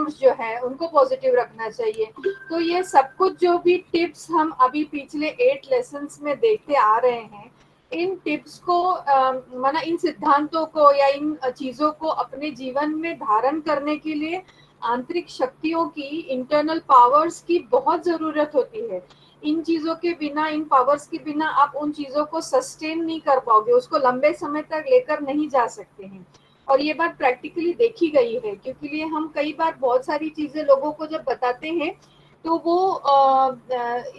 Attitudes जो है उनको पॉजिटिव रखना चाहिए। तो ये सब कुछ जो भी टिप्स हम अभी पिछले 8 लेसन्स में देखते आ रहे हैं, इन टिप्स को माना इन सिद्धांतों को या इन चीजों को अपने जीवन में धारण करने के लिए आंतरिक शक्तियों की, इंटरनल पावर्स की बहुत जरूरत होती है। इन चीजों के बिना, इन पावर्स के बिना आप उन चीजों को सस्टेन नहीं कर पाओगे, उसको लंबे समय तक लेकर नहीं जा सकते हैं। और ये बात प्रैक्टिकली देखी गई है, क्योंकि लिए हम कई बार बहुत सारी चीजें लोगों को जब बताते हैं तो वो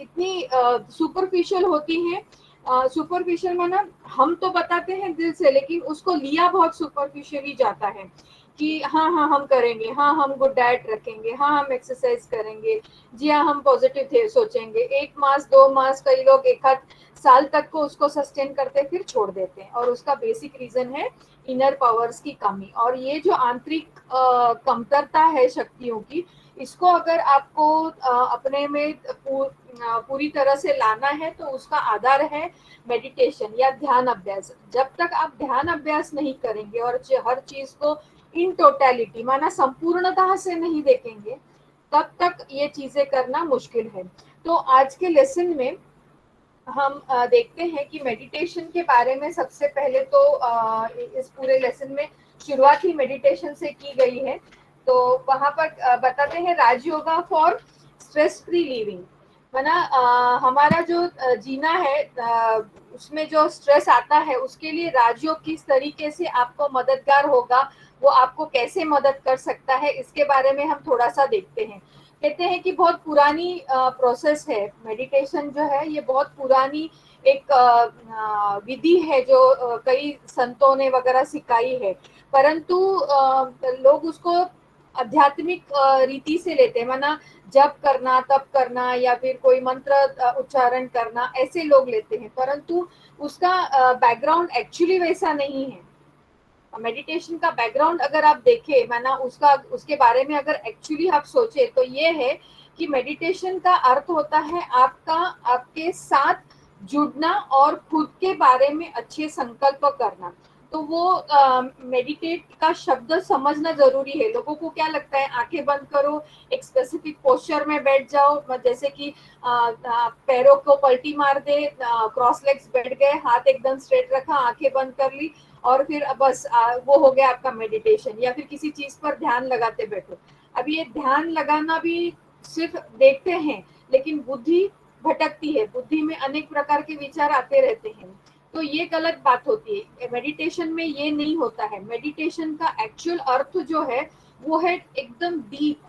इतनी सुपरफिशियल होती हैं। सुपरफिशियल माना हम तो बताते हैं दिल से, लेकिन उसको लिया बहुत सुपरफिशियली जाता है कि हाँ हाँ हम करेंगे, हाँ हम गुड डाइट रखेंगे, हाँ हम एक्सरसाइज करेंगे, जी हाँ हम पॉजिटिव थे सोचेंगे। 1 मास 2 मास, कई लोग 1 साल तक को उसको सस्टेन करते फिर छोड़ देते हैं, और उसका बेसिक रीजन है इनर पावर्स की कमी। और ये जो आंतरिक कमतरता है शक्तियों की, इसको अगर आपको अपने में पूरी तरह से लाना है तो उसका आधार है मेडिटेशन या ध्यान अभ्यास। जब तक आप ध्यान अभ्यास नहीं करेंगे और हर चीज को इन टोटलिटी माना संपूर्णता से नहीं देखेंगे, तब तक ये चीजें करना मुश्किल है। तो आज के लेसन में हम देखते हैं कि मेडिटेशन के बारे में सबसे पहले तो इस पूरे लेसन में शुरुआत ही मेडिटेशन से की गई है। तो वहां पर बताते हैं Rajyoga for stress free living. माना हमारा जो जीना है उसमें जो स्ट्रेस आता है, उसके लिए राजयोग किस तरीके से आपको मददगार होगा, वो आपको कैसे मदद कर सकता है, इसके बारे में हम थोड़ा सा देखते हैं। कहते हैं कि बहुत पुरानी प्रोसेस है मेडिटेशन जो है, ये बहुत पुरानी एक विधि है जो कई संतों ने वगैरह सिखाई है, परंतु लोग उसको आध्यात्मिक रीति से लेते हैं। माना जप करना, तप करना, या फिर कोई मंत्र उच्चारण करना, ऐसे लोग लेते हैं, परंतु उसका बैकग्राउंड एक्चुअली वैसा नहीं है। मेडिटेशन का बैकग्राउंड अगर आप देखें, माना उसके बारे में अगर एक्चुअली आप सोचे, तो ये है कि मेडिटेशन का अर्थ होता है आपके साथ जुड़ना और खुद के बारे में अच्छे संकल्प करना। तो वो मेडिटेट का शब्द समझना जरूरी है। लोगों को क्या लगता है, आंखें बंद करो, एक स्पेसिफिक पोस्चर में बैठ जाओ, जैसे कि पैरों को पलटी मार दे, क्रॉस लेग्स बैठ गए, हाथ एकदम स्ट्रेट रखा, आंखें बंद कर ली, और फिर बस वो हो गया आपका मेडिटेशन। या फिर किसी चीज पर ध्यान लगाते बैठो। अब ये ध्यान लगाना भी सिर्फ देखते हैं, लेकिन बुद्धि भटकती है, बुद्धि में अनेक प्रकार के विचार आते रहते हैं, तो ये गलत बात होती है। मेडिटेशन में ये नहीं होता है। मेडिटेशन का एक्चुअल अर्थ जो है वो है एकदम डीप,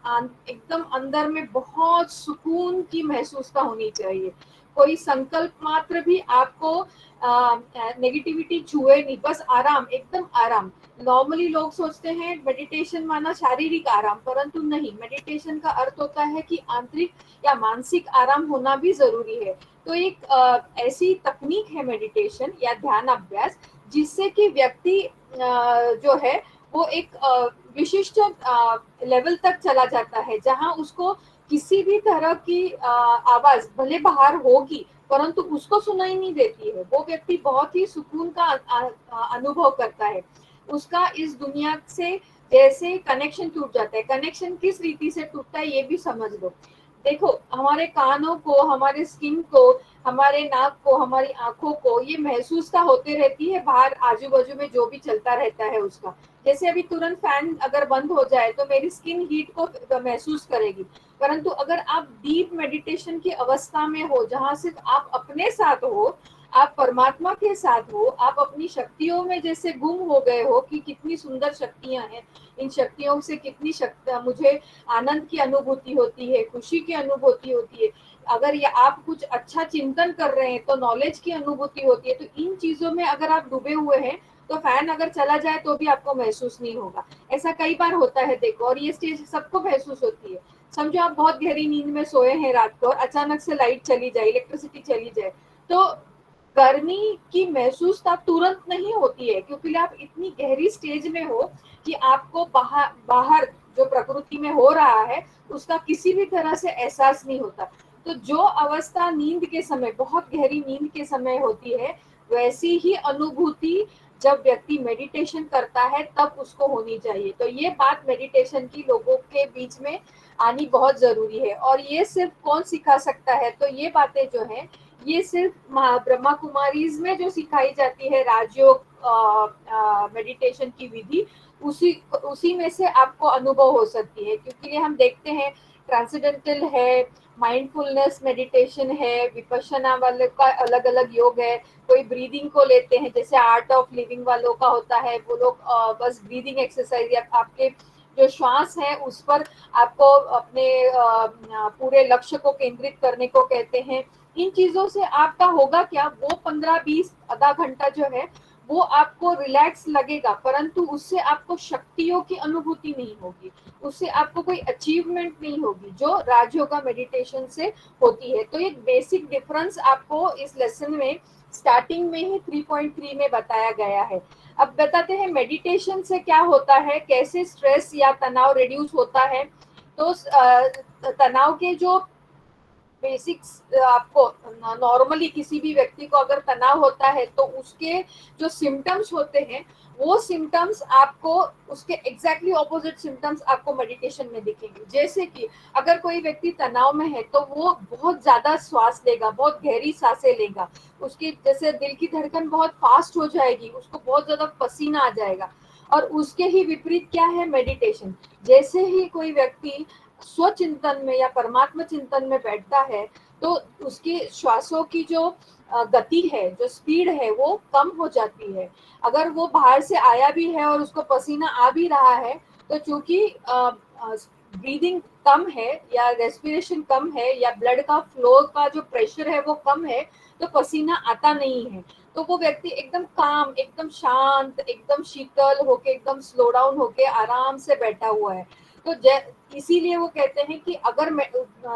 एकदम अंदर में बहुत सुकून की महसूसता होनी चाहिए। कोई संकल्प मात्र भी आपको नेगेटिविटी छुए नहीं, बस आराम, एकदम आराम। नॉर्मली लोग सोचते हैं मेडिटेशन माना शारीरिक आराम, परंतु नहीं। मेडिटेशन का अर्थ होता है कि आंतरिक या मानसिक आराम होना भी जरूरी है। तो एक ऐसी तकनीक है मेडिटेशन या ध्यान अभ्यास, जिससे कि व्यक्ति जो है वो एक विशिष्ट लेवल तक चला जाता है, जहां उसको किसी भी तरह की आवाज भले बाहर होगी, परंतु उसको सुनाई नहीं देती है। वो व्यक्ति बहुत ही सुकून का अनुभव करता है। उसका इस दुनिया से जैसे कनेक्शन टूट जाता है। कनेक्शन किस रीति से टूटता है ये भी समझ लो। देखो, हमारे कानों को, हमारे स्किन को, हमारे नाक को, हमारी आंखों को ये महसूसता होते रहती है बाहर आजू बाजू में जो भी चलता रहता है उसका। जैसे अभी तुरंत फैन अगर बंद हो जाए तो मेरी स्किन हीट को महसूस करेगी, परंतु अगर आप डीप मेडिटेशन की अवस्था में हो, जहां सिर्फ आप अपने साथ हो, आप परमात्मा के साथ हो, आप अपनी शक्तियों में जैसे गुम हो गए हो कि कितनी सुंदर शक्तियां हैं, इन शक्तियों से कितनी शक्ति, मुझे आनंद की अनुभूति होती है, खुशी की अनुभूति होती है। अगर ये आप कुछ अच्छा चिंतन कर रहे हैं तो नॉलेज की अनुभूति होती है। तो इन चीजों में अगर आप डूबे हुए हैं तो फैन अगर चला जाए तो भी आपको महसूस नहीं होगा। ऐसा कई बार होता है, देखो, और ये स्टेज सबको महसूस होती है। समझो आप बहुत गहरी नींद में सोए हैं रात को और अचानक से लाइट चली जाए, इलेक्ट्रिसिटी चली जाए, तो गर्मी की महसूसता तुरंत नहीं होती है, क्योंकि आप इतनी गहरी स्टेज में हो कि आपको बाहर जो प्रकृति में हो रहा है उसका किसी भी तरह से एहसास नहीं होता। तो जो अवस्था नींद के समय, बहुत गहरी नींद के समय होती है, वैसी ही अनुभूति जब व्यक्ति मेडिटेशन करता है तब उसको होनी चाहिए। तो ये बात मेडिटेशन की लोगों के बीच में आनी बहुत जरूरी है। और ये सिर्फ कौन सिखा सकता है, तो ये बातें जो है ये सिर्फ ब्रह्मा कुमारीज में जो सिखाई जाती है राजयोग मेडिटेशन की विधि, उसी उसी में से आपको अनुभव हो सकती है। क्योंकि ये हम देखते हैं ट्रांसेंडेंटल है, माइंडफुलनेस मेडिटेशन है, विपश्यना वाले का अलग अलग योग है, कोई ब्रीदिंग को लेते हैं जैसे आर्ट ऑफ लिविंग वालों का होता है, वो लोग बस ब्रीदिंग एक्सरसाइज या आपके जो श्वास है उस पर आपको अपने पूरे लक्ष्य को केंद्रित करने को कहते हैं। इन चीजों से आपका होगा क्या, वो 15-20 आधा घंटा जो है वो आपको रिलैक्स लगेगा, परंतु उससे आपको शक्तियों की अनुभूति नहीं होगी, उससे आपको कोई अचीवमेंट नहीं होगी जो राजयोगा मेडिटेशन से होती है। तो एक बेसिक डिफरेंस आपको इस लेसन में स्टार्टिंग में ही 3.3 में बताया गया है। अब बताते हैं मेडिटेशन से क्या होता है, कैसे स्ट्रेस या तनाव रिड्यूस होता है। तो तनाव के जो बेसिक्स आपको नॉर्मली किसी भी व्यक्ति को अगर तनाव होता है तो उसके जो सिम्टम्स होते हैं वो सिम्टम्स आपको उसके एग्जैक्टली ऑपोजिट सिम्टम्स आपको मेडिटेशन में दिखेंगे। जैसे कि अगर कोई व्यक्ति तनाव में है तो वो बहुत ज्यादा श्वास लेगा, बहुत गहरी सांसें लेगा, उसकी जैसे दिल की धड़कन बहुत फास्ट हो जाएगी, उसको बहुत ज्यादा पसीना आ जाएगा। और उसके ही विपरीत क्या है मेडिटेशन, जैसे ही कोई व्यक्ति स्वचिंतन में या परमात्मा चिंतन में बैठता है तो उसकी श्वासों की जो गति है, जो स्पीड है वो कम हो जाती है। अगर वो बाहर से आया भी है और उसको पसीना आ भी रहा है तो चूंकि ब्रीदिंग कम है या रेस्पिरेशन कम है या ब्लड का फ्लो का जो प्रेशर है वो कम है तो पसीना आता नहीं है। तो वो व्यक्ति एकदम काम, एकदम शांत, एकदम शीतल होके, एकदम स्लो डाउन होके आराम से बैठा हुआ है। तो इसीलिए वो कहते हैं कि अगर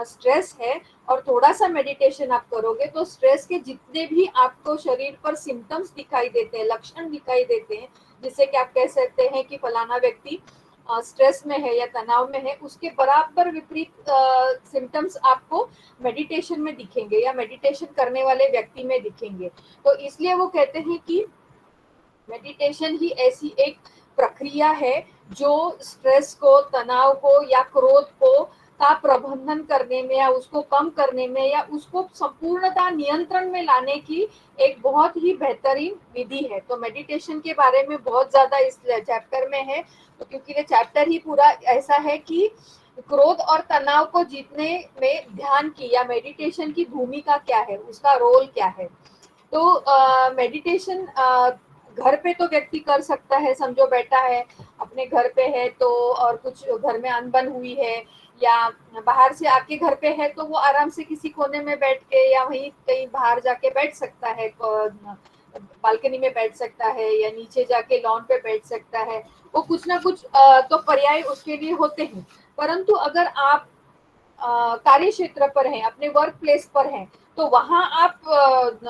स्ट्रेस है और थोड़ा सा मेडिटेशन आप करोगे तो स्ट्रेस के जितने भी आपको शरीर पर सिम्टम्स दिखाई देते हैं, लक्षण दिखाई देते हैं, जिससे कि आप कह सकते हैं कि फलाना व्यक्ति स्ट्रेस में है या तनाव में है, उसके बराबर विपरीत सिम्टम्स आपको मेडिटेशन में दिखेंगे या मेडिटेशन करने वाले व्यक्ति में दिखेंगे। तो इसलिए वो कहते हैं कि मेडिटेशन ही ऐसी एक प्रक्रिया है जो स्ट्रेस को, तनाव को या क्रोध को का प्रबंधन करने में या उसको कम करने में या उसको संपूर्णता नियंत्रण में लाने की एक बहुत ही बेहतरीन विधि है। तो मेडिटेशन के बारे में बहुत ज्यादा इस चैप्टर में है, तो क्योंकि ये चैप्टर ही पूरा ऐसा है कि क्रोध और तनाव को जीतने में ध्यान की या मेडिटेशन की भूमिका क्या है, उसका रोल क्या है। तो मेडिटेशन घर पे तो व्यक्ति कर सकता है, समझो बैठा है अपने घर पे है तो, और कुछ घर में अनबन हुई है या बाहर से आपके घर पे है तो वो आराम से किसी कोने में बैठ के या वहीं कहीं बाहर जाके बैठ सकता है, बालकनी में बैठ सकता है या नीचे जाके लॉन पे बैठ सकता है। वो कुछ ना कुछ तो पर्याय उसके लिए होते हैं। परंतु अगर आप कार्य क्षेत्र पर हैं, अपने वर्क प्लेस पर हैं, तो वहां आप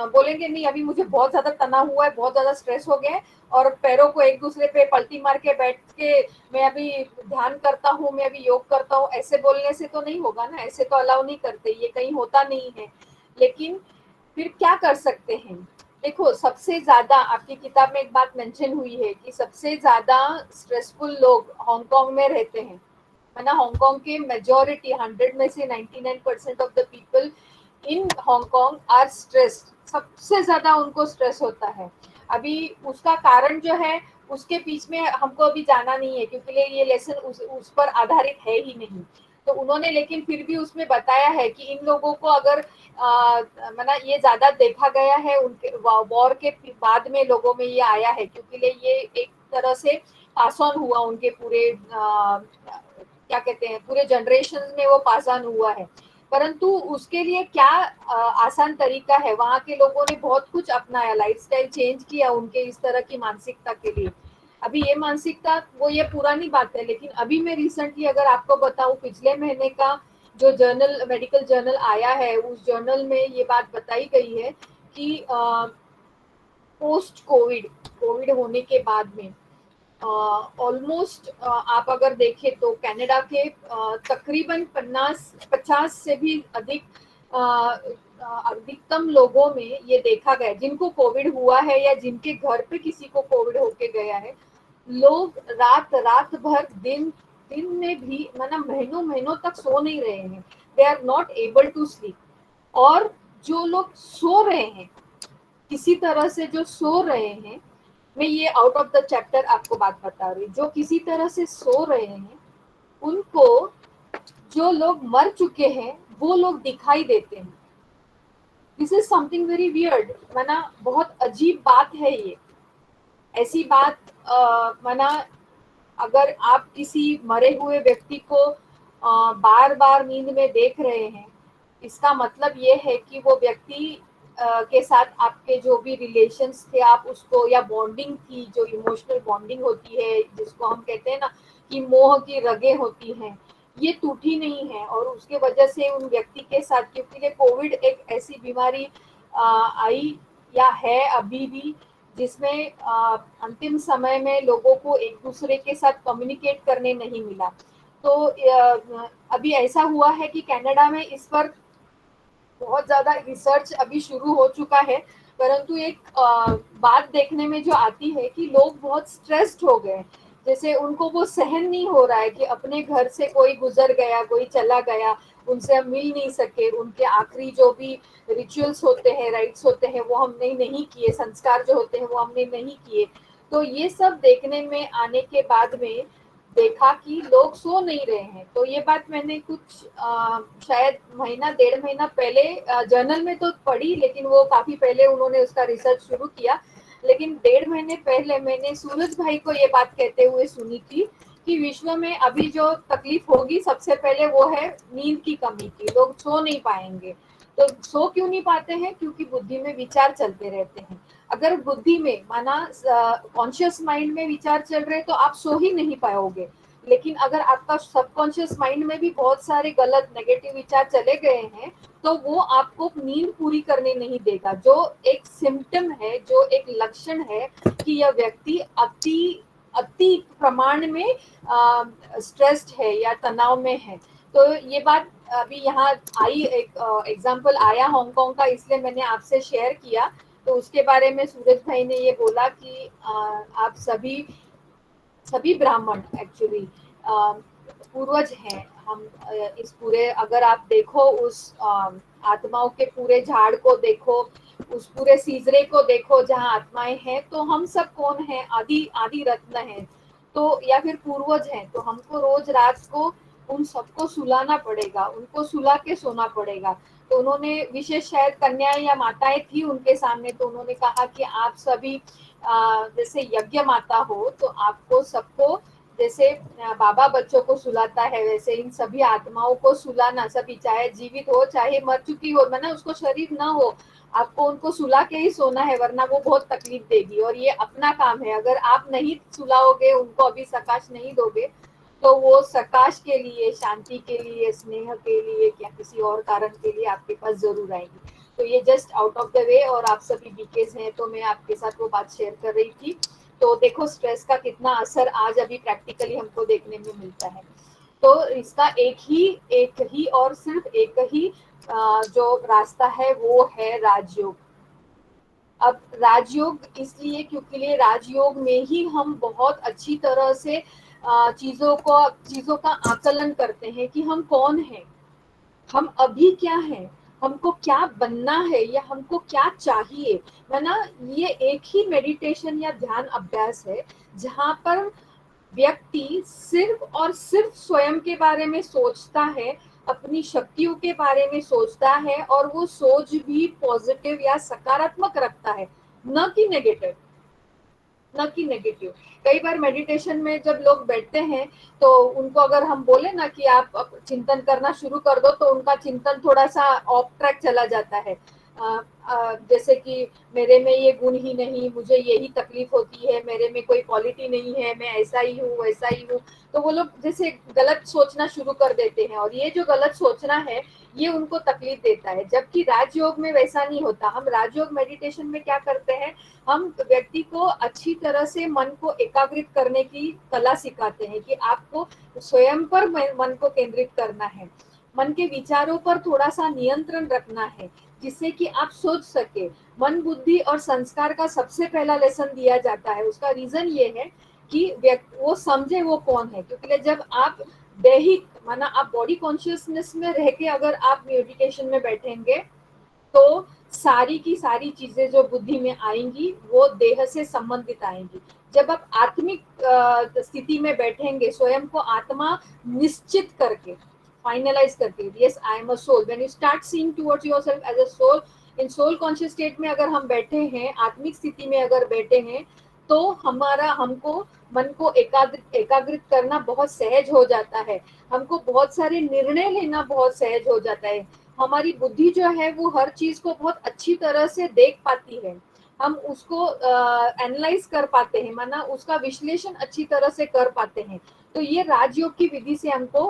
बोलेंगे नहीं अभी मुझे बहुत ज्यादा तनाव हुआ है, बहुत ज्यादा स्ट्रेस हो गया है और पैरों को एक दूसरे पे पलटी मार के बैठ के मैं अभी ध्यान करता हूँ, मैं अभी योग करता हूँ, ऐसे बोलने से तो नहीं होगा ना, ऐसे तो अलाउ नहीं करते, ये कहीं होता नहीं है। लेकिन फिर क्या कर सकते हैं, देखो सबसे ज्यादा आपकी किताब में एक बात मेंशन हुई है कि सबसे ज्यादा स्ट्रेसफुल लोग हांगकांग में रहते हैं, है ना। हांगकांग के मेजोरिटी 100 में से 99% of the people in Hong Kong are stressed, सबसे ज्यादा उनको स्ट्रेस होता है। अभी उसका कारण जो है उसके बीच में हमको अभी जाना नहीं है क्योंकि ये लेसन उस पर आधारित है ही नहीं। तो उन्होंने लेकिन फिर भी उसमें बताया है कि इन लोगों को अगर मतलब ये ज्यादा देखा गया है उनके वॉर के बाद में लोगों में ये आया है, क्योंकि ये एक तरह से पास ऑन हुआ उनके पूरे क्या कहते हैं पूरे जनरेशन में वो पास ऑन हुआ है। परंतु उसके लिए क्या आसान तरीका है, वहां के लोगों ने बहुत कुछ अपनाया, लाइफस्टाइल चेंज किया उनके इस तरह की मानसिकता के लिए। अभी ये मानसिकता वो ये पुरानी बात है, लेकिन अभी मैं रिसेंटली अगर आपको बताऊं पिछले महीने का जो जर्नल, मेडिकल जर्नल आया है, उस जर्नल में ये बात बताई गई है कि पोस्ट कोविड, कोविड होने के बाद में ऑलमोस्ट आप अगर देखें तो कनाडा के तकरीबन 50 से भी अधिक अधिकतम लोगों में ये देखा गया, जिनको कोविड हुआ है या जिनके घर पे किसी को कोविड होके गया है, लोग रात रात भर दिन दिन में भी मतलब महीनों महीनों तक सो नहीं रहे हैं, they are not able to sleep. और जो लोग सो रहे हैं, किसी तरह से जो सो रहे हैं, मैं ये आउट ऑफ द चैप्टर आपको बात बता रही, जो किसी तरह से सो रहे हैं उनको, जो लोग मर चुके हैं वो लोग दिखाई देते हैं। This is something very weird, माना बहुत अजीब बात है ये। ऐसी बात माना अगर आप किसी मरे हुए व्यक्ति को बार बार नींद में देख रहे हैं, इसका मतलब ये है कि वो व्यक्ति के साथ आपके जो भी रिलेशंस थे, आप उसको, या बॉन्डिंग थी, जो इमोशनल बॉन्डिंग होती है, जिसको हम कहते हैं ना कि मोह की रगें होती हैं, ये टूटी नहीं है। और उसके वजह से उन व्यक्ति के साथ, क्योंकि ये कोविड एक ऐसी बीमारी आई या है अभी भी, जिसमें अंतिम समय में लोगों को एक दूसरे के साथ कम्युनिकेट करने नहीं मिला। तो अभी ऐसा हुआ है कि कनाडा में इस पर बहुत ज्यादा रिसर्च अभी शुरू हो चुका है, परंतु एक बात देखने में जो आती है कि लोग बहुत स्ट्रेस्ड हो गए, जैसे उनको वो सहन नहीं हो रहा है कि अपने घर से कोई गुजर गया, कोई चला गया, उनसे हम मिल नहीं सके, उनके आखिरी जो भी रिचुअल्स होते हैं, राइट्स होते हैं, वो हमने नहीं किए, संस्कार जो होते हैं वो हमने नहीं किए। तो ये सब देखने में आने के बाद में देखा कि लोग सो नहीं रहे हैं। तो ये बात मैंने कुछ शायद महीना डेढ़ महीना पहले जर्नल में तो पढ़ी, लेकिन वो काफी पहले उन्होंने उसका रिसर्च शुरू किया। लेकिन डेढ़ महीने पहले मैंने सूरज भाई को ये बात कहते हुए सुनी थी कि विश्व में अभी जो तकलीफ होगी सबसे पहले वो है नींद की कमी की, लोग सो नहीं पाएंगे। तो सो क्यों नहीं पाते हैं? क्योंकि बुद्धि में विचार चलते रहते हैं। अगर बुद्धि में माना कॉन्शियस माइंड में विचार चल रहे तो आप सो ही नहीं पाओगे। लेकिन अगर आपका सबकॉन्शियस माइंड में भी बहुत सारे गलत नेगेटिव विचार चले गए हैं, तो वो आपको नींद पूरी करने नहीं देगा, जो एक सिम्टम है, जो एक लक्षण है कि यह व्यक्ति अति अति प्रमाण में स्ट्रेस्ड है या तनाव में है। तो ये बात अभी यहाँ आई, एक एग्जाम्पल आया हांगकांग का, इसलिए मैंने आपसे शेयर किया। तो उसके बारे में सूरज भाई ने ये बोला कि आप सभी ब्राह्मण एक्चुअली पूर्वज हैं। हम इस पूरे, अगर आप देखो उस आत्माओं के पूरे झाड़ को देखो, उस पूरे सीजरे को देखो जहाँ आत्माएं हैं, तो हम सब कौन हैं? आदि आदि रत्न हैं, तो या फिर पूर्वज हैं। तो हमको रोज रात को उन सबको सुलाना पड़ेगा, उनको सुला के सोना पड़ेगा। तो उन्होंने विशेष, शायद कन्याएं या माताएं थी उनके सामने, तो उन्होंने कहा कि आप सभी जैसे यज्ञ माता हो, तो आपको सबको जैसे बाबा बच्चों को सुलाता है, वैसे इन सभी आत्माओं को सुलाना, सभी चाहे जीवित हो चाहे मर चुकी हो, माना उसको शरीर ना हो, आपको उनको सुला के ही सोना है, वरना वो बहुत तकलीफ देगी। और ये अपना काम है, अगर आप नहीं सुलाओगे उनको, अभी सकाश नहीं दोगे, तो वो सकाश के लिए, शांति के लिए, स्नेह के लिए, या किसी और कारण के लिए आपके पास जरूर आएगी। तो ये just out of the way, और आप सभी बीकेस हैं तो मैं आपके साथ वो बात शेयर कर रही थी। तो देखो स्ट्रेस का कितना असर आज अभी प्रैक्टिकली हमको देखने में मिलता है। तो इसका एक ही और सिर्फ एक ही जो रास्ता है वो है राजयोग। अब राजयोग इसलिए क्योंकि राजयोग में ही हम बहुत अच्छी तरह से चीजों का आकलन करते हैं कि हम कौन हैं, हम अभी क्या हैं, हमको क्या बनना है, या हमको क्या चाहिए। है ना? ये एक ही मेडिटेशन या ध्यान अभ्यास है जहाँ पर व्यक्ति सिर्फ और सिर्फ स्वयं के बारे में सोचता है, अपनी शक्तियों के बारे में सोचता है, और वो सोच भी पॉजिटिव या सकारात्मक रखता है, न कि नेगेटिव, न कि नेगेटिव। कई बार मेडिटेशन में जब लोग बैठते हैं तो उनको अगर हम बोले ना कि आप चिंतन करना शुरू कर दो, तो उनका चिंतन थोड़ा सा ऑफ ट्रैक चला जाता है। जैसे कि मेरे में ये गुण ही नहीं, मुझे यही तकलीफ होती है, मेरे में कोई क्वालिटी नहीं है, मैं ऐसा ही हूँ वैसा ही हूँ। तो वो लोग जैसे गलत सोचना शुरू कर देते हैं, और ये जो गलत सोचना है ये उनको तकलीफ देता है। जबकि राजयोग में वैसा नहीं होता। हम राजयोग मेडिटेशन में क्या करते हैं, हम व्यक्ति को अच्छी तरह से मन को एकाग्रित करने की कला सिखाते हैं कि आपको स्वयं पर मन को केंद्रित करना है। मन के विचारों पर थोड़ा सा नियंत्रण रखना है, जिससे कि आप सोच सके। मन, बुद्धि और संस्कार का सबसे पहला लेसन दिया जाता है। उसका रीजन ये है कि वो समझे वो कौन है, क्योंकि जब आप दैहिक माना आप बॉडी कॉन्शियसनेस में रह के अगर आप मेडिटेशन में बैठेंगे तो सारी की सारी चीजें जो बुद्धि में आएंगी वो देह से संबंधित आएंगी। जब आप आत्मिक स्थिति में बैठेंगे, स्वयं को आत्मा निश्चित करके, फाइनलाइज करके, yes I am a soul, when you start seeing towards yourself as a soul, in soul conscious state में अगर हम बैठे हैं, आत्मिक स्थिति में अगर बैठे हैं, तो हमको मन को एकाग्रित करना बहुत सहज हो जाता है। हमको बहुत सारे निर्णय लेना बहुत सहज हो जाता है। हमारी बुद्धि जो है वो हर चीज को बहुत अच्छी तरह से देख पाती है। हम उसको एनालाइज कर पाते हैं, माना उसका विश्लेषण अच्छी तरह से कर पाते हैं। तो ये राजयोग की विधि से हमको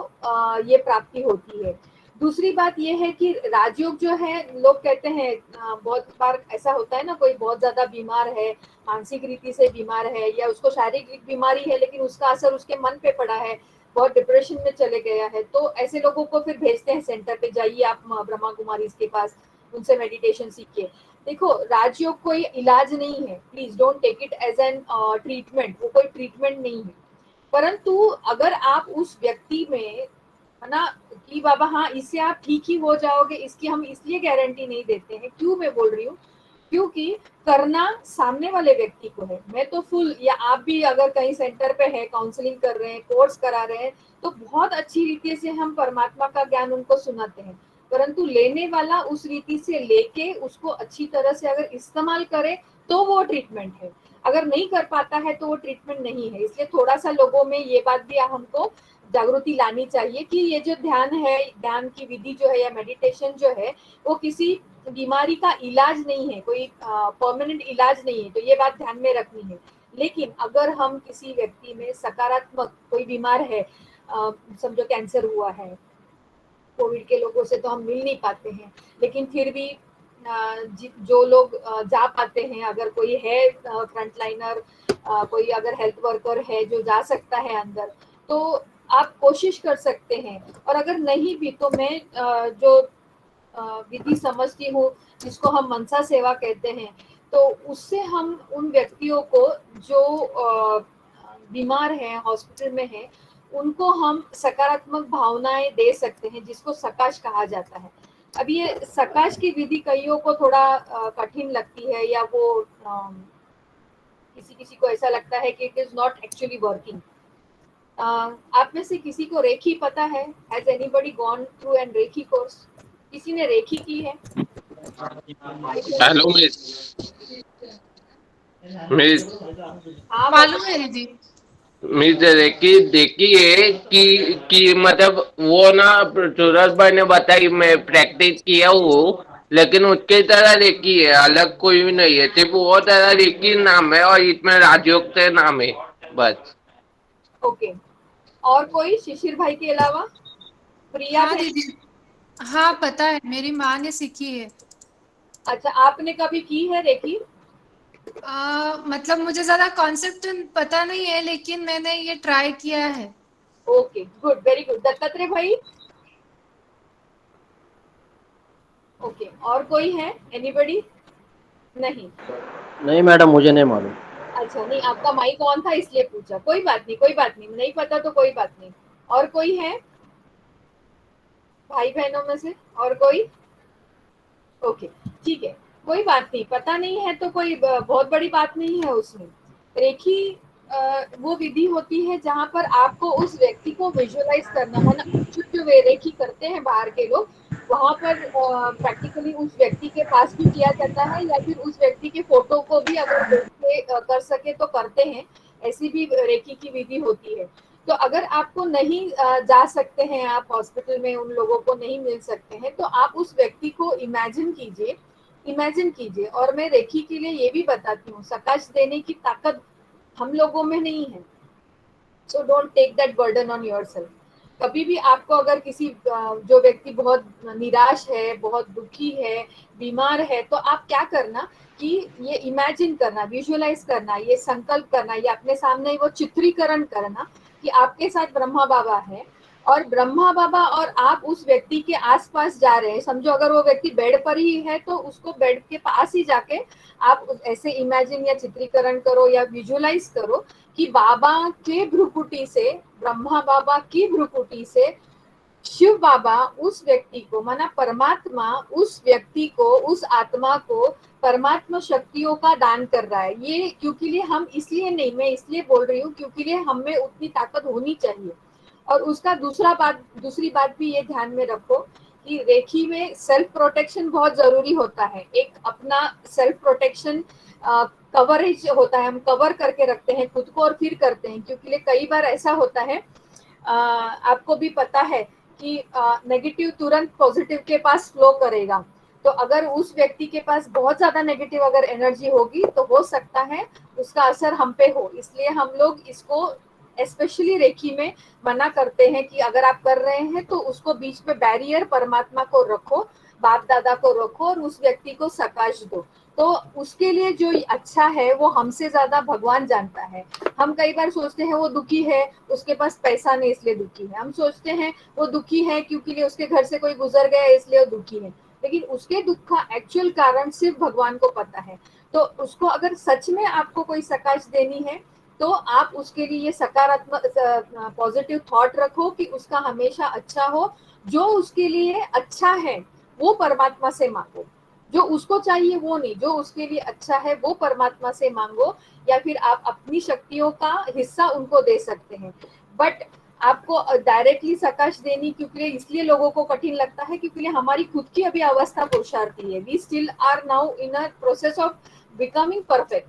ये प्राप्ति होती है। दूसरी बात ये है कि राजयोग जो है, लोग कहते हैं बहुत बार ऐसा होता है ना, कोई बहुत ज्यादा बीमार है, मानसिक रीति से बीमार है या उसको शारीरिक बीमारी है, लेकिन उसका असर उसके मन पे पड़ा है, बहुत डिप्रेशन में चले गया है, तो ऐसे लोगों को फिर भेजते हैं सेंटर पे, जाइए आप ब्रह्मा कुमारी के पास, उनसे मेडिटेशन सीखिए। देखो, राजयोग कोई इलाज नहीं है, please don't take it as an treatment, वो कोई ट्रीटमेंट नहीं है। परंतु अगर आप उस व्यक्ति में है ना कि बाबा हाँ इससे आप ठीक ही हो जाओगे, इसकी हम इसलिए गारंटी नहीं देते हैं। क्यों मैं बोल रही हूँ, क्योंकि करना सामने वाले व्यक्ति को है। मैं तो फुल, या आप भी अगर कहीं सेंटर पे है, काउंसलिंग कर रहे हैं, कोर्स करा रहे हैं, तो बहुत अच्छी रीति से हम परमात्मा का ज्ञान उनको सुनाते हैं। परंतु लेने वाला उस रीति से लेके उसको अच्छी तरह से अगर इस्तेमाल करे तो वो ट्रीटमेंट है, अगर नहीं कर पाता है तो वो ट्रीटमेंट नहीं है। इसलिए थोड़ा सा लोगों में ये बात भी हमको जागृति लानी चाहिए कि ये जो ध्यान है, ध्यान की विधि जो है या मेडिटेशन जो है, वो किसी बीमारी का इलाज नहीं है, कोई परमानेंट इलाज नहीं है। तो ये बात ध्यान में रखनी है। लेकिन अगर हम किसी व्यक्ति में सकारात्मक, कोई बीमार है, समझो कैंसर हुआ है, कोविड के लोगों से तो हम मिल नहीं पाते हैं, लेकिन फिर भी जो लोग जा पाते हैं, अगर कोई है फ्रंट लाइनर, कोई अगर हेल्थ वर्कर है जो जा सकता है अंदर, तो आप कोशिश कर सकते हैं। और अगर नहीं भी तो मैं जो विधि समझती हूँ, जिसको हम मनसा सेवा कहते हैं, तो उससे हम उन व्यक्तियों को जो बीमार हैं, हॉस्पिटल में हैं, उनको हम सकारात्मक भावनाएं दे सकते हैं, जिसको सकाश कहा जाता है। अब ये सकाश की विधि कईयों को थोड़ा कठिन लगती है, या वो किसी किसी को ऐसा लगता है कि it is not actually working. आप में से किसी को रेखी पता है? Has anybody gone through an Rekhi course? किसी ने रेखी की है? Hello miss. मिस हाँ मालूम है दीदी। मिस देखी देखी है कि मतलब वो ना सूरज भाई ने बताई, मैं प्रैक्टिस किया हूँ, लेकिन उसके तरह देखी है, अलग कोई भी नहीं है, सिर्फ वो तरह देखी नाम है और इसमें राजयोग से नाम है बस। ओके। और कोई शिशिर भाई के अलावा? प्रिया हाँ बहन? दीदी, हाँ पता है, मेरी माँ ने सीखी है। अच्छा, आपने कभी की है रेखी? मतलब मुझे ज्यादा कॉन्सेप्ट पता नहीं है, लेकिन मैंने ये ट्राई किया है। Okay, good, very good. Dattatreya भाई? ओके, और कोई है? एनीबॉडी? नहीं? नहीं मैडम, मुझे नहीं मालूम। अच्छा, नहीं, आपका माइक ऑन था इसलिए पूछा। कोई बात नहीं, कोई बात नहीं, नहीं पता तो कोई बात नहीं। और कोई है भाई बहनों में से? और कोई? ओके, ठीक है, कोई बात नहीं, पता नहीं है तो कोई बहुत बड़ी बात नहीं है उसमें। रेखी वो विधि होती है जहां पर आपको उस व्यक्ति को विजुअलाइज करना, माना जो वे रेखी करते हैं बाहर के लोग, वहां पर प्रैक्टिकली उस व्यक्ति के पास भी किया जाता है, या फिर उस व्यक्ति के फोटो को भी अगर देख के कर सके तो करते हैं। ऐसी भी रेखी की विधि होती है। तो अगर आपको नहीं जा सकते हैं, आप हॉस्पिटल में उन लोगों को नहीं मिल सकते हैं, तो आप उस व्यक्ति को इमेजिन कीजिए, इमेजिन कीजिए। और मैं रेखी के लिए ये भी बताती हूँ, सकाश देने की ताकत हम लोगों में नहीं है, so don't take that burden on yourself. कभी भी आपको अगर किसी जो व्यक्ति बहुत निराश है, बहुत दुखी है, बीमार है, तो आप क्या करना कि ये इमेजिन करना, विजुअलाइज करना, ये संकल्प करना, ये अपने सामने वो चित्रीकरण करना कि आपके साथ ब्रह्मा बाबा है, और ब्रह्मा बाबा और आप उस व्यक्ति के आसपास जा रहे हैं, समझो अगर वो व्यक्ति बेड पर ही है तो उसको बेड के पास ही जाके आप ऐसे इमेजिन या चित्रीकरण करो या विजुअलाइज करो कि बाबा के भ्रुकुटी से, ब्रह्मा बाबा की भ्रुकुटी से शिव बाबा उस व्यक्ति को, माना परमात्मा उस व्यक्ति को, उस आत्मा को परमात्मा शक्तियों का दान कर रहा है। ये क्योंकि लिए हम इसलिए नहीं, मैं इसलिए बोल रही हूँ क्योंकि लिए हम में उतनी ताकत होनी चाहिए। और उसका दूसरी बात भी ये ध्यान में रखो कि रेखी में सेल्फ प्रोटेक्शन बहुत जरूरी होता है। एक अपना सेल्फ प्रोटेक्शन कवरेज होता है, हम कवर करके रखते हैं खुद को और फिर करते हैं, क्योंकि कई बार ऐसा होता है, आपको भी पता है कि नेगेटिव तुरंत पॉजिटिव के पास फ्लो करेगा। तो अगर उस व्यक्ति के पास बहुत ज्यादा नेगेटिव अगर एनर्जी होगी तो हो सकता है उसका असर हम पे हो। इसलिए हम लोग इसको स्पेशली रेखी में मना करते हैं कि अगर आप कर रहे हैं तो उसको बीच में बैरियर परमात्मा को रखो, बाप दादा को रखो और उस व्यक्ति को सकाश दो। तो उसके लिए जो अच्छा है वो हमसे ज्यादा भगवान जानता है। हम कई बार सोचते हैं वो दुखी है, उसके पास पैसा नहीं इसलिए दुखी है। हम सोचते हैं वो दुखी है क्योंकि उसके घर से कोई गुजर गया इसलिए वो दुखी है, लेकिन उसके दुख का एक्चुअल कारण सिर्फ भगवान को पता है। तो उसको अगर सच में आपको कोई सकाश देनी है तो आप उसके लिए सकारात्मक पॉजिटिव थॉट रखो कि उसका हमेशा अच्छा हो। जो उसके लिए अच्छा है वो परमात्मा से मांगो, जो उसको चाहिए वो नहीं, जो उसके लिए अच्छा है वो परमात्मा से मांगो, या फिर आप अपनी शक्तियों का हिस्सा उनको दे सकते हैं। बट आपको डायरेक्टली सकाश देनी क्योंकि इसलिए लोगों को कठिन लगता है क्योंकि हमारी खुद की अभी अवस्था पुरुषार्थी है। We still are now in a process of becoming perfect.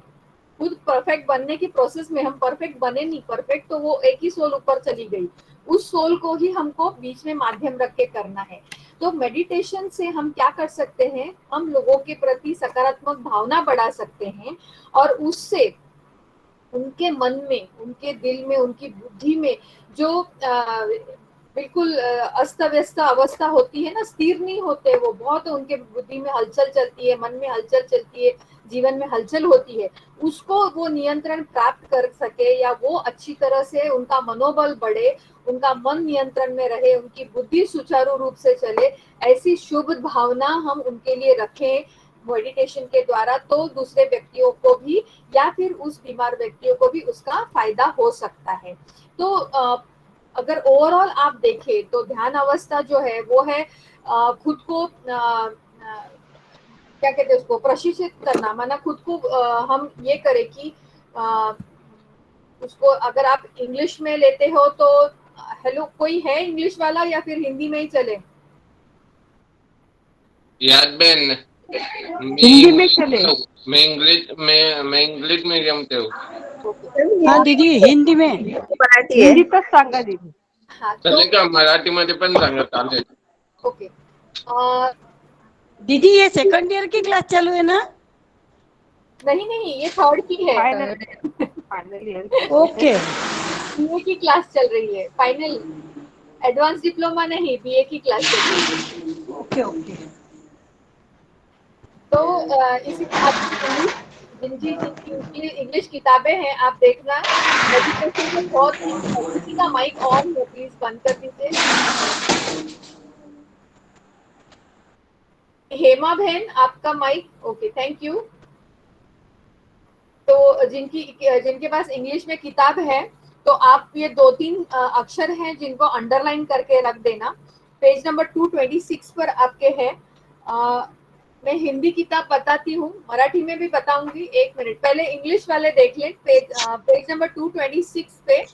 खुद परफेक्ट बनने की प्रोसेस में हम परफेक्ट बने नहीं, परफेक्ट तो वो एक ही सोल ऊपर चली गई, उस सोल को ही हमको बीच में माध्यम रख के करना है। तो मेडिटेशन से हम क्या कर सकते हैं, हम लोगों के प्रति सकारात्मक भावना बढ़ा सकते हैं और उससे उनके मन में, उनके दिल में, उनकी बुद्धि में जो बिल्कुल अस्त व्यस्त अवस्था होती है ना, स्थिर नहीं होते वो, बहुत उनके बुद्धि में हलचल चलती है, मन में हलचल चलती है, जीवन में हलचल होती है, उसको वो नियंत्रण प्राप्त कर सके या वो अच्छी तरह से उनका मनोबल बढ़े, उनका मन नियंत्रण में रहे, उनकी बुद्धि सुचारू रूप से चले, ऐसी शुभ भावना हम उनके लिए रखें मेडिटेशन के द्वारा, तो दूसरे व्यक्तियों को भी या फिर उस बीमार व्यक्तियों को भी उसका फायदा हो सकता है। तो अगर ओवरऑल आप देखें तो ध्यान अवस्था जो है वो है खुद को क्या कहते हैं उसको प्रशिक्षित करना, माना खुद को हम ये करें कि उसको अगर आप इंग्लिश में लेते हो तो हेलो कोई है इंग्लिश वाला या फिर हिंदी में ही चले? याद बेन हिंदी में चले। मैं इंग्लिश मीडियम से हूँ। हाँ दीदी, हिंदी में, मराठी आहे. हिंदीतच सांगा दीदी. हाँ तो चले का मराठीमध्ये पण सांगा, चालेल. ओके. अ, दीदी ये सेकंड ईयर की क्लास चालू है ना? नहीं नहीं, ये थर्ड की है, फाइनल ईयर. ओके. बीए की क्लास चल रही है, फाइनल एडवांस डिप्लोमा नहीं, बीए की क्लास चल रही है। Okay okay. तो इसी जिनकी जिनकी इंग्लिश किताबें हैं आप देखना, मेडिटेशन में बहुत किसी का माइक ऑन है प्लीज बंद कर दीजिए। हेमा बहन आपका माइक ओके, थैंक यू। तो जिनके पास इंग्लिश में किताब है तो आप ये 2-3 अक्षर हैं जिनको अंडरलाइन करके रख देना। पेज नंबर 226 पर आपके है। मैं हिंदी किताब बताती हूँ, मराठी में भी बताऊंगी, एक मिनट पहले इंग्लिश वाले देख लें। पेज नंबर 226 पे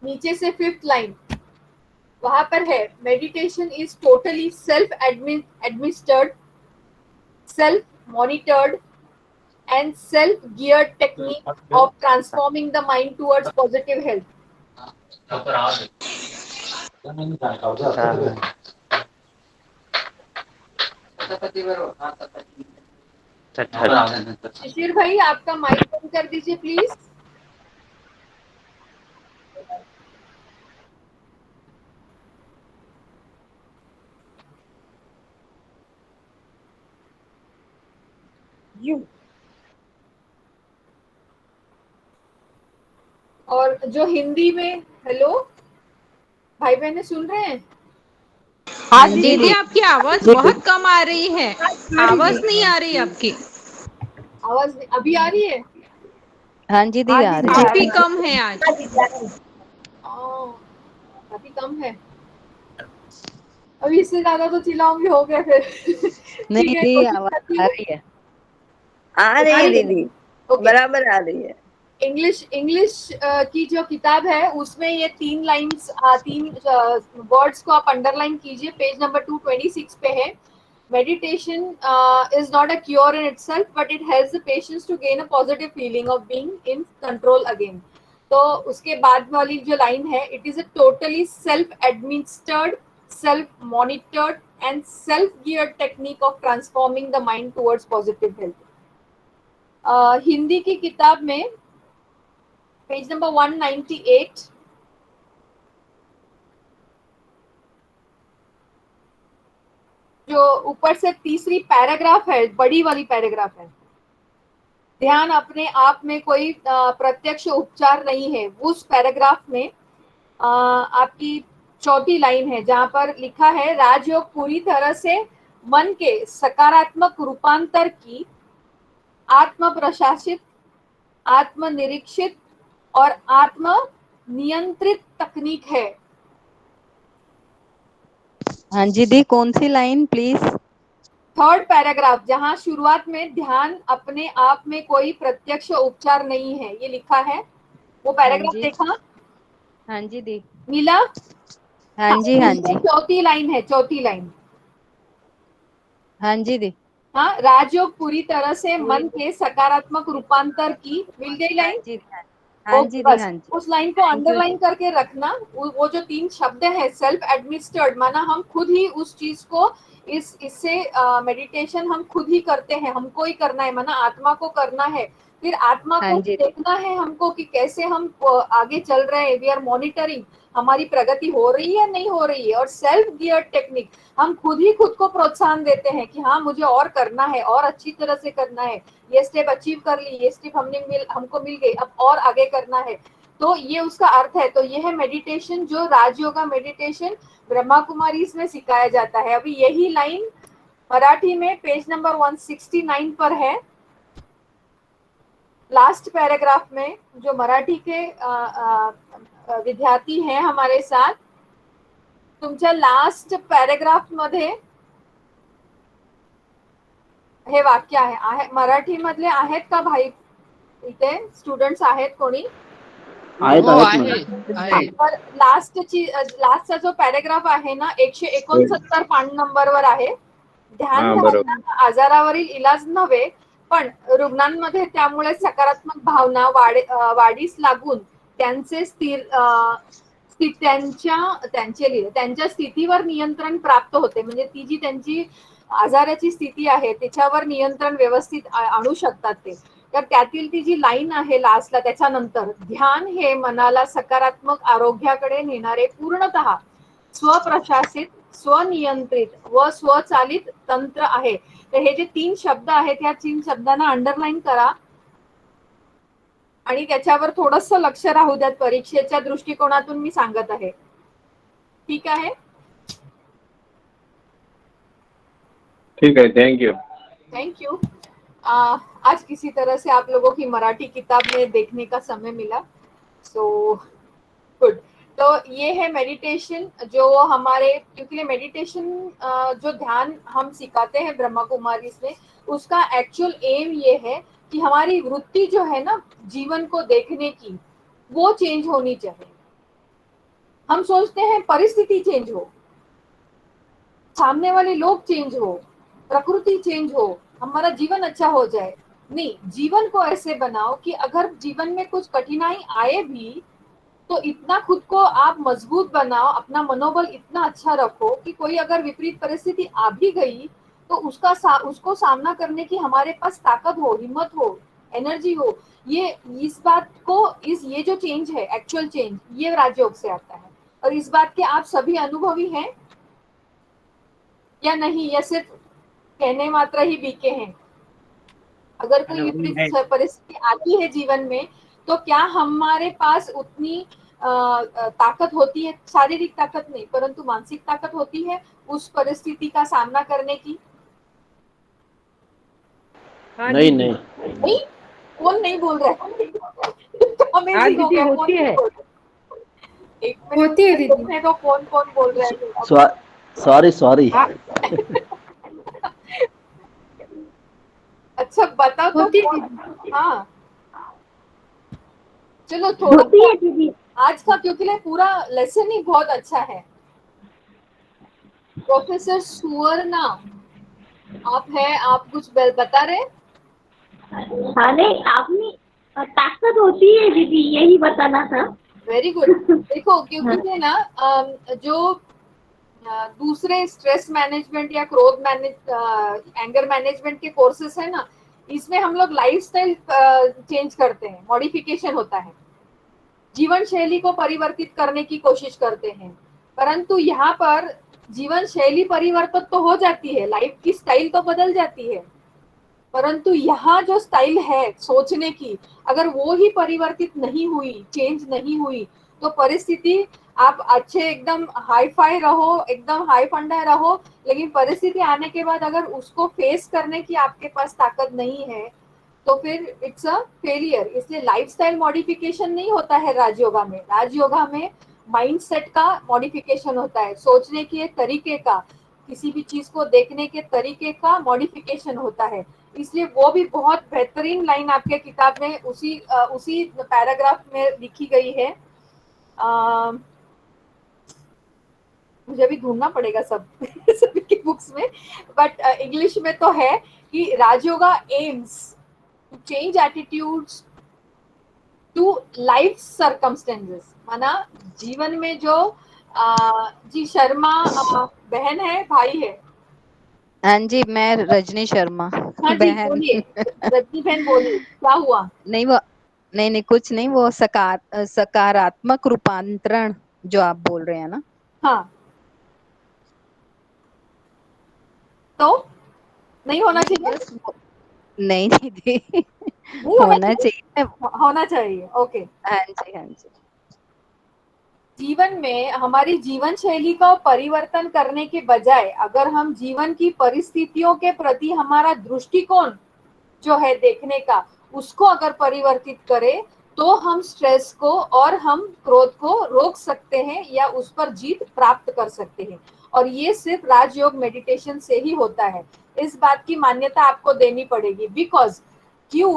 नीचे से 5th लाइन वहां पर है, meditation is totally self administered, self monitored and self-geared technique of transforming the mind towards positive health. शिशिर भाई आपका माइक बंद कर दीजिए प्लीज। You. और जो हिंदी में, हेलो भाई बहने सुन रहे हैं? हाँ दीदी आपकी आवाज बहुत कम आ रही है, आवाज नहीं आ रही आपकी। आवाज अभी आ रही है? हाँ जी दी आ रही काफी कम है आज। काफी कम है। अभी इससे ज्यादा तो चिल्लाऊंगी, हो गया फिर। ठीक नहीं है, दी कोशिश करती आवाज आ हूँ। रही है। आ रही है दीदी, ओके। बराबर आ रही है। इंग्लिश की जो किताब है उसमें ये 3 लाइंस, 3 वर्ड्स को आप अंडरलाइन कीजिए, पेज नंबर 226 पे है। Meditation is not a cure in itself but it has the patience to gain a positive feeling of being in control again. तो उसके बाद वाली जो लाइन है, it is a totally self administered, self monitored and self geared technique of transforming the mind towards positive health. Hindi की किताब में page number 198, जो ऊपर से तीसरी पैराग्राफ है, बड़ी वाली पैराग्राफ है, ध्यान अपने आप में कोई प्रत्यक्ष उपचार नहीं है। उस पैराग्राफ में आपकी चौथी लाइन है जहां पर लिखा है, राजयोग पूरी तरह से मन के सकारात्मक रूपांतर की आत्म प्रशासित, आत्मनिरीक्षित और आत्म नियंत्रित तकनीक है। हाँ जी दी कौन सी लाइन प्लीज? थर्ड पैराग्राफ, जहां शुरुआत में ध्यान अपने आप में कोई प्रत्यक्ष उपचार नहीं है ये लिखा है, वो पैराग्राफ देखा? हाँ जी दी। मिला? हाँ जी हाँ जी। चौथी लाइन है, चौथी लाइन। हाँ जी दी। हाँ, राजयोग पूरी तरह से मन के सकारात्मक रूपांतर की, मिल गई हाँ लाइन? जी हाँ जी दी। बस हाँ जी उस लाइन को थैंक यू। अंडरलाइन करके रखना। वो जो 3 शब्द है, सेल्फ एडमिनिस्टर्ड, माना हम खुद ही उस चीज को, इससे मेडिटेशन हम खुद ही करते हैं, हमको ही करना है, माना आत्मा को करना है। फिर आत्मा हाँ को जी देखना है हमको कि कैसे हम आगे चल रहे हैं, वी आर मॉनिटरिंग, हमारी प्रगति हो रही है नहीं हो रही है। और सेल्फ गियर टेक्निक, हम खुद ही खुद को प्रोत्साहन देते हैं कि हाँ मुझे और करना है, और अच्छी तरह से करना है, ये स्टेप अचीव कर ली, ये स्टेप हमको मिल गई, अब और आगे करना है। तो ये उसका अर्थ है। तो ये है मेडिटेशन, जो राजयोगा मेडिटेशन ब्रह्मा कुमारी इसमें सिखाया जाता है। अभी यही लाइन मराठी में पेज नंबर 169 पर है, लास्ट पैराग्राफ में। जो मराठी के विद्यार्थी हैं हमारे साथ, तुमच्या लास्ट पॅराग्राफ मध्ये हे वाक्य आहे मराठी मधले आहेत का भाई? इथे स्टुडंट्स आहेत कोणी? पर लास्टचा जो पॅराग्राफ आहे ना, 169 पान नंबरवर आहे. ध्यान आजारावरील इलाज नव्हे, पण रुग्णांमध्ये त्यामुळे सकारात्मक भावना वाढीस लागून त्यांचे त्यांच्या स्थितीवर नियंत्रण प्राप्त होते. म्हणजे ती जी त्यांची आजाराची स्थिती आहे त्याच्यावर नियंत्रण व्यवस्थित आणू शकतात ते. तर त्यातील ती जी लाईन आहे लास्टला त्याच्यानंतर, ध्यान हे मनाला सकारात्मक आरोग्याकडे नेणारे पूर्णतः स्वप्रशासित, स्वनियंत्रित व स्वचालित तंत्र आहे. तर हे जे 3 शब्द आहेत, ह्या 3 शब्दांना अंडरलाईन करा आणि त्याच्यावर थोडंसं लक्ष राहू द्यात. परीक्षेच्या दृष्टिकोनातून मी सांगत आहे, ठीक आहे? ठीक है, थैंक यू। Thank you. आज किसी तरह से आप लोगों की मराठी किताब में देखने का समय मिला, सो गुड। तो ये है मेडिटेशन जो हमारे, क्योंकि मेडिटेशन जो ध्यान हम सिखाते हैं ब्रह्मा कुमारी में, उसका एक्चुअल एम ये है कि हमारी वृत्ति जो है ना जीवन को देखने की, वो चेंज होनी चाहिए। हम सोचते हैं परिस्थिति चेंज हो, सामने वाले लोग चेंज हो, प्रकृति चेंज हो, हमारा जीवन अच्छा हो जाए। नहीं, जीवन को ऐसे बनाओ कि अगर जीवन में कुछ कठिनाई आए भी तो इतना खुद को आप मजबूत बनाओ, अपना मनोबल इतना अच्छा रखो कि कोई अगर विपरीत परिस्थिति आ भी गई तो उसको सामना करने की हमारे पास ताकत हो, हिम्मत हो, एनर्जी हो। इस बात को, ये जो चेंज है, एक्चुअल चेंज, ये राजयोग से आता है। और इस बात के आप सभी अनुभवी हैं या नहीं, या सिर्फ कहने मात्र ही बीके हैं? अगर कोई विपरीत परिस्थिति आती है जीवन में तो क्या हमारे पास उतनी ताकत होती है, शारीरिक ताकत नहीं परंतु मानसिक ताकत होती है उस परिस्थिति का सामना करने की? नहीं नहीं नहीं, कौन नहीं बोल रहा है? अमेजिंग हो गया, होती है। एक मिनट होती है दीदी। देखने दो कौन कौन बोल रहा है। सॉरी सॉरी अच्छा बता तो होती है कौन? हाँ चलो थोड़ा आज का क्योंकि पूरा लेसन ही बहुत अच्छा है। प्रोफेसर सुवर्णा आप है, आप कुछ बता रहे? अरे आपने ताकत होती है दीदी, यही बताना था। Very good. देखो क्योंकि है ना जो दूसरे स्ट्रेस मैनेजमेंट या क्रोध मैनेज एंगर मैनेजमेंट के कोर्सेस है ना, इसमें हम लोग लाइफस्टाइल चेंज करते हैं, मॉडिफिकेशन होता है, जीवन शैली को परिवर्तित करने की कोशिश करते हैं। परंतु यहाँ पर जीवन शैली परिवर्तित तो हो जाती है, लाइफ की स्टाइल तो बदल जाती है, परंतु यहाँ जो स्टाइल है सोचने की, अगर वो ही परिवर्तित नहीं हुई, चेंज नहीं हुई, तो परिस्थिति आप अच्छे एकदम हाई फाई रहो, एकदम हाई फंडा रहो, लेकिन परिस्थिति आने के बाद अगर उसको फेस करने की आपके पास ताकत नहीं है तो फिर इट्स अ फेलियर। इसलिए लाइफस्टाइल मॉडिफिकेशन नहीं होता है राजयोगा में। राजयोगा में माइंडसेट का मॉडिफिकेशन होता है, सोचने के तरीके का, किसी भी चीज को देखने के तरीके का मॉडिफिकेशन होता है। इसलिए वो भी बहुत बेहतरीन लाइन आपके किताब में उसी पैराग्राफ में लिखी गई है। मुझे भी ढूंढना पड़ेगा सब सभी की बुक्स में, बट इंग्लिश में तो है कि Rajyoga aims to change attitudes to life circumstances. माना जीवन में जो जी शर्मा बहन है, भाई है? हाँ जी, मैं रजनी शर्मा हाँ जी बहन। बोलिए, रजनी बहन बोलिए, क्या हुआ? नहीं वो नहीं कुछ नहीं, वो सकारात्मक रूपांतरण जो आप बोल रहे हैं ना। हाँ तो नहीं होना चाहिए? बस नहीं दीदी, नहीं होना चाहिए। होना चाहिए, ओके। हाँ जी हाँ जी। जीवन में हमारी जीवन शैली का परिवर्तन करने के बजाय अगर हम जीवन की परिस्थितियों के प्रति हमारा दृष्टिकोण जो है देखने का, उसको अगर परिवर्तित करें तो हम स्ट्रेस को और हम क्रोध को रोक सकते हैं या उस पर जीत प्राप्त कर सकते हैं। और ये सिर्फ राजयोग मेडिटेशन से ही होता है। इस बात की मान्यता आपको देनी पड़ेगी। बिकॉज क्यों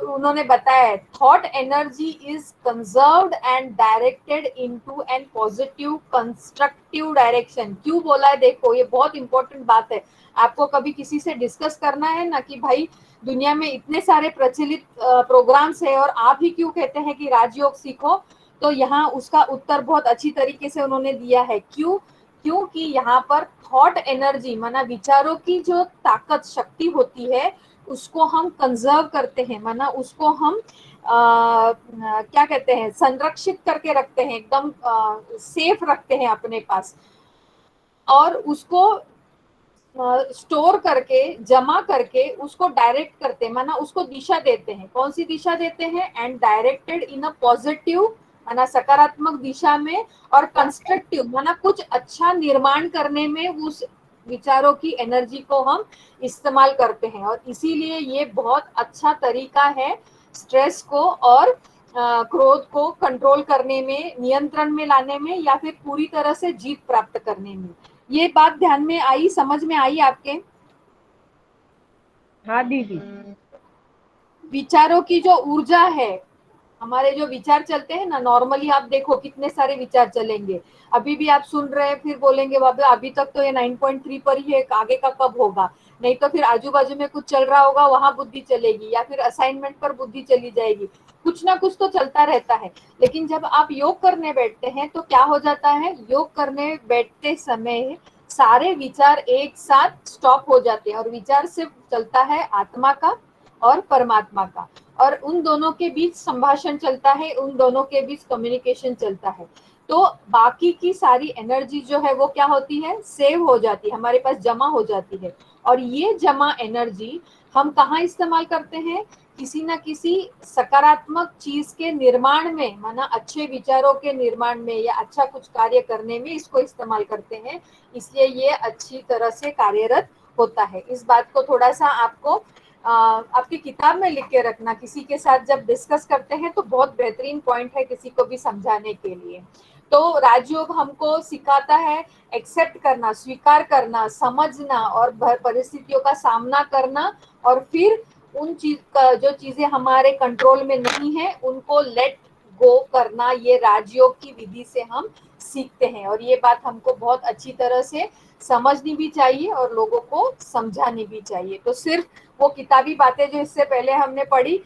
उन्होंने बताया, thought energy is conserved and directed into an positive constructive direction. क्यों बोला है देखो, ये बहुत इंपॉर्टेंट बात है। आपको कभी किसी से डिस्कस करना है ना कि भाई दुनिया में इतने सारे प्रचलित प्रोग्राम्स है और आप ही क्यों कहते हैं कि राजयोग सीखो, तो यहाँ उसका उत्तर बहुत अच्छी तरीके से उन्होंने दिया है। क्योंकि यहाँ पर थॉट एनर्जी माना विचारों की जो ताकत शक्ति होती है उसको हम कंजर्व करते हैं, माना उसको हम क्या कहते हैं, संरक्षित करके रखते हैं, एकदम सेफ रखते हैं अपने पास, और उसको स्टोर करके जमा करके उसको डायरेक्ट करते हैं, माना उसको दिशा देते हैं। कौन सी दिशा देते हैं? And directed in a positive, माना सकारात्मक दिशा में, और कंस्ट्रक्टिव माना कुछ अच्छा निर्माण करने में उस विचारों की एनर्जी को हम इस्तेमाल करते हैं। और इसीलिए ये बहुत अच्छा तरीका है स्ट्रेस को और क्रोध को कंट्रोल करने में, नियंत्रण में लाने में, या फिर पूरी तरह से जीत प्राप्त करने में। ये बात ध्यान में आई, समझ में आई आपके? हाँ दीदी। विचारों की जो ऊर्जा है, हमारे जो विचार चलते हैं ना, नॉर्मली आप देखो कितने सारे विचार चलेंगे। अभी भी आप सुन रहे हैं, फिर बोलेंगे बाबा अभी तक तो ये 9.3 पर ही है, आगे का कब होगा? नहीं तो फिर आजू बाजू में कुछ चल रहा होगा, वहां बुद्धि चलेगी, या फिर असाइनमेंट पर बुद्धि चली जाएगी। कुछ ना कुछ तो चलता रहता है। लेकिन जब आप योग करने बैठते हैं तो क्या हो जाता है, योग करने बैठते समय सारे विचार एक साथ स्टॉप हो जाते हैं और विचार सिर्फ चलता है आत्मा का और परमात्मा का, और उन दोनों के बीच संभाषण चलता है, उन दोनों के बीच कम्युनिकेशन चलता है। तो बाकी की सारी एनर्जी जो है वो क्या होती है, सेव हो जाती है, हमारे पास जमा हो जाती है। और ये जमा एनर्जी हम कहाँ इस्तेमाल करते हैं, किसी ना किसी सकारात्मक चीज के निर्माण में, माना अच्छे विचारों के निर्माण में या अच्छा कुछ कार्य करने में इसको इस्तेमाल करते हैं। इसलिए ये अच्छी तरह से कार्यरत होता है। इस बात को थोड़ा सा आपको आपकी किताब में लिख के रखना, किसी के साथ जब डिस्कस करते हैं तो बहुत बेहतरीन पॉइंट है किसी को भी समझाने के लिए। तो राजयोग हमको सिखाता है एक्सेप्ट करना, स्वीकार करना, समझना और परिस्थितियों का सामना करना, और फिर उन चीज का जो चीजें हमारे कंट्रोल में नहीं है उनको लेट गो करना, ये राजयोग की विधि से हम सीखते हैं। और ये बात हमको बहुत अच्छी तरह से समझनी भी चाहिए और लोगों को समझानी भी चाहिए। तो सिर्फ वो किताबी बातें जो इससे पहले हमने पढ़ी,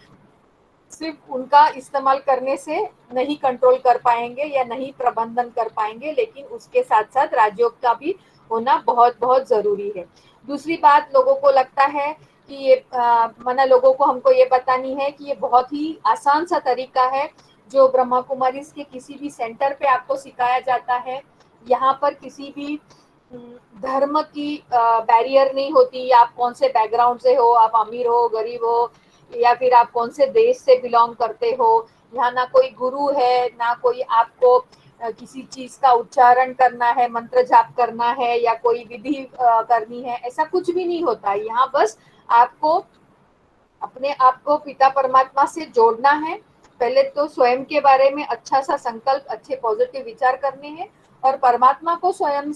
सिर्फ उनका इस्तेमाल करने से नहीं कंट्रोल कर पाएंगे या नहीं प्रबंधन कर पाएंगे, लेकिन उसके साथ साथ राजयोग का भी होना बहुत बहुत जरूरी है। दूसरी बात, लोगों को लगता है कि ये माना लोगों को हमको ये बतानी है कि ये बहुत ही आसान सा तरीका है जो ब्रह्मा कुमारी के किसी भी सेंटर पे आपको सिखाया जाता है। यहाँ पर किसी भी धर्म की बैरियर नहीं होती, आप कौन से बैकग्राउंड से हो, आप अमीर हो, गरीब हो, या फिर आप कौन से देश से बिलोंग करते हो। यहाँ ना कोई गुरु है, ना कोई आपको किसी चीज का उच्चारण करना है, मंत्र जाप करना है या कोई विधि करनी है, ऐसा कुछ भी नहीं होता है। यहाँ बस आपको अपने आप को पिता परमात्मा से जोड़ना है। पहले तो स्वयं के बारे में अच्छा सा संकल्प, अच्छे पॉजिटिव विचार करने हैं, और परमात्मा को स्वयं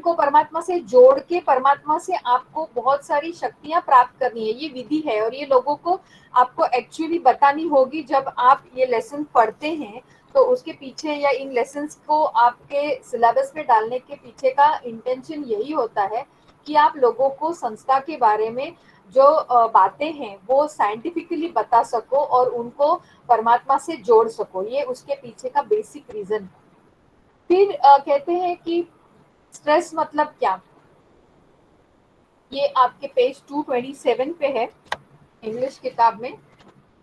को परमात्मा से जोड़ के परमात्मा से आपको बहुत सारी शक्तियां प्राप्त करनी है। ये विधि है और ये लोगों को आपको एक्चुअली बतानी होगी। जब आप ये लेसन पढ़ते हैं तो उसके पीछे या इन लेसन्स को आपके सिलेबस में डालने के पीछे का इंटेंशन यही होता है कि आप लोगों को संस्था के बारे में जो बातें हैं वो साइंटिफिकली बता सको और उनको परमात्मा से जोड़ सको। ये उसके पीछे का बेसिक रीजन है। फिर कहते हैं कि स्ट्रेस मतलब क्या, ये आपके पेज 227 पे है इंग्लिश किताब में।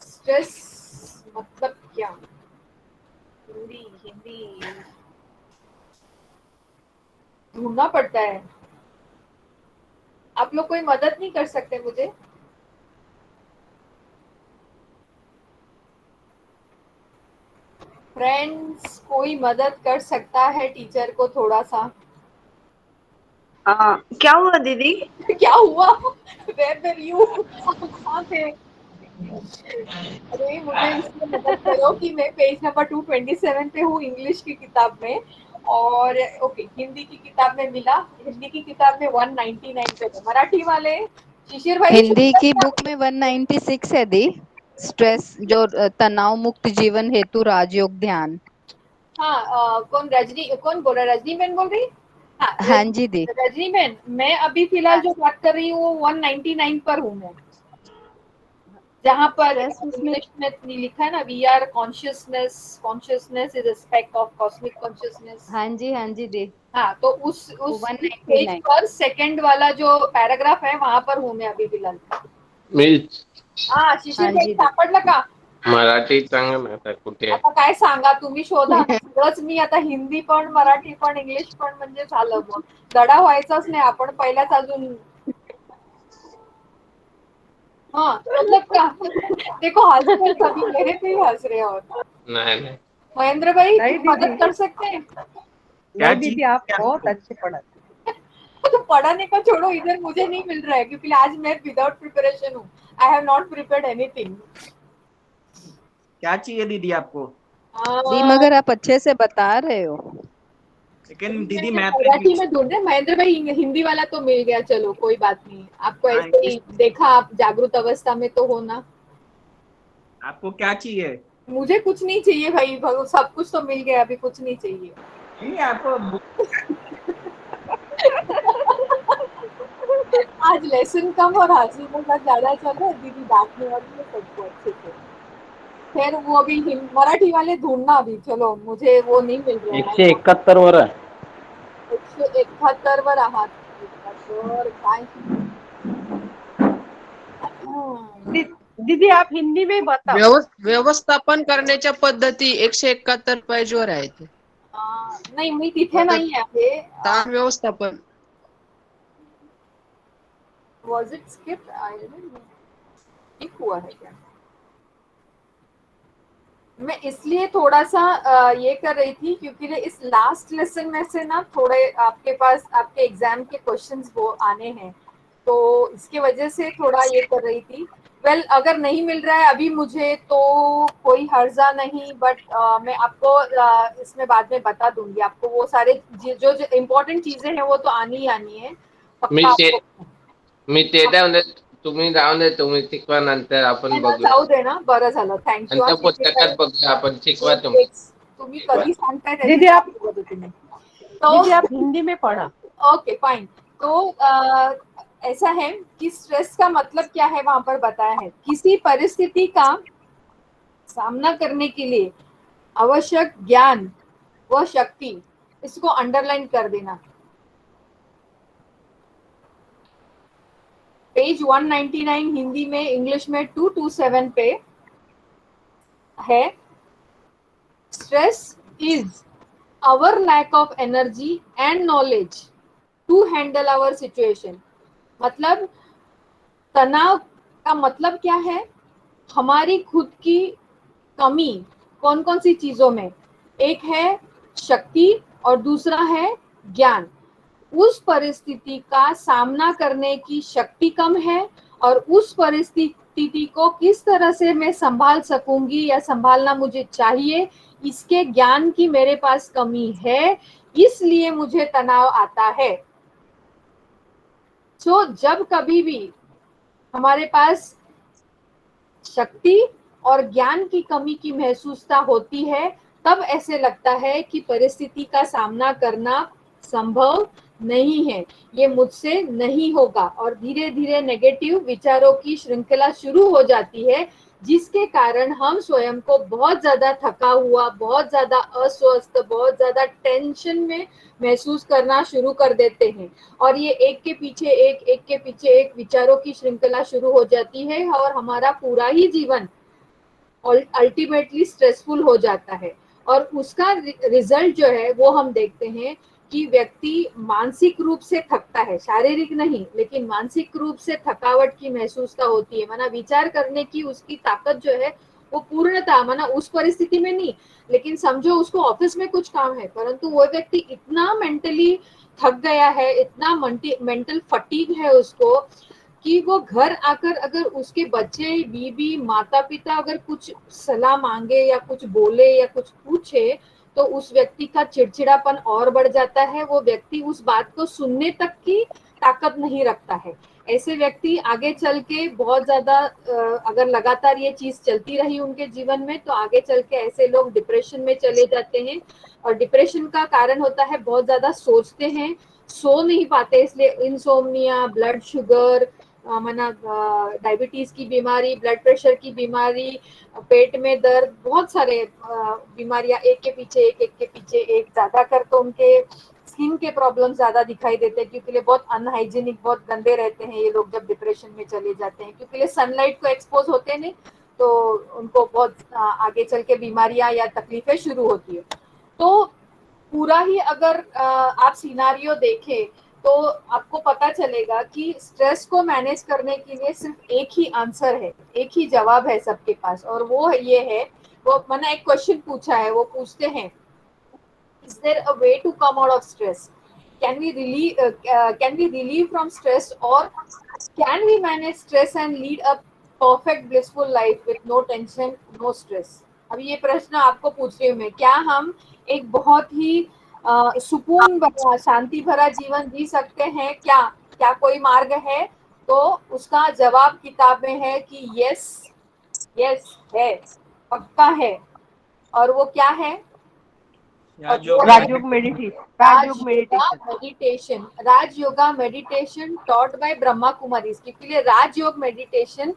स्ट्रेस मतलब क्या, हिंदी ढूंढना पड़ता है। आप लोग कोई मदद नहीं कर सकते मुझे? फ्रेंड्स, कोई मदद कर सकता है टीचर को थोड़ा सा? क्या हुआ दीदी? क्या हुआ? Where were you? कहाँ थे? अरे मुझे इसमें मदद करो कि मैं पेज नंबर 227 पे हूँ इंग्लिश की किताब में, और ओके हिंदी की किताब में मिला। हिंदी की किताब में 199 पे है। मराठी वाले शिशिर भाई, हिंदी की बुक में 196 है दी। स्ट्रेस जो तनाव मुक्त जीवन हेतु राजयोग ध्यान। हाँ कौन बोल रहा है? रजनी बेन बोल रही? हाँ जी दी। रजनी बेन, मैं अभी फिलहाल जो बात कर रही हूँ वो 199 पर हूँ मैं, जहाँ पर इंग्लिश में लिखा है ना, we are consciousness is aspect of cosmic consciousness. हाँ जी दी। हाँ, तो उस पेज पर सेकंड वाला जो पैराग्राफ है वहां पर हूँ मैं अभी फिलहाल। शिशिर भाई सापडलं का? मराठी चांगलं आता कुठे? आता काय सांगा, तुम्ही शोधा सगळंच। मी आता हिंदी पण, मराठी पण, इंग्लिश पण, म्हणजे झालं मग धडा व्हायचाच नाही आपण पहिल्याच अजून। हाँ मतलब क्या? देखो हंस रहे सभी, मेरे पे ही हंस रहे हो। नहीं महेंद्र भाई मदद कर सकते हैं? नहीं दीदी, आप बहुत अच्छे पढ़ाते। तो पढ़ाने का छोड़ो, इधर मुझे नहीं मिल रहा है क्योंकि आज मैं विदाउट प्रिपरेशन हूँ। I have not prepared anything. क्या चाहिए दीदी आपको? दी मगर आप अच्छे से बता रहे हो। लेकिन दीदी मैं मराठी में ढूंढ रहे। महेंद्र भाई हिंदी वाला तो मिल गया, चलो कोई बात नहीं। आपको ऐसे ही देखा, आप जागरूक अवस्था में तो हो ना। आपको क्या चाहिए? मुझे कुछ नहीं चाहिए भाई, सब कुछ तो मिल गया, अभी कुछ नहीं चाहिए। नहीं आपको आज लेसन कम और हंसी मजाक ज्यादा चल रहा है। दीदी डांटने वाली है सबको अच्छे से। फिर वो अभी मराठी वाले ढूंढना अभी, चलो मुझे वो नहीं मिल रहा है। 171 वर आहे. 171 वर आहात? काय दीदी आप हिंदी में बताओ। व्यवस्थापन करण्याच्या पद्धती 171 पेजवर आहेत. नाही मी तिथे नाही आहे. ताण व्यवस्थापन. Was it skipped? I don't know. ठीक हुआ है क्या? मैं इसलिए थोड़ा सा ये कर रही थी क्योंकि इस लास्ट लेसन में से ना थोड़े आपके पास आपके एग्जाम के क्वेश्चंस वो आने हैं, तो इसके वजह से थोड़ा ये कर रही थी. वेल अगर नहीं मिल रहा है अभी मुझे तो कोई हर्जा नहीं, बट मैं आपको इसमें बाद में बता दूंगी. आपको वो सारे जो इम्पोर्टेंट चीजें हैं वो तो आनी ही आनी है. मी ते म्हणते तुम्ही जाऊन दे, तुम्ही शिकवा, नंतर आपण बघू. जाऊ दे ना. बरं झालं, थँक्यू. नंतर पुस्तकात बघू आपण. शिकवा तुम्ही. तुम्ही कधी सांगताय दीदी आप तुम्ही. दीदी आप हिंदी में पढ़ा. Okay fine. तो ऐसा है कि स्ट्रेस का मतलब क्या है वहां पर बताया है. किसी परिस्थिति का सामना करने के लिए आवश्यक ज्ञान व शक्ति, इसको अंडरलाइन कर देना. पेज 199 हिंदी में, इंग्लिश में 227 पे है. Stress is our lack of energy and knowledge to handle our situation. मतलब तनाव का मतलब क्या है? हमारी खुद की कमी कौन कौन सी चीजों में. एक है शक्ति और दूसरा है ज्ञान. उस परिस्थिति का सामना करने की शक्ति कम है और उस परिस्थिति को किस तरह से मैं संभाल सकूंगी या संभालना मुझे चाहिए, इसके ज्ञान की मेरे पास कमी है, इसलिए मुझे तनाव आता है. सो जब कभी भी हमारे पास शक्ति और ज्ञान की कमी की महसूसता होती है, तब ऐसे लगता है कि परिस्थिति का सामना करना संभव नहीं है, ये मुझसे नहीं होगा, और धीरे धीरे नेगेटिव विचारों की श्रृंखला शुरू हो जाती है, जिसके कारण हम स्वयं को बहुत ज्यादा थका हुआ, बहुत ज्यादा अस्वस्थ, बहुत ज्यादा टेंशन में महसूस करना शुरू कर देते हैं. और ये एक के पीछे एक विचारों की श्रृंखला शुरू हो जाती है और हमारा पूरा ही जीवन अल्टीमेटली स्ट्रेसफुल हो जाता है. और उसका रिजल्ट जो है वो हम देखते हैं कि व्यक्ति मानसिक रूप से थकता है, शारीरिक नहीं लेकिन मानसिक रूप से थकावट की महसूसता होती है. माना विचार करने की उसकी ताकत जो है वो पूर्णता, माना उस परिस्थिति में नहीं, लेकिन समझो उसको ऑफिस में कुछ काम है, परंतु वो व्यक्ति इतना मेंटली थक गया है, इतना मेंटल फटीग है उसको, कि वो घर आकर अगर उसके बच्चे, बीवी, माता पिता अगर कुछ सलाह मांगे या कुछ बोले या कुछ पूछे तो उस व्यक्ति का चिड़चिड़ापन और बढ़ जाता है. वो व्यक्ति उस बात को सुनने तक की ताकत नहीं रखता है. ऐसे व्यक्ति आगे चल के बहुत ज्यादा अगर लगातार ये चीज चलती रही उनके जीवन में, तो आगे चल के ऐसे लोग डिप्रेशन में चले जाते हैं. और डिप्रेशन का कारण होता है बहुत ज्यादा सोचते हैं, सो नहीं पाते, इसलिए इंसोम्निया, ब्लड शुगर, माना डायबिटीज की बीमारी, ब्लड प्रेशर की बीमारी, पेट में दर्द, बहुत सारे बीमारियां एक के पीछे एक ज्यादा कर, तो उनके स्किन के प्रॉब्लम ज्यादा दिखाई देते हैं क्योंकि बहुत अनहाइजीनिक, बहुत गंदे रहते हैं ये लोग जब डिप्रेशन में चले जाते हैं, क्योंकि सनलाइट को एक्सपोज होते नहीं, तो उनको बहुत आगे चल के बीमारियां या तकलीफें शुरू होती है. तो पूरा ही अगर आप सिनारियो देखें तो आपको पता चलेगा कि स्ट्रेस को मैनेज करने के लिए सिर्फ एक ही आंसर है, एक ही जवाब है सबके पास, और वो ये है, वो मैंने एक क्वेश्चन पूछा है, वो पूछते हैं, is there a way to come out of stress, can we relieve from stress, और can we manage stress and lead a perfect blissful life with no tension, no stress. अब ये प्रश्न आपको पूछ रही हूँ मैं, क्या हम एक बहुत ही सुकून भरा, शांति भरा जीवन जी सकते हैं? क्या कोई मार्ग है? तो उसका जवाब किताब में है कि यस है, पक्का है. और वो क्या है? राजयोग meditation taught by Brahma Kumari. इसके लिए राजयोग मेडिटेशन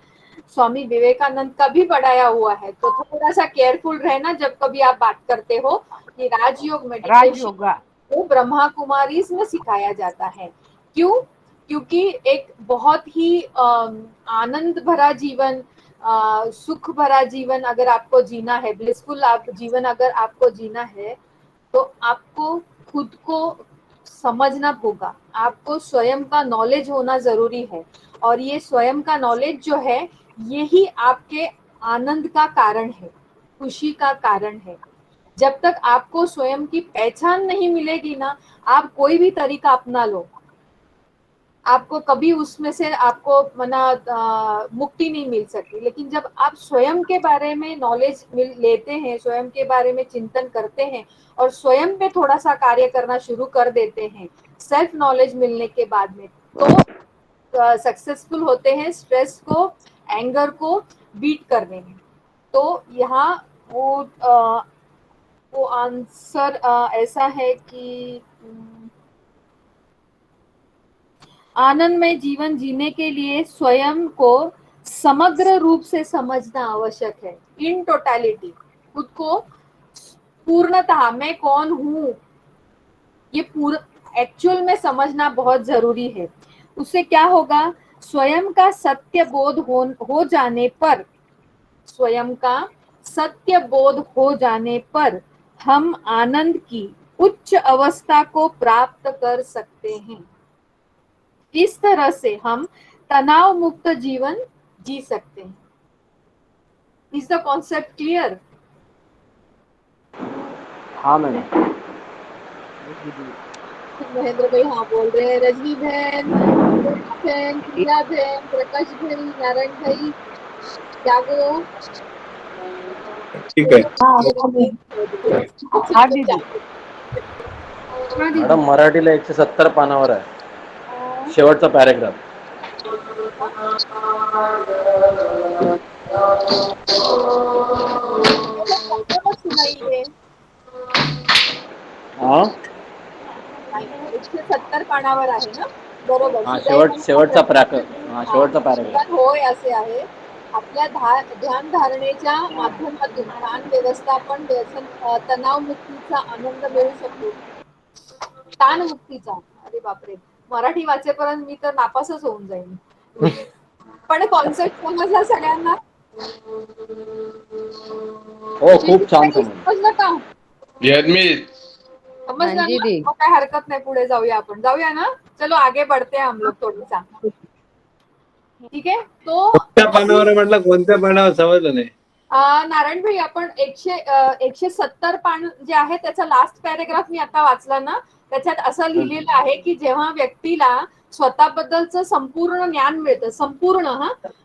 स्वामी विवेकानंद का भी पढ़ाया हुआ है, तो थोड़ा सा केयरफुल रहना जब कभी आप बात करते हो कि राजयोग मेडिटेशन वो ब्रह्मा कुमारी में सिखाया जाता है. क्यों? क्योंकि एक बहुत ही आनंद भरा जीवन, सुख भरा जीवन अगर आपको जीना है, ब्लिसफुल जीवन अगर आपको जीना है, तो आपको खुद को समझना होगा, आपको स्वयं का नॉलेज होना जरूरी है। और ये स्वयं का नॉलेज जो है, यही आपके आनंद का कारण है, खुशी का कारण है। जब तक आपको स्वयं की पहचान नहीं मिलेगी ना, आप कोई भी तरीका अपना लो, आपको कभी उसमें से आपको मुक्ति नहीं मिल सकती। लेकिन जब आप स्वयं के बारे में नॉलेज लेते हैं, स्वयं के बारे में चिंतन करते हैं और स्वयं पे थोड़ा सा कार्य करना शुरू कर देते हैं, सेल्फ नॉलेज मिलने के बाद में, तो सक्सेसफुल होते हैं स्ट्रेस को, एंगर को बीट करने में। तो यहाँ वो आंसर ऐसा है कि आनंदमय जीवन जीने के लिए स्वयं को समग्र रूप से समझना आवश्यक है। इन टोटलिटी, खुद को पूर्णतः मैं कौन हूँ, ये एक्चुअल में समझना बहुत जरूरी है। उससे क्या होगा, स्वयं का सत्य बोध हो जाने पर, स्वयं का सत्य बोध हो जाने पर हम आनंद की उच्च अवस्था को प्राप्त कर सकते हैं। इस तरह से हम तनाव मुक्त जीवन जी सकते हैं। Is the concept clear? हाँ मैडम। महेंद्र भाई हाँ बोल रहे हैं, रजनी बहन, प्रिया बहन, प्रकाश भाई, नारायण भाई, जागो। ठीक है। हाँ दीदी। मॅडम मराठीला 170 पानावर आहे शेवटचा पॅरेग्राफ. सुनाइए। हाँ 170 पानावर आहे ना, बरोबर. हाँ शेवटचा पॅरेग्राफ. होय असे आहे. आपल्या ध्यान धारणेच्या माध्यमातून ध्यान व्यवस्थापन तणाव मुक्तीचा आनंद मिळू शकतो. ताण मुक्तीचा, अरे बापरे, मराठी वाचेपर्यंत मी तर नापासच होऊन जाईन. पण कॉन्सेप्ट समजला सगळ्यांना? हो खूप छान समजलं का? समजलं हाँ जी ना? दी. मग काय हरकत नाही, पुढे जाऊया आपण. जाऊया ना, चलो आगे बढ़ते हैं हम लोग थोड़ा सा. ठीक है, तो कोणत्या पानावर म्हटलं, कोणत्या पानावर समजलं नाही. नारायण भाई, आपण 170 पान जे आहे त्याचा लास्ट पॅरेग्राफ मी आता वाचला ना, त्याच्यात असं लिहिलेलं आहे की जेव्हा व्यक्तीला स्वतःबद्दलचं संपूर्ण ज्ञान मिळतं, संपूर्ण,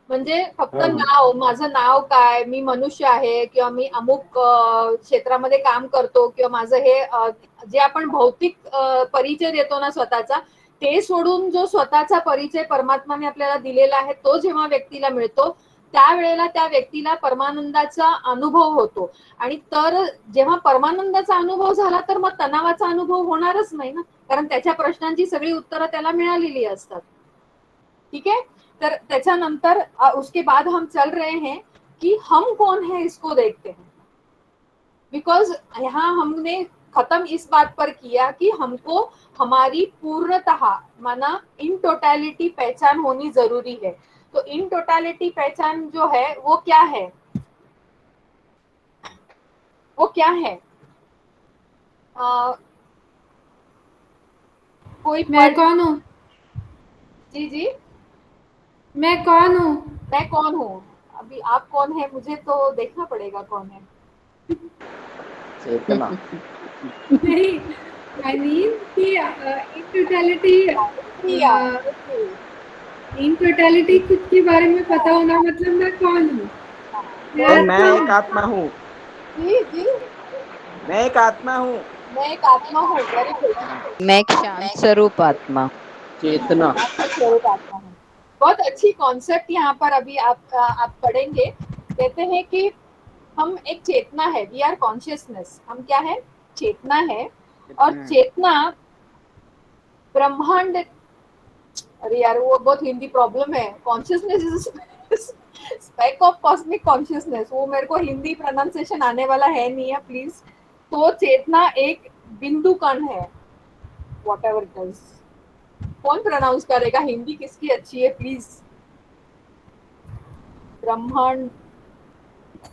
म्हणजे फक्त नाव, माझं नाव काय, मी मनुष्य आहे, किंवा मी अमुक क्षेत्रामध्ये काम करतो, किंवा माझं हे जे आपण भौतिक परिचय देतो ना स्वतःचा, ते सोडून जो स्वतःचा परिचय परमात्माने आपल्याला दिलेला आहे, तो जेव्हा व्यक्तीला मिळतो, त्यावेळेला त्या व्यक्तीला परमानंदाचा अनुभव होतो. आणि तर जेव्हा परमानंदाचा अनुभव झाला, तर मग तणावाचा अनुभव होणारच नाही ना, कारण त्याच्या प्रश्नांची सगळी उत्तरं त्याला मिळालेली असतात. ठीक है, तर त्याच्यानंतर उसके बाद हम चल रहे हैं कि हम कौन है इसको देखते हैं, बिकॉज यहाँ हमने खत्म इस बात पर किया कि हमको हमारी पूर्णतः माना इन टोटलिटी पहचान होनी जरूरी है. तो इन टोटलिटी पहचान जो है वो क्या है, वो क्या है? कोई मैं कौन हूँ? जी जी, मैं कौन हूँ? मैं कौन हूँ? अभी आप कौन है, मुझे तो देखना पड़ेगा कौन है. चेतना. नहीं, आई मीन कि इन टोटलिटी खुद के बारे में पता होना मतलब मैं कौन हूँ. और मैं एक आत्मा हूँ. जी जी, मैं एक आत्मा हूँ. मैं एक आत्मा हूँ. Very good. मैं एक शांत स्वरूप आत्मा. चेतना. स्वरूप आत्मा हूँ. बहुत अच्छी कॉन्सेप्ट यहाँ पर अभी आप पढ़ेंगे. कहते हैं कि हम एक चेतना है, वी आर कॉन्शियसनेस. हम क्या है? चेतना है. और चेतना ब्रह्मांड, अरे यार वो बहुत हिंदी प्रॉब्लम है. Consciousness is speck of cosmic consciousness. वो मेरे को हिंदी प्रोनाउंसिएशन आने वाला है नहीं है, प्लीज. तो चेतना एक बिंदु कण है, वॉट एवर इट इज. कौन प्रोनाउंस करेगा? हिंदी किसकी अच्छी है, प्लीज. ब्रह्मांड,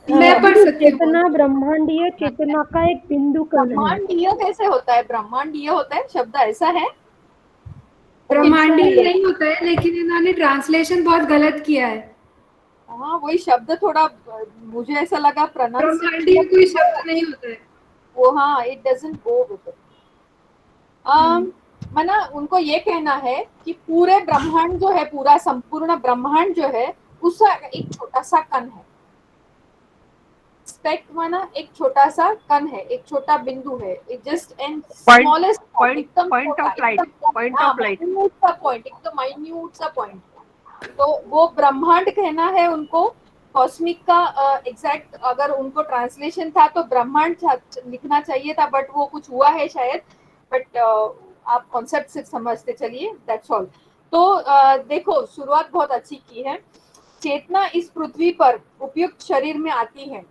मैं पढ़ सकती हूँ। चेतना ब्रह्मांडीय चेतना का एक बिंदु कण है। ब्रह्मांडीय कैसे होता है? ब्रह्मांडीय होता है शब्द ऐसा है? ब्रह्मांडीय नहीं होता है, लेकिन इन्होंने ट्रांसलेशन बहुत गलत किया है। हाँ, वही शब्द थोड़ा मुझे ऐसा लगा ब्रह्मांडीय कोई शब्द नहीं होता है वो। हाँ, it doesn't go with it. माना उनको ये कहना है कि पूरे ब्रह्मांड जो है, पूरा संपूर्ण ब्रह्मांड जो है, उसका एक छोटा सा कण है। स्पेक माना एक छोटा सा कण है, एक छोटा बिंदु है। It just and smallest point of light, point of light. एकदम माइन्यूट सा पॉइंट। तो वो ब्रह्मांड कहना है उनको। कॉस्मिक का एग्जैक्ट अगर उनको ट्रांसलेशन था तो ब्रह्मांड लिखना चाहिए था, बट वो कुछ हुआ है शायद। बट आप कॉन्सेप्ट से समझते चलिए, दैट्स ऑल। तो देखो, शुरुआत बहुत अच्छी की है। चेतना इस पृथ्वी पर उपयुक्त शरीर में आती है।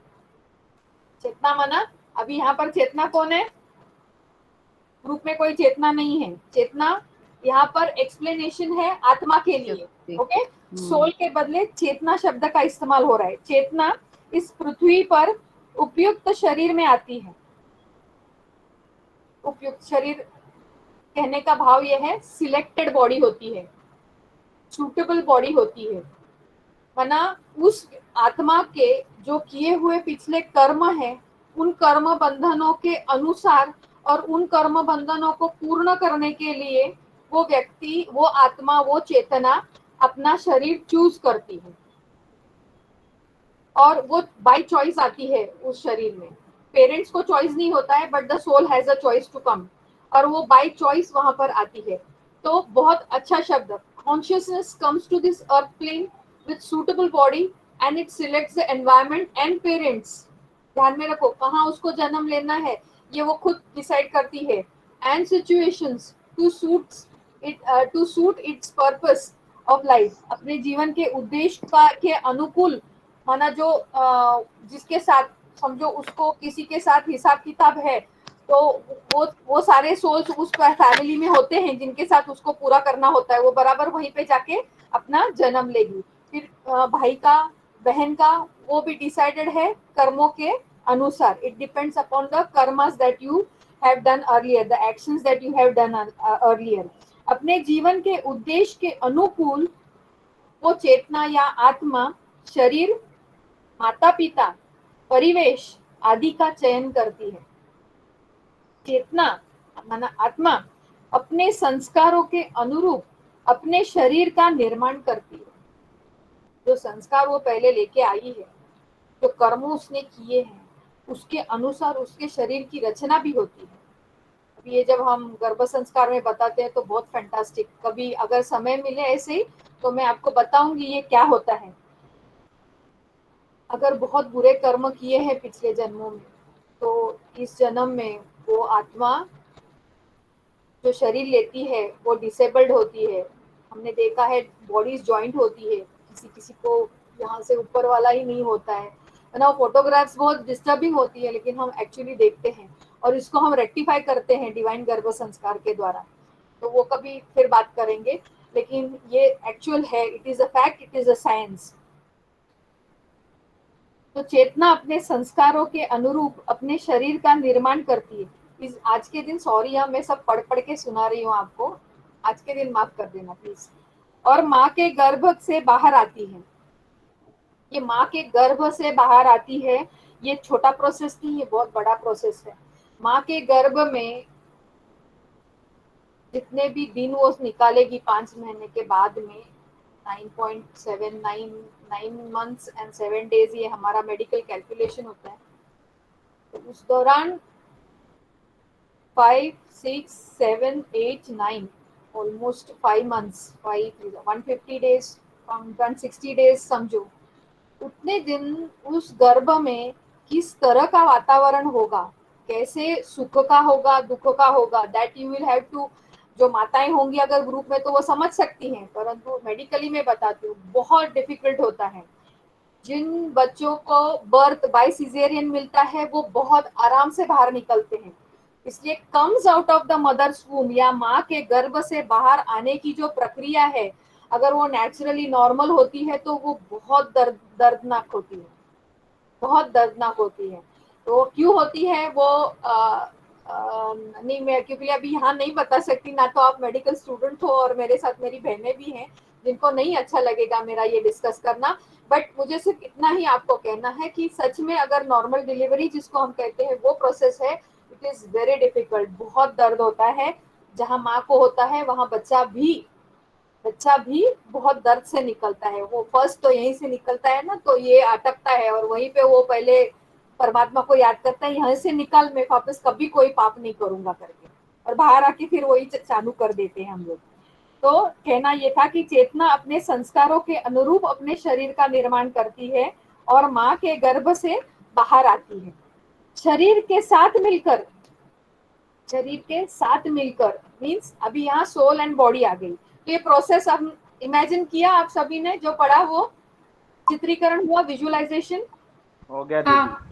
चेतना माना, अभी यहाँ पर चेतना कौन है? ग्रुप में कोई चेतना नहीं है। चेतना यहाँ पर एक्सप्लेनेशन है आत्मा के लिए। ओके, सोल के बदले चेतना शब्द का इस्तेमाल हो रहा है। चेतना इस पृथ्वी पर उपयुक्त शरीर में आती है। उपयुक्त शरीर कहने का भाव यह है, सिलेक्टेड बॉडी होती है, सूटेबल बॉडी होती है। माना उस आत्मा के जो किए हुए पिछले कर्म है, उन कर्म बंधनों के अनुसार और उन कर्म बंधनों को पूर्ण करने के लिए वो व्यक्ति, वो आत्मा, वो चेतना अपना शरीर चूज करती है और वो बाय चॉइस आती है उस शरीर में। पेरेंट्स को चॉइस नहीं होता है, but the soul has a choice to come, और वो बाय चॉइस वहां पर आती है। तो बहुत अच्छा शब्द, consciousness comes to this earth plane with suitable body and it selects the environment and parents। ध्यान में रखो, कहाँ उसको जन्म लेना है ये वो खुद डिसाइड करती है। and situations to suit its purpose of life। अपने जीवन के उद्देश्य का के अनुकूल, माना जो जिसके साथ समझो उसको किसी के साथ हिसाब किताब है, तो वो सारे सोल्स उस फैमिली में होते हैं जिनके साथ उसको पूरा करना होता है। वो बराबर वहीं पे जाके अपना जन्म लेगी। फिर भाई का, बहन का, वो भी डिसाइडेड है कर्मों के अनुसार। It depends upon the karmas that you have done earlier, the actions that you have done earlier. अपने जीवन के उद्देश्य के अनुकूल वो चेतना या आत्मा शरीर, माता पिता, परिवेश आदि का चयन करती है। चेतना माना आत्मा अपने संस्कारों के अनुरूप अपने शरीर का निर्माण करती है। जो संस्कार वो पहले लेके आई है, जो कर्म उसने किए हैं, उसके अनुसार उसके शरीर की रचना भी होती है। अभी ये जब हम गर्भ संस्कार में बताते हैं तो बहुत फैंटास्टिक, कभी अगर समय मिले ऐसे ही तो मैं आपको बताऊंगी ये क्या होता है। अगर बहुत बुरे कर्म किए हैं पिछले जन्मों में, तो इस जन्म में वो आत्मा जो शरीर लेती है वो डिसेबल्ड होती है। हमने देखा है बॉडीज जॉइंट होती है, किसी को यहाँ से ऊपर वाला ही नहीं होता है ना। फोटोग्राफ्स बहुत डिस्टर्बिंग होती है, लेकिन हम एक्चुअली देखते हैं और इसको हम रेक्टिफाई करते हैं डिवाइन गर्भ संस्कार के द्वारा। तो वो कभी फिर बात करेंगे, लेकिन ये एक्चुअल है, it is a fact, it is a science. तो चेतना अपने संस्कारों के अनुरूप अपने शरीर का निर्माण करती है। इस आज के दिन, सॉरी मैं सब पढ़ के सुना रही हूँ आपको, आज के दिन माफ कर देना प्लीज। और माँ के गर्भ से बाहर आती है। ये माँ के गर्भ से बाहर आती है, ये छोटा प्रोसेस नहीं, ये बहुत बड़ा प्रोसेस है। माँ के गर्भ में जितने भी दिन वो निकालेगी 5 महीने के बाद में, 9 months and 7 days, ये हमारा मेडिकल कैलकुलेशन होता है। तो उस दौरान 5, 6, 7, 8, 9 ऑलमोस्ट 5 months, 150 days, 160 days समझो। उतने दिन उस गर्भ में किस तरह का वातावरण होगा, कैसे सुख का होगा, दुख का होगा, that you will have to, जो माताएं होंगी अगर ग्रुप में तो वो समझ सकती हैं, परंतु मेडिकली में बताती हूँ बहुत डिफिकल्ट होता है। जिन बच्चों को बर्थ बाय सिजेरियन मिलता है वो बहुत आराम से बाहर निकलते हैं। इसलिए comes out of the mother's womb या माँ के गर्भ से बाहर आने की जो प्रक्रिया है, अगर वो नेचुरली नॉर्मल होती है तो वो बहुत दर्दनाक होती है, बहुत दर्दनाक होती है। तो क्यों होती है वो नहीं, मैं क्योंकि अभी यहाँ नहीं बता सकती ना, तो आप मेडिकल स्टूडेंट हो और मेरे साथ मेरी बहनें भी हैं जिनको नहीं अच्छा लगेगा मेरा ये डिस्कस करना, बट मुझे सिर्फ इतना ही आपको कहना है कि सच में अगर नॉर्मल डिलीवरी जिसको हम कहते हैं वो प्रोसेस है, इट इज वेरी डिफिकल्ट, बहुत दर्द होता है। जहाँ माँ को होता है वहाँ बच्चा भी बहुत दर्द से निकलता है। वो फर्स्ट तो यहीं से निकलता है ना, तो ये अटकता है और वहीं पे वो पहले परमात्मा को याद करता है, यहाँ से निकल, मैं वापस कभी कोई पाप नहीं करूंगा करके, और बाहर आके फिर वही चालू कर देते हैं हम लोग। तो कहना ये था कि चेतना अपने संस्कारों के अनुरूप अपने शरीर का निर्माण करती है और माँ के गर्भ से बाहर आती है, शरीर के साथ मिलकर मीन्स अभी यहाँ सोल एंड बॉडी आ गई। तो ये प्रोसेस अब इमेजिन किया आप सभी ने, जो पढ़ा वो चित्रीकरण हुआ, विजुअलाइजेशन हो गया दीदी। हाँ।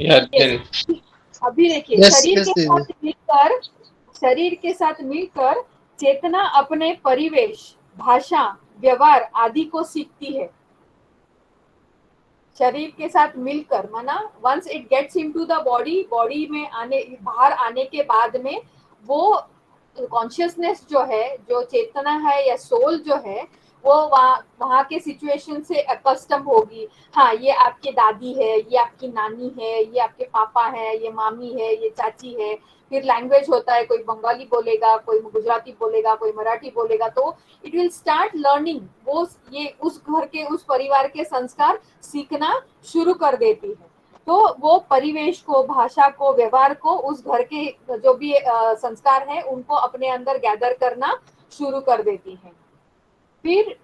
अभी देखिए, शरीर के साथ मिलकर चेतना अपने परिवेश, भाषा, व्यवहार आदि को सीखती है। शरीर के साथ मिलकर माना once it gets into the body में बाहर आने के बाद में वो कॉन्शियसनेस जो है, जो चेतना है या सोल जो है, वो वहाँ के सिचुएशन से अकस्टम होगी। हाँ, ये आपकी दादी है, ये आपकी नानी है, ये आपके पापा है, ये मामी है, ये चाची है। फिर लैंग्वेज होता है, कोई बंगाली बोलेगा, कोई गुजराती बोलेगा, कोई मराठी बोलेगा, तो इट विल स्टार्ट लर्निंग। वो ये उस घर के, उस परिवार के संस्कार सीखना शुरू कर देती है। तो वो परिवेश को, भाषा को, व्यवहार को, उस घर के जो भी संस्कार है उनको अपने अंदर गैदर करना शुरू कर देती है। फिर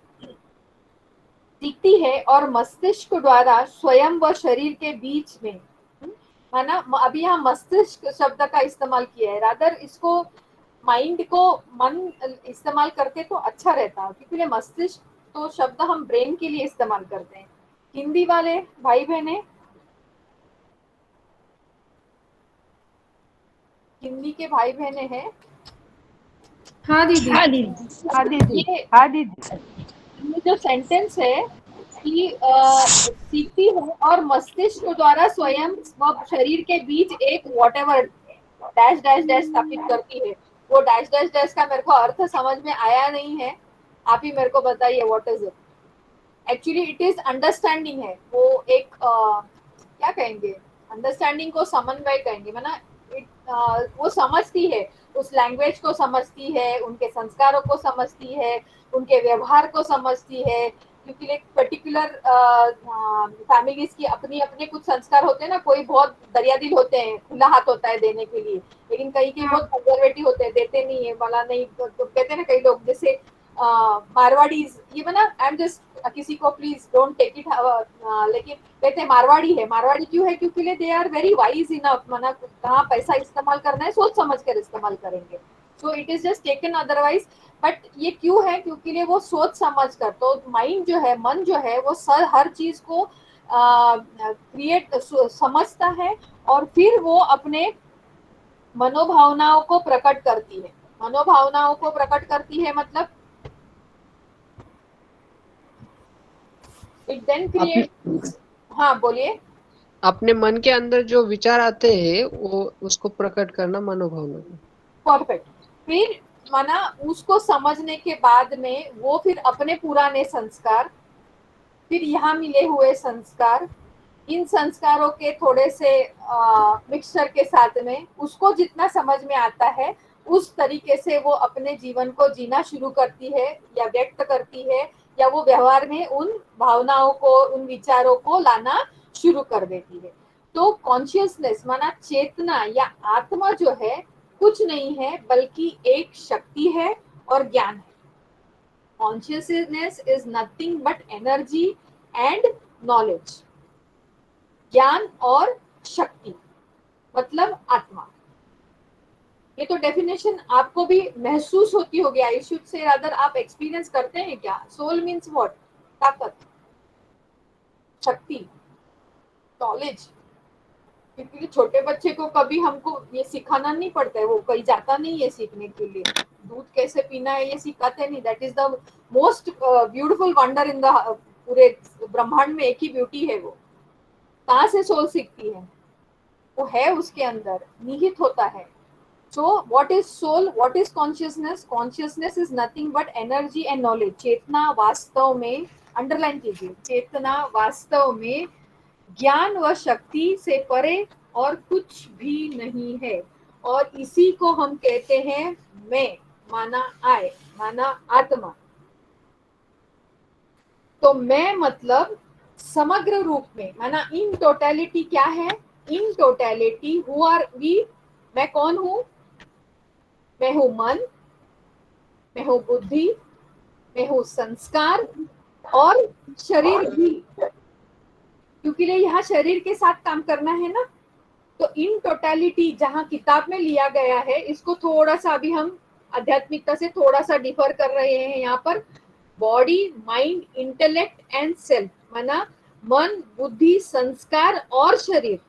सीखती है और मस्तिष्क द्वारा स्वयं व शरीर के बीच में, माना अभी यहाँ मस्तिष्क शब्द का इस्तेमाल किया है, रादर इसको माइंड को मन इस्तेमाल करते तो अच्छा रहता, क्योंकि मस्तिष्क तो शब्द हम ब्रेन के लिए इस्तेमाल करते हैं। हिंदी वाले भाई बहने, हिंदी के भाई बहने हैं? हाँ दीदी। ये जो सेंटेंस है कि सीखती है और मस्तिष्क द्वारा स्वयं व शरीर के बीच एक व्हाटएवर डैश डैश डैश स्थापित करती है। वो डैश डैश डैश का मेरे को अर्थ समझ में आया नहीं है, आप ही मेरे को बताइए what is it. Actually it is understanding है, वो एक क्या कहेंगे, अंडरस्टैंडिंग को समन्वय कहेंगे, माना वो समझती है, उस लैंग्वेज को समझती है, उनके संस्कारों को समझती है, उनके व्यवहार को समझती है, क्योंकि एक पर्टिकुलर फैमिलीज की अपनी अपने कुछ संस्कार होते हैं ना, कोई बहुत दरियादिल होते हैं, खुला हाथ होता है देने के लिए, लेकिन कई के बहुत कंजर्वेटिव होते हैं, देते नहीं है, वाला नहीं तो कहते हैं ना कई लोग, जैसे मारवाड़ीज, ये बना आई एम जस्ट किसी को प्लीज डोंट टेक इट, लेकिन कहते हैं मारवाड़ी है। मारवाड़ी क्यों है? क्योंकि they are very wise enough, माना कहाँ पैसा इस्तेमाल करना है सोच समझ कर इस्तेमाल करेंगे, so it is just taken otherwise. But ये क्यों है? क्योंकि वो सोच समझ कर, तो माइंड जो है, मन जो है, वो हर चीज को क्रिएट समझता है और फिर वो अपने मनोभावनाओं को प्रकट करती है। मनोभावनाओं को प्रकट करती है मतलब इट देन क्रिएट। हाँ बोलिए। अपने मन के अंदर जो विचार आते हैं वो उसको प्रकट करना मनोभावना। परफेक्ट। फिर माना उसको समझने के बाद में वो फिर अपने पुराने संस्कार, फिर यहाँ मिले हुए संस्कार, इन संस्कारों के थोड़े से मिक्सचर के साथ में उसको जितना समझ में आता है उस तरीके से वो अपने जीवन को जीना शुरू करती है या व्यक्त करती है, या वो व्यवहार में उन भावनाओं को, उन विचारों को लाना शुरू कर देती है। तो कॉन्शियसनेस माना चेतना या आत्मा जो है कुछ नहीं है बल्कि एक शक्ति है और ज्ञान है। Consciousness is nothing but energy and knowledge. ज्ञान और शक्ति मतलब आत्मा। ये तो डेफिनेशन आपको भी महसूस होती होगी, आई शुड से रादर आप एक्सपीरियंस करते हैं क्या? Soul means what? ताकत, शक्ति, नॉलेज। क्योंकि छोटे बच्चे को कभी हमको ये सिखाना नहीं पड़ता है, वो कहीं जाता नहीं है सीखने के लिए, दूध कैसे पीना है ये सिखाते नहीं. That is the most beautiful wonder in the पूरे ब्रह्मांड में. एक ही ब्यूटी है वो. कहाँ से सोल सीखती है? वो है उसके अंदर, निहित होता है. So what is soul? What is consciousness? Consciousness is nothing but energy and knowledge. चेतना वास्तव में, अंडरलाइन कीजिए, चेतना वास्तव में ज्ञान व शक्ति से परे और कुछ भी नहीं है. और इसी को हम कहते हैं मैं, माना I, माना आत्मा. तो मैं मतलब समग्र रूप में, माना इन टोटलिटी. क्या है in totality? Who are we? मैं कौन हूं? मैं हूं मन, मैं हूं बुद्धि, मैं हूं संस्कार और शरीर भी, क्योंकि यहाँ शरीर के साथ काम करना है ना. तो इन टोटलिटी जहां किताब में लिया गया है, इसको थोड़ा सा अभी हम आध्यात्मिकता से थोड़ा सा डिफर कर रहे हैं. यहाँ पर body, mind, intellect and self, माना मन, बुद्धि, संस्कार और शरीर,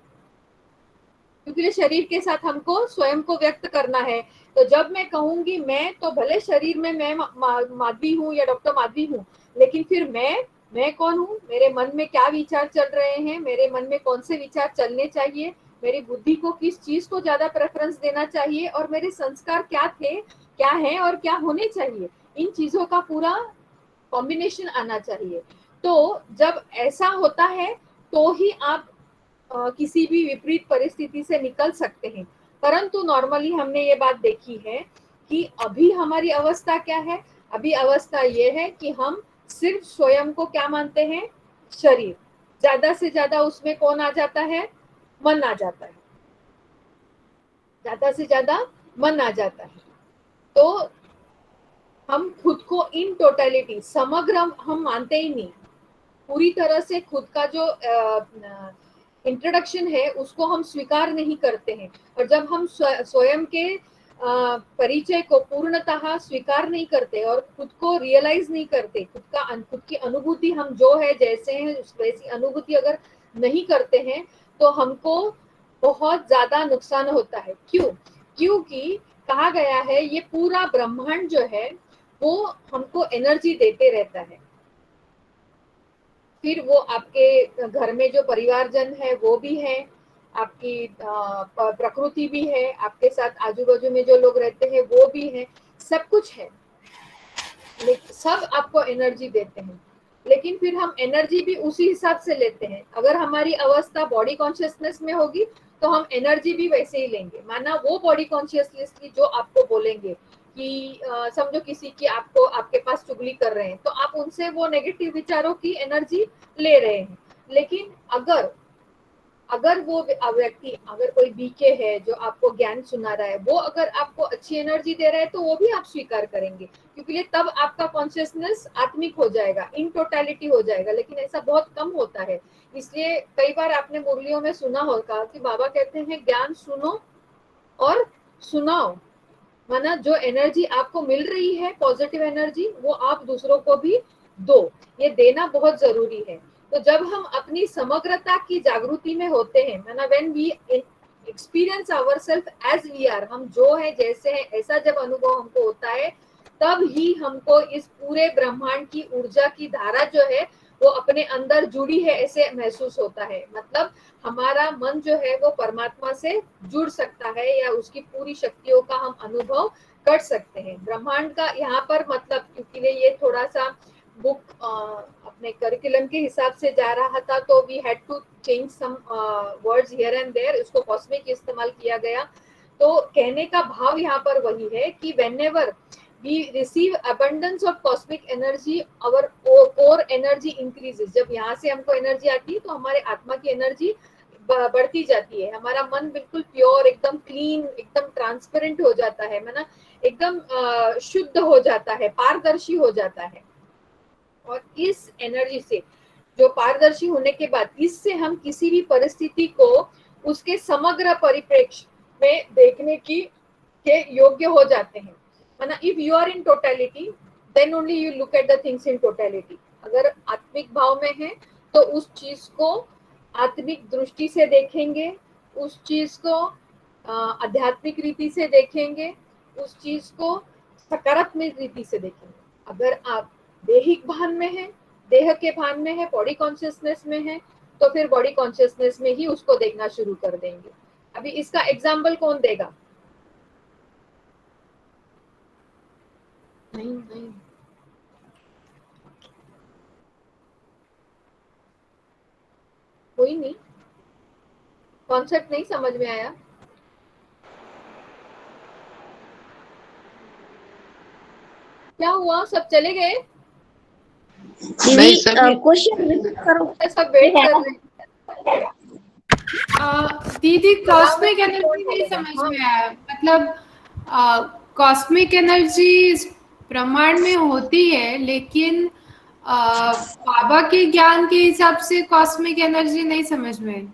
क्योंकि शरीर के साथ हमको स्वयं को व्यक्त करना है. तो जब मैं कहूंगी मैं, तो भले शरीर में मैं माधवी हूँ या डॉक्टर माधवी हूँ, लेकिन फिर मैं कौन हूँ? मेरे मन में क्या विचार चल रहे हैं, मेरे मन में कौन से विचार चलने चाहिए, मेरी बुद्धि को किस चीज को ज्यादा प्रेफरेंस देना चाहिए, और मेरे संस्कार क्या थे, क्या है और क्या होने चाहिए, इन चीजों का पूरा कॉम्बिनेशन आना चाहिए. तो जब ऐसा होता है तो ही आप किसी भी विपरीत परिस्थिति से निकल सकते हैं. परंतु नॉर्मली हमने ये बात देखी है कि अभी हमारी अवस्था क्या है? अभी अवस्था ये है कि हम सिर्फ स्वयं को क्या मानते हैं? शरीर. ज्यादा से ज्यादा उसमें कौन आ जाता है? मन आ जाता है. ज्यादा से ज्यादा मन आ जाता है. तो हम खुद को इन टोटलिटी, समग्र हम मानते ही नहीं. पूरी तरह से खुद का जो इंट्रोडक्शन है उसको हम स्वीकार नहीं करते हैं. और जब हम स्वयं के परिचय को पूर्णतः स्वीकार नहीं करते और खुद को रियलाइज नहीं करते, खुद की अनुभूति हम जो है जैसे हैं वैसी अनुभूति अगर नहीं करते हैं, तो हमको बहुत ज्यादा नुकसान होता है. क्यों? क्योंकि कहा गया है ये पूरा ब्रह्मांड जो है वो हमको एनर्जी देते रहता है. फिर वो आपके घर में जो परिवारजन है वो भी है, आपकी प्रकृति भी है, आपके साथ आजू बाजू में जो लोग रहते हैं वो भी है, सब कुछ है. सब आपको एनर्जी देते हैं, लेकिन फिर हम एनर्जी भी उसी हिसाब से लेते हैं. अगर हमारी अवस्था बॉडी कॉन्शियसनेस में होगी तो हम एनर्जी भी वैसे ही लेंगे. माना वो बॉडी कॉन्शियसनेस की जो आपको बोलेंगे कि समझो किसी की आपके पास चुगली कर रहे हैं, तो आप उनसे वो नेगेटिव विचारों की एनर्जी ले रहे हैं. लेकिन अगर वो व्यक्ति, अगर कोई बीके है जो आपको ज्ञान सुना रहा है, वो अगर आपको अच्छी एनर्जी दे रहा है तो वो भी आप स्वीकार करेंगे, क्योंकि तब आपका कॉन्शियसनेस आत्मिक हो जाएगा, इन टोटलिटी हो जाएगा. लेकिन ऐसा बहुत कम होता है. इसलिए कई बार आपने मुरलियों में सुना होगा कि बाबा कहते हैं ज्ञान सुनो और सुनाओ. माना जो एनर्जी आपको मिल रही है, पॉजिटिव एनर्जी, वो आप दूसरों को भी दो. ये देना बहुत जरूरी है. तो जब हम अपनी समग्रता की जागृति में होते हैं, माना when we experience ourselves as we are, हम जो है जैसे हैं ऐसा जब अनुभव हमको होता है, तब ही हमको इस पूरे ब्रह्मांड की ऊर्जा की धारा जो है वो अपने अंदर जुड़ी है ऐसे महसूस होता है. मतलब हमारा मन जो है वो परमात्मा से जुड़ सकता है, या उसकी पूरी शक्तियों का हम अनुभव कर सकते हैं. ब्रह्मांड का यहाँ पर मतलब, क्योंकि ये थोड़ा सा बुक अपने करिकुलम के हिसाब से जा रहा था, तो we had to change some words here and there. उसको कॉस्मिक इस्तेमाल किया गया. तो कहने का भाव यहाँ पर वही है कि whenever we receive abundance of cosmic energy, our core energy increases. जब यहाँ से हमको एनर्जी आती है तो हमारे आत्मा की एनर्जी बढ़ती जाती है. हमारा मन बिल्कुल प्योर, एकदम क्लीन, एकदम ट्रांसपेरेंट हो जाता है, माना एकदम शुद्ध हो जाता है, पारदर्शी हो जाता है. और इस एनर्जी से, जो पारदर्शी होने के बाद, इससे हम किसी भी परिस्थिति को उसके समग्र परिप्रेक्ष्य में देखने के योग्य हो जाते हैं. माना if you are in totality, then only you look at the things in totality. अगर आत्मिक भाव में है तो उस चीज को आत्मिक दृष्टि से देखेंगे, उस चीज को आध्यात्मिक रीति से देखेंगे, उस चीज को सकारात्मक रीति से देखेंगे। अगर आप देहिक भान में है, देह के भान में है, बॉडी कॉन्शियसनेस में है, तो फिर बॉडी कॉन्शियसनेस में ही उसको देखना शुरू कर देंगे। अभी इसका एग्जाम्पल कौन देगा? नहीं, कोई नहीं, कॉन्सेप्ट नहीं समझ में आया। क्या हुआ, सब चले गए? नहीं, सभी क्वेश्चन करो। सब वेट कर रहे हैं। दीदी कॉस्मिक एनर्जी नहीं समझ में आया, मतलब कॉस्मिक एनर्जी ब्रह्मांड में होती है, लेकिन बाबा के ज्ञान के हिसाब से कॉस्मिक एनर्जी नहीं समझ में।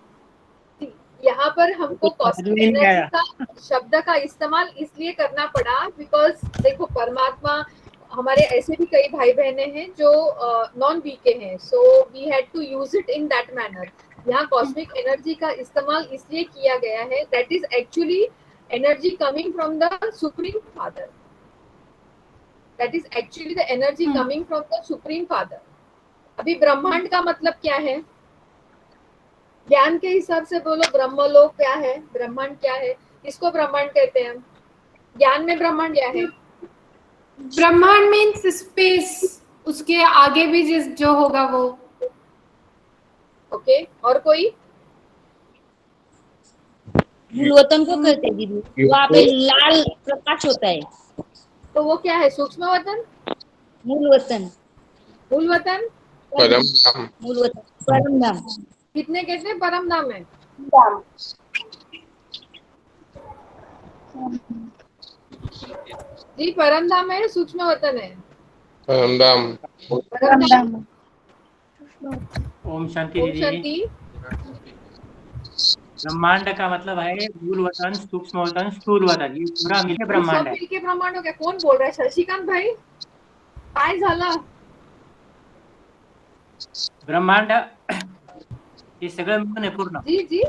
यहाँ पर हमको कॉस्मिक एनर्जी का शब्द का इस्तेमाल इसलिए करना पड़ा बिकॉज देखो, परमात्मा, हमारे ऐसे भी कई भाई बहने हैं जो नॉन वीके हैं, so we had to use it in that manner. यहाँ कॉस्मिक एनर्जी का इस्तेमाल इसलिए किया गया है, that is actually energy coming from the supreme father, that is actually the energy coming from the supreme father. अभी ब्रह्मांड का मतलब क्या है? ज्ञान के हिसाब से बोलो, ब्रह्मलोक क्या है, ब्रह्मांड क्या है, इसको ब्रह्मांड कहते हैं हम। ज्ञान में ब्रह्मांड क्या है? ब्रह्मांड मीन्स स्पेस, उसके आगे भी जो होगा वो। ओके, और कोई? मूलवतन को कहते हैं दीदी, वहाँ पे लाल प्रकाश होता है, तो वो क्या है? सूक्ष्म वतन, मूलवतन, मूलवतन, मूलवतन, परम धाम। कितने कहते परम धाम है? जी, परम धाम है, सूक्ष्म वतन है? परम धाम। परम धाम। ओम शांति ओम दीदी। शांति। ब्रह्मांड का मतलब है मूल वतन, सूक्ष्म वतन, स्थूल वतन, ये पूरा मिलके ब्रह्मांड है। मिलके ब्रह्मांड हो गया। कौन बोल रहा है? शशिकांत भाई, काय झाला? ब्रह्मांड हे सगळं मिळून आहे पूर्ण। जी जी,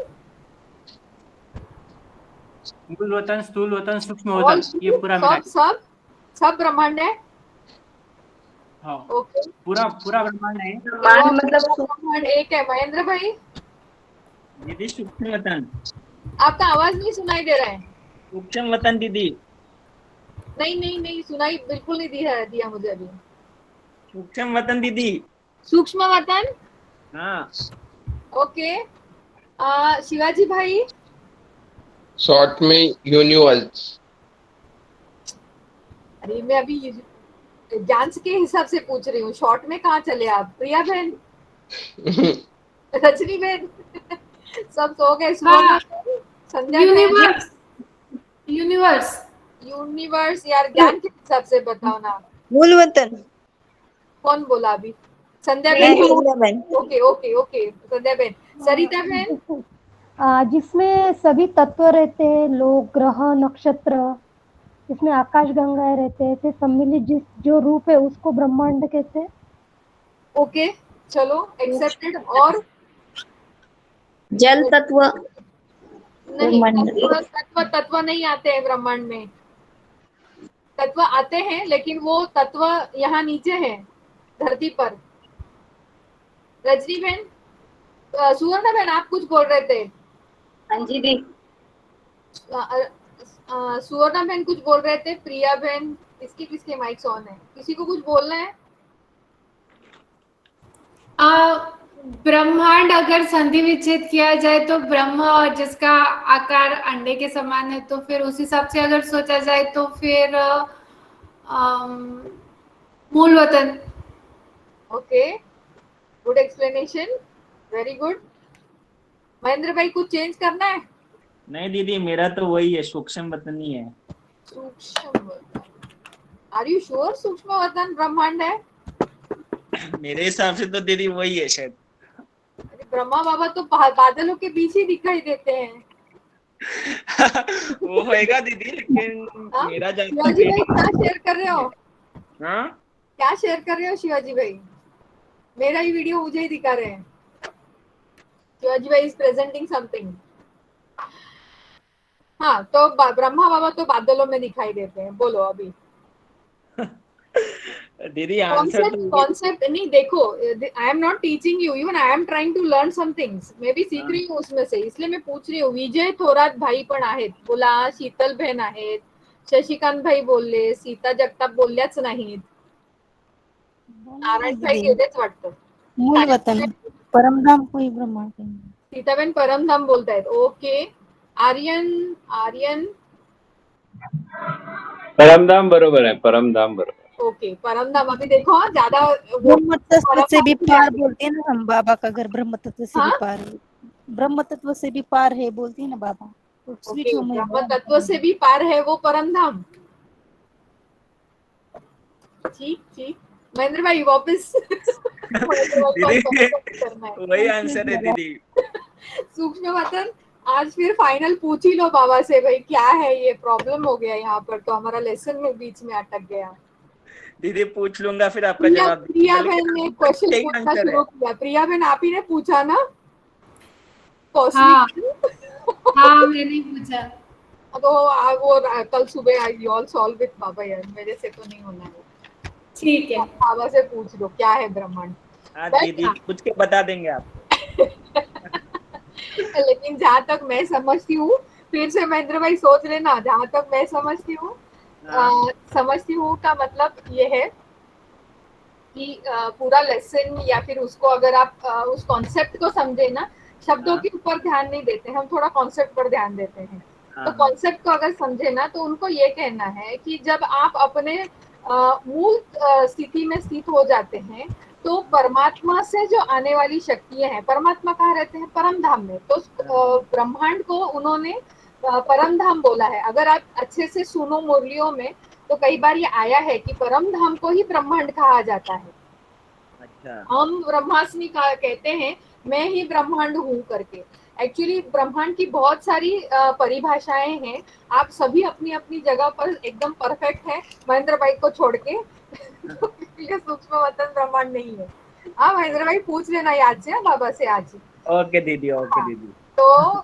मूल वतन, स्थूल वतन, सूक्ष्म वतन, ये पूरा मिला है। सब ब्रह्मांड है। हाँ, ओके, पूरा ब्रह्मांड है। ब्रह्मांड मतलब ब्रह्मांड एक है। महेंद्र भाई, दीदी सूक्ष्म वतन, आपका आवाज नहीं सुनाई दे रहा है। सूक्ष्म वतन दीदी, नहीं सुनाई बिल्कुल नहीं दिया मुझे अभी। सूक्ष्म वतन दीदी। सूक्ष्म वतन, हाँ। ओके। शिवाजी भाई, शॉर्ट में यूनिवर्स। अरे मैं अभी ज्ञान के हिसाब से पूछ रही हूँ, शॉर्ट में कहाँ चले आप? प्रिया बहन, रजनी बहन, सब सो गए। संध्या, यूनिवर्स यार, ज्ञान के हिसाब से बताओ ना। मूलवतन। कौन बोला अभी? संध्या बहन। ओके, संध्या बहन। सरिता बहन, जिसमें सभी तत्व रहते हैं, लोग, ग्रह, नक्षत्र, जिसमें आकाश गंगाएं रहते हैं, फिर सम्मिलित जो रूप है उसको ब्रह्मांड कहते हैं। ओके, चलो एक्सेप्टेड। और जल तत्व नहीं, तत्व नहीं आते हैं ब्रह्मांड में। तत्व आते हैं, लेकिन वो तत्व यहाँ नीचे है, धरती पर। रजनी बहन, सुवर्णा बहन, आप कुछ बोल रहे थे? हाँ जी दी। सुवर्णा बहन कुछ बोल रहे थे। प्रिया बहन, किसके माइक्स ऑन है? किसी को कुछ बोलना है? ब्रह्मांड अगर संधि विच्छेद किया जाए तो ब्रह्म, और जिसका आकार अंडे के समान है, तो फिर उस हिसाब से अगर सोचा जाए तो फिर मूल वतन। Okay, good explanation, very good. Mahendra भाई, कुछ चेंज करना है? नहीं दीदी, मेरा तो वही है, सूक्ष्म वतन ही है। सूक्ष्म वतन, आर यू श्योर सूक्ष्म वतन ब्रह्मांड है? मेरे हिसाब से तो दीदी वही है शायद। ब्रह्मा बाबा तो बादलों के बीच ही दिखाई देते हैं। वो होएगा दीदी, लेकिन मेरा शिवाजी भाई, क्या शेयर कर रहे हो? हाँ, क्या शेयर कर रहे हो शिवाजी भाई? मेरा ही वीडियो मुझे ही दिखा रहे हैं। शिवाजी भाई इज प्रेजेंटिंग समथिंग। हाँ, तो ब्रह्मा बाबा तो बादलों में दिखाई देते हैं। बोलो अभी। दीदी आंसर कॉन्सेप्ट नहीं, देखो I am not teaching you, even I am trying to learn some things, मैं भी सीख रही हूँ उसमें से, इसलिए मैं पूछ रही हूँ. विजय थोरात भाई पण आहेत बोला, शीतल बहन आहेत, शशिकांत भाई बोलले, सीता जगताप बोलल्याच नाहीत, नारायण भाई गेलेच वाटतं. मूल वतन परमधाम कोई ब्रह्मांड कहीं. सीताबेन परमधाम बोलतायत. ओके. आर्यन परमधाम बरोबर है, परमधाम बरोबर. ओके, परमधाम. अभी देखो ज्यादा ब्रह्म तत्व से भी पार बोलते हैं ना हम, बाबा का घर ब्रह्म तत्व से भी पार है, ब्रह्म तत्व से भी पार है बोलती है ना बाबा. ओके, ब्रह्म तत्व से भी पार है वो परमधाम. ठीक. महेंद्र भाई वापस वही आंसर है दीदी. सूक्ष्म वतन आज फिर फाइनल पूछ ही लो बाबा से, भाई क्या है ये प्रॉब्लम हो गया यहाँ पर, तो हमारा लेसन में बीच में अटक गया. दीदी पूछ लूंगा फिर आपका जवाब. प्रिया बहन ने क्वेश्चन पूछना शुरू किया. प्रिया बहन आप ही ने पूछा ना? हाँ मैंने पूछा. तो वो कल सुबह यू ऑल सॉल्व विद बाबा यार, मेरे से तो नहीं होना है. ठीक है, बाबा से पूछ लो क्या है ब्रह्मांड. हाँ दीदी पूछ के बता देंगे आपको. लेकिन जहाँ तक मैं समझती हूँ, फिर से महेंद्र भाई सोच लेना, जहाँ तक मैं समझती हूँ का मतलब ये है कि पूरा लेसन या फिर उसको अगर आप उस कॉन्सेप्ट को समझे ना, शब्दों के ऊपर ध्यान नहीं देते, हम थोड़ा कॉन्सेप्ट पर ध्यान देते हैं. तो कॉन्सेप्ट को अगर समझे ना, तो उनको ये कहना है कि जब आप अपने मूल स्थिति में स्थित हो जाते हैं, तो परमात्मा से जो आने वाली शक्तियां हैं, परमात्मा कहाँ रहते हैं? परमधाम में. तो ब्रह्मांड को उन्होंने परमधाम बोला है. अगर आप अच्छे से सुनो मुरलियों में, तो कई बार ये आया है कि परमधाम को ही ब्रह्मांड कहा जाता है. अच्छा. हम ब्रह्मास्मि कहते हैं, मैं ही ब्रह्मांड हूँ करके. एक्चुअली ब्रह्मांड की बहुत सारी परिभाषाएं हैं. आप सभी अपनी अपनी जगह पर एकदम परफेक्ट है, महेंद्र भाई को छोड़ के. ये सूक्ष्म वतन ब्रह्मांड नहीं है. हाँ महेंद्र भाई पूछ लेना याद से बाबा से आज. ओके दीदी, ओके दीदी. तो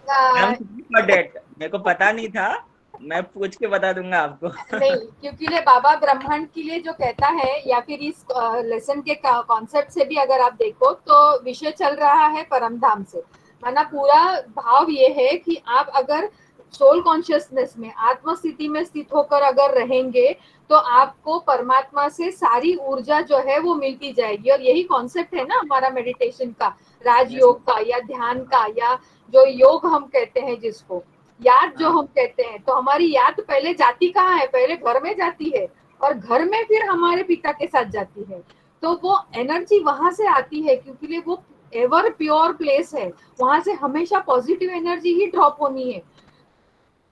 डेट मेरे को पता नहीं था, मैं पूछ के बता दूंगा आपको. नहीं, क्योंकि ले बाबा ब्रह्मांड के लिए जो कहता है, या फिर इस लेसन के कॉन्सेप्ट से भी अगर आप देखो, तो विषय चल रहा है परमधाम से. माना पूरा भाव ये है कि आप अगर सोल कॉन्शियसनेस में, आत्म स्थिति में स्थित होकर अगर रहेंगे, तो आपको परमात्मा से सारी ऊर्जा जो है वो मिलती जाएगी. और यही कॉन्सेप्ट है ना हमारा मेडिटेशन का, राजयोग का या ध्यान का, या जो योग हम कहते हैं जिसको याद जो हम कहते हैं. तो हमारी याद पहले जाती कहाँ है? पहले घर में जाती है, और घर में फिर हमारे पिता के साथ जाती है. तो वो एनर्जी वहां से आती है, क्योंकि वो एवर प्योर प्लेस है, वहां से हमेशा पॉजिटिव एनर्जी ही ड्रॉप होनी है.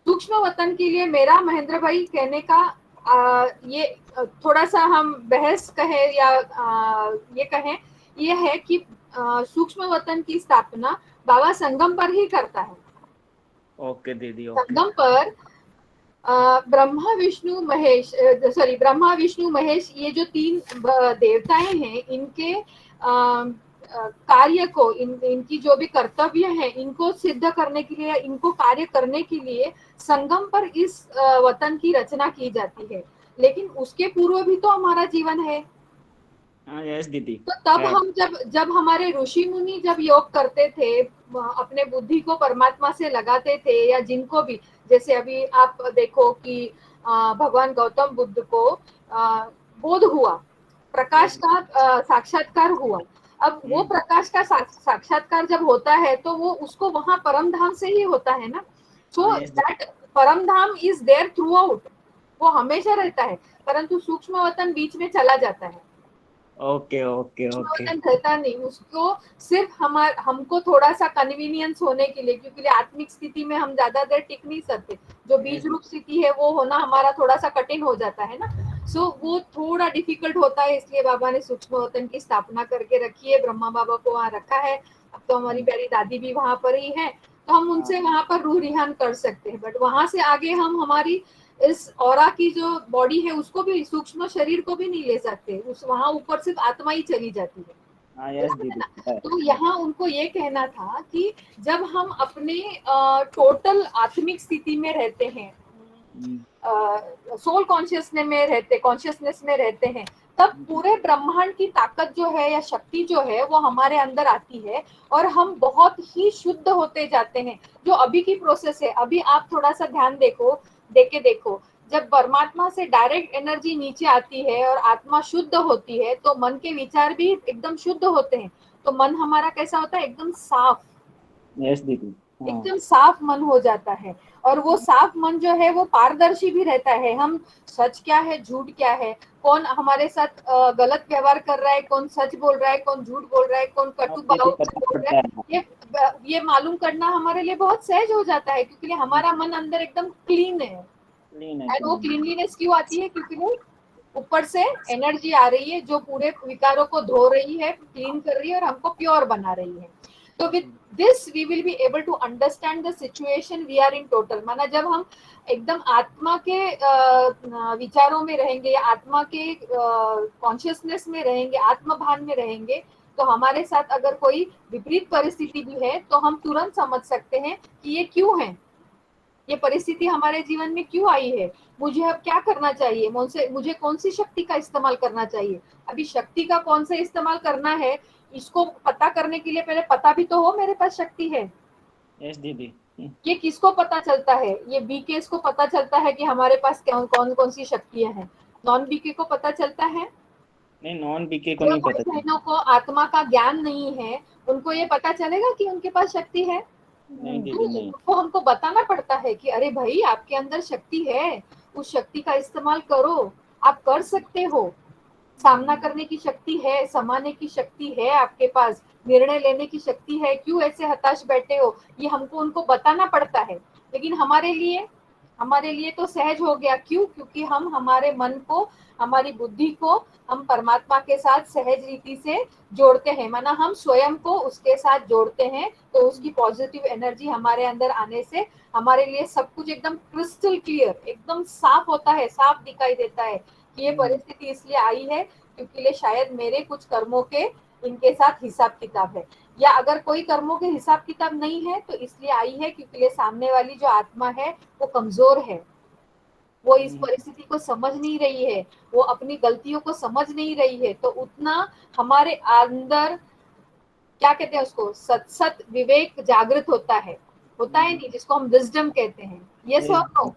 सूक्ष्म वतन के लिए मेरा महेंद्र भाई कहने का ये थोड़ा सा हम बहस कहें या ये कहें, ये है कि सूक्ष्म वतन की स्थापना बाबा संगम पर ही करता है. ओके दीदी. संगम पर ब्रह्मा विष्णु महेश ये जो तीन देवताएं हैं, इनके कार्य को, इनकी जो भी कर्तव्य है, इनको सिद्ध करने के लिए, इनको कार्य करने के लिए संगम पर इस वतन की रचना की जाती है. लेकिन उसके पूर्व भी तो हमारा जीवन है. यस दीदी. तो तब हम जब हमारे ऋषि मुनि जब योग करते थे, अपने बुद्धि को परमात्मा से लगाते थे, या जिनको भी, जैसे अभी आप देखो कि भगवान गौतम बुद्ध को बोध हुआ, प्रकाश का साक्षात्कार हुआ. अब वो प्रकाश का साक्षात्कार जब होता है, तो वो उसको वहां परमधाम से ही होता है ना. So that Paramdham is there throughout, वो हमेशा रहता है, परंतु सूक्ष्म वतन बीच में चला जाता है. Okay okay okay. रहता नहीं, उसको सिर्फ हमको थोड़ा सा कन्वीनियंस होने के लिए, क्योंकि आत्मिक स्थिति में हम ज्यादा देर टिक नहीं सकते. जो बीज रूप स्थिति है वो होना हमारा थोड़ा सा कठिन हो जाता है ना. सो वो थोड़ा डिफिकल्ट होता है, इसलिए बाबा ने सूक्ष्म वतन की स्थापना करके रखी है. ब्रह्मा बाबा को वहाँ रखा है. अब तो हमारी प्यारी दादी भी वहां पर ही है, तो हम उनसे वहां पर रूह रिहान कर सकते हैं. बट वहां से आगे हम हमारी इस ऑरा की जो बॉडी है, उसको भी, सूक्ष्म शरीर को भी नहीं ले सकते. उस वहां ऊपर सिर्फ आत्मा ही चली जाती है. तो यहाँ उनको ये कहना था कि जब हम अपने टोटल आत्मिक स्थिति में रहते हैं, सोल कॉन्शियसनेस में रहते हैं, तब पूरे ब्रह्मांड की ताकत जो है या शक्ति जो है वो हमारे अंदर आती है और हम बहुत ही शुद्ध होते जाते हैं। जो अभी की प्रोसेस है, अभी आप थोड़ा सा ध्यान देखो, जब परमात्मा से डायरेक्ट एनर्जी नीचे आती है और आत्मा शुद्ध होती है तो मन के विचार भी एकदम शुद्ध होते हैं। तो मन हमारा कैसा होता है? एकदम साफ, यस दीदी। एकदम साफ मन हो जाता है। और वो साफ मन जो है वो पारदर्शी भी रहता है। हम सच क्या है, झूठ क्या है, कौन हमारे साथ गलत व्यवहार कर रहा है, कौन सच बोल रहा है, कौन झूठ बोल रहा है, कौन कटु भाव से बोल रहा है, ये मालूम करना हमारे लिए बहुत सहज हो जाता है, क्योंकि हमारा मन अंदर एकदम क्लीन है। एंड वो क्लीनलीनेस क्यों आती है? क्योंकि वो ऊपर से एनर्जी आ रही है जो पूरे विकारों को धो रही है, क्लीन कर रही है और हमको प्योर बना रही है। तो with this we will be able to understand the situation we are in total. माना जब हम एकदम आत्मा के विचारों में रहेंगे या आत्मा के कॉन्शियसनेस में रहेंगे, आत्मभान में रहेंगे, तो हमारे साथ अगर कोई विपरीत परिस्थिति भी है तो हम तुरंत समझ सकते हैं कि ये क्यों है, ये परिस्थिति हमारे जीवन में क्यों आई है, मुझे अब क्या करना चाहिए, मुझे कौन सी शक्ति का इस्तेमाल करना चाहिए। अभी शक्ति का कौन सा इस्तेमाल करना है इसको पता करने के लिए पहले पता भी तो हो मेरे पास शक्ति है। यस दीदी। ये किसको पता चलता है? ये बीकेस को पता चलता है कि हमारे पास कौन सी शक्तियां हैं। नॉन बीके को पता चलता है? नहीं, नॉन बीके को नहीं पता। बहनों को आत्मा का ज्ञान नहीं है, उनको ये पता चलेगा कि उनके पास शक्ति है? नहीं दीदी, नहीं। तो हमको बताना पड़ता है कि अरे भाई आपके अंदर शक्ति है, उस शक्ति का इस्तेमाल करो, आप कर सकते हो, सामना करने की शक्ति है, समाने की शक्ति है आपके पास, निर्णय लेने की शक्ति है, क्यों ऐसे हताश बैठे हो, ये हमको उनको बताना पड़ता है। लेकिन हमारे लिए तो सहज हो गया। क्यों? क्योंकि हम हमारे मन को, हमारी बुद्धि को हम परमात्मा के साथ सहज रीति से जोड़ते हैं। माना हम स्वयं को उसके साथ जोड़ते हैं, तो उसकी पॉजिटिव एनर्जी हमारे अंदर आने से हमारे लिए सब कुछ एकदम क्रिस्टल क्लियर, एकदम साफ होता है, साफ दिखाई देता है कि ये परिस्थिति इसलिए आई है क्योंकि शायद मेरे कुछ कर्मों के इनके साथ हिसाब किताब है, या अगर कोई कर्मों के हिसाब किताब नहीं है तो इसलिए आई है क्योंकि सामने वाली जो आत्मा है वो कमजोर है, वो इस परिस्थिति को समझ नहीं रही है, वो अपनी गलतियों को समझ नहीं रही है। तो उतना हमारे अंदर क्या कहते हैं उसको, सत विवेक जागृत होता है नहीं, जिसको हम विजडम कहते हैं। यस और नो?